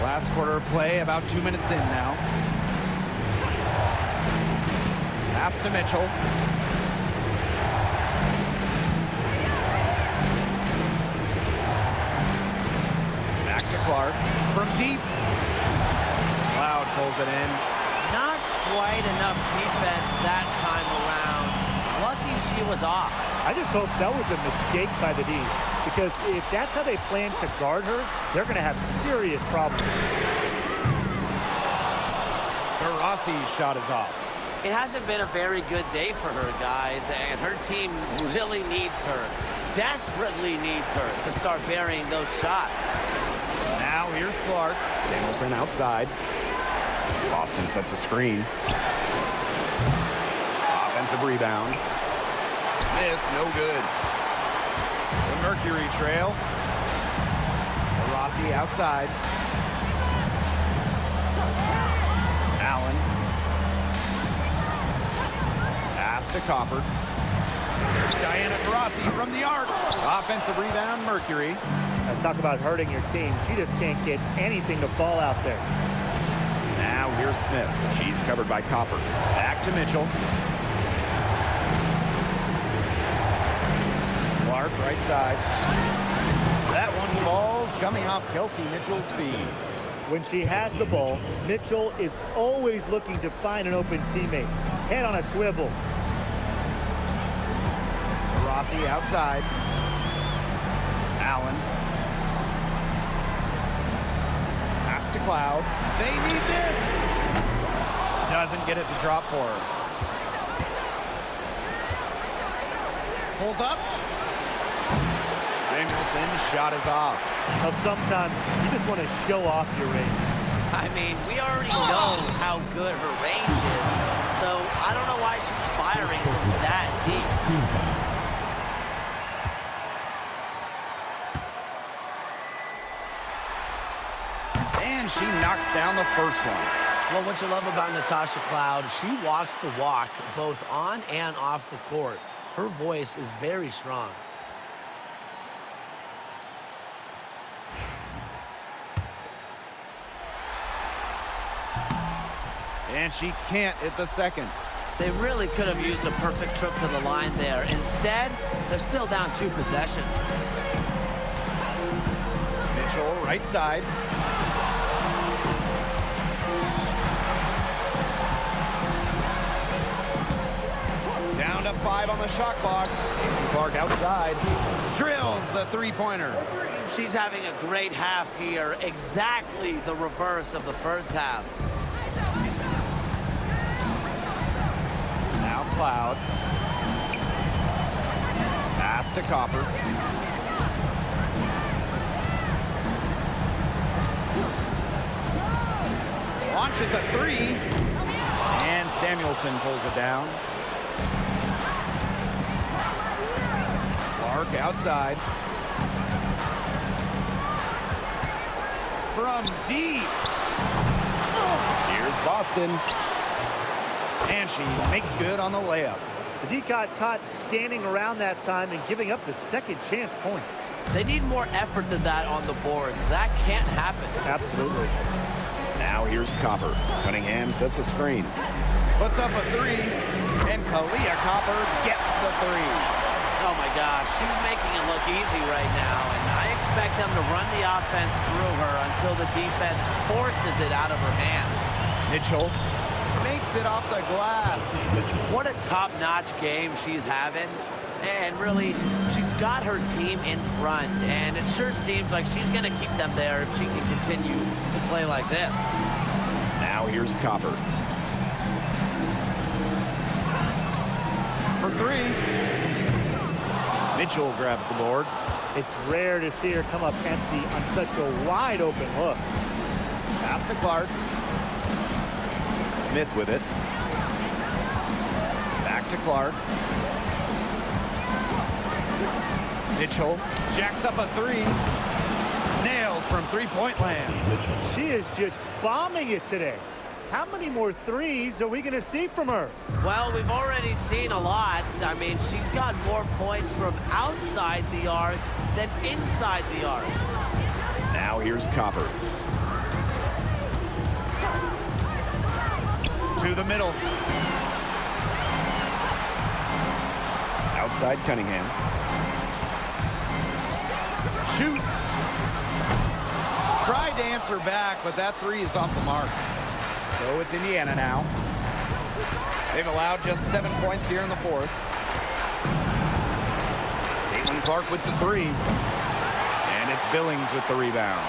Last quarter of play, about 2 minutes in now. Pass to Mitchell. Back to Clark. From deep. Cloud pulls it in. Not quite enough defense that time around. Lucky she was off. I just hope that was a mistake by the D, because if that's how they plan to guard her, they're going to have serious problems. Taurasi's shot is off. It hasn't been a very good day for her, guys, and her team really needs her, desperately needs her to start burying those shots. Now here's Clark. Samuelson outside. Boston sets a screen. Offensive rebound. Smith, no good. The Mercury trail. Rossi outside. Allen. Pass to Copper. There's Diana Taurasi from the arc. Offensive rebound, Mercury. Now talk about hurting your team. She just can't get anything to fall out there. Now here's Smith. She's covered by Copper. Back to Mitchell. Clark, right side. That one falls coming off Kelsey Mitchell's feet. When she has the ball, Mitchell is always looking to find an open teammate. Head on a swivel. Rossi outside. Allen. Pass to Cloud. They need this. Doesn't get it to drop for her. Pulls up. Samuelson's shot is off. Now sometimes you just want to show off your range. I mean, we already know how good her range is, so I don't know why she's firing from that deep. Team foul. And she knocks down the first one. Well, what you love about Natasha Cloud, she walks the walk both on and off the court. Her voice is very strong. And she can't hit the second. They really could have used a perfect trip to the line there. Instead, they're still down 2 possessions. Mitchell, right side. Down to 5 on the shot clock. Clark outside. Drills the three-pointer. She's having a great half here, exactly the reverse of the first half. Now Cloud. Pass to Copper. Launches a 3. And Samuelson pulls it down. Clark outside. From deep. Here's Boston. And she makes good on the layup. The D got caught standing around that time and giving up the second chance points. They need more effort than that on the boards. That can't happen. Absolutely. Now here's Copper. Cunningham sets a screen. Puts up a 3. And Kalia Copper gets the 3. Oh my gosh, she's making it look easy right now, and I expect them to run the offense through her until the defense forces it out of her hands. Mitchell makes it off the glass. What a top-notch game she's having. And really, she's got her team in front, and it sure seems like she's going to keep them there if she can continue to play like this. Now here's Copper. For 3. Mitchell grabs the board. It's rare to see her come up empty on such a wide open look. Pass to Clark. Smith with it. Back to Clark. Mitchell jacks up a 3. Nailed from three-point land. She is just bombing it today. How many more threes are we going to see from her? Well, we've already seen a lot. I mean, she's got more points from outside the arc than inside the arc. Now here's Copper. To the middle. Outside Cunningham. Shoots. Tried to answer back, but that 3 is off the mark. So it's Indiana now. They've allowed just 7 points here in the 4th. Caitlin Clark with the 3. And it's Billings with the rebound.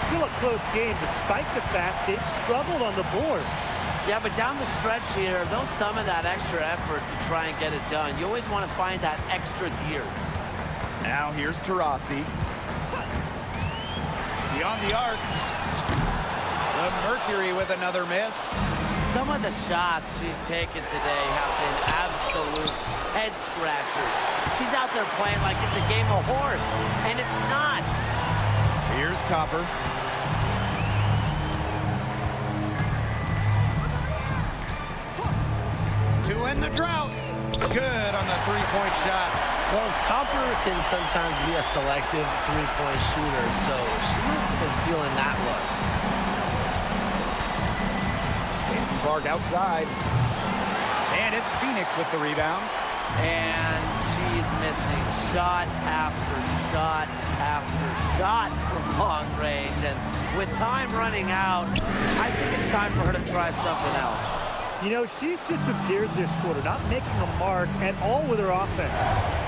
Still a close game despite the fact they've struggled on the boards. Yeah, but down the stretch here, they'll summon that extra effort to try and get it done. You always want to find that extra gear. Now here's Taurasi. Beyond the arc. The Mercury with another miss. Some of the shots she's taken today have been absolute head scratchers. She's out there playing like it's a game of horse, and it's not. Here's Copper. To end the drought. good on the three-point shot. Well, Copper can sometimes be a selective three-point shooter, so she must have been feeling that look. Clark outside. And it's Phoenix with the rebound. And she's missing shot after shot after shot from long range. And with time running out, I think it's time for her to try something else. You know, she's disappeared this quarter, not making a mark at all with her offense.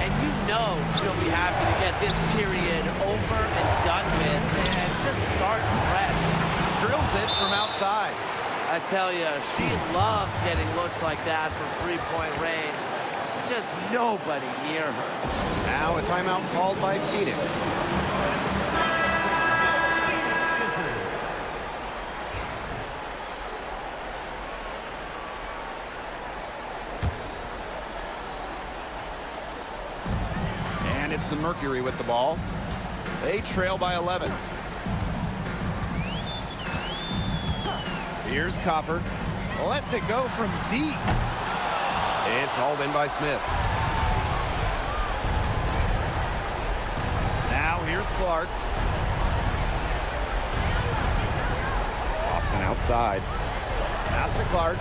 And you know she'll be happy to get this period over and done with and just start fresh. Drills it from outside. I tell you, she loves getting looks like that from three-point range. Just nobody near her. Now a timeout called by Phoenix. And it's the Mercury with the ball. They trail by 11. Here's Copper. Lets it go from deep. It's hauled in by Smith. Now here's Clark. Austin outside. Pass to Clark.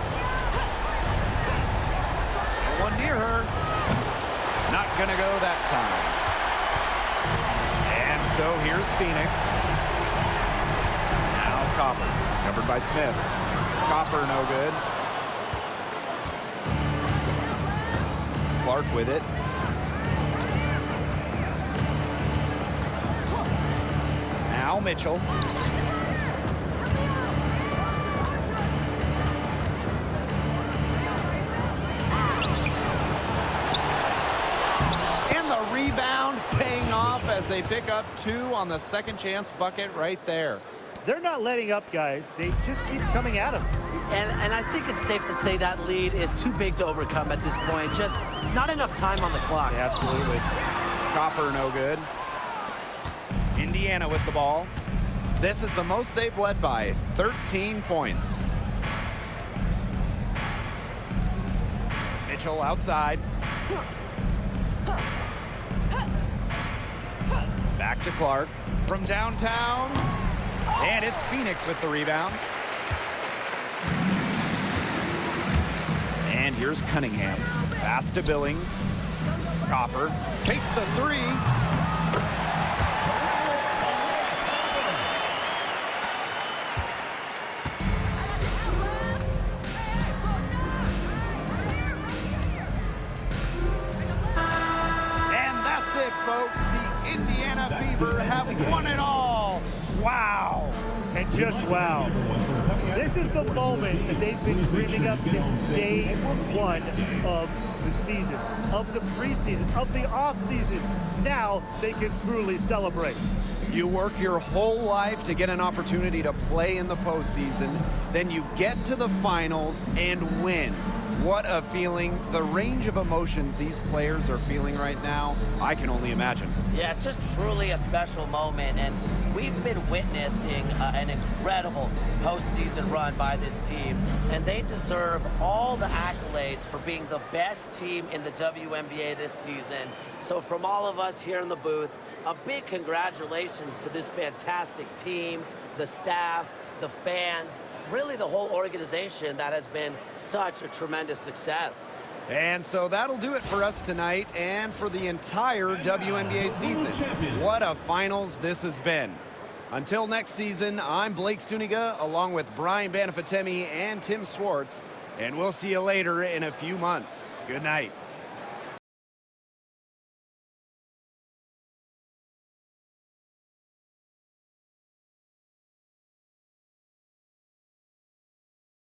No one near her. Not gonna go that time. And so here's Phoenix. Now Copper, covered by Smith. Copper no good. Clark with it. Now Mitchell. And the rebound paying off as they pick up 2 on the second chance bucket right there. They're not letting up, guys. They just keep coming at them. And I think it's safe to say that lead is too big to overcome at this point. Just not enough time on the clock. Yeah, absolutely. Copper no good. Indiana with the ball. This is the most they've led by, 13 points. Mitchell outside. Back to Clark from downtown. And it's Phoenix with the rebound. And here's Cunningham. Pass to Billings. Copper takes the three. And that's it, folks. The Indiana Fever have won it all. Wow. And just wow. This is the moment that they've been dreaming up since day one of the season, of the preseason, of the offseason. Now they can truly celebrate. You work your whole life to get an opportunity to play in the postseason, then you get to the finals and win. What a feeling. The range of emotions these players are feeling right now, I can only imagine. Yeah, it's just truly a special moment, and we've been witnessing an incredible postseason run by this team, and they deserve all the accolades for being the best team in the WNBA this season. So from all of us here in the booth, a big congratulations to this fantastic team, the staff, the fans, really the whole organization that has been such a tremendous success. And so that'll do it for us tonight and for the entire WNBA season. What a finals this has been. Until next season, I'm Blake Suniga along with Brian Banafatemi and Tim Swartz, and we'll see you later in a few months. Good night.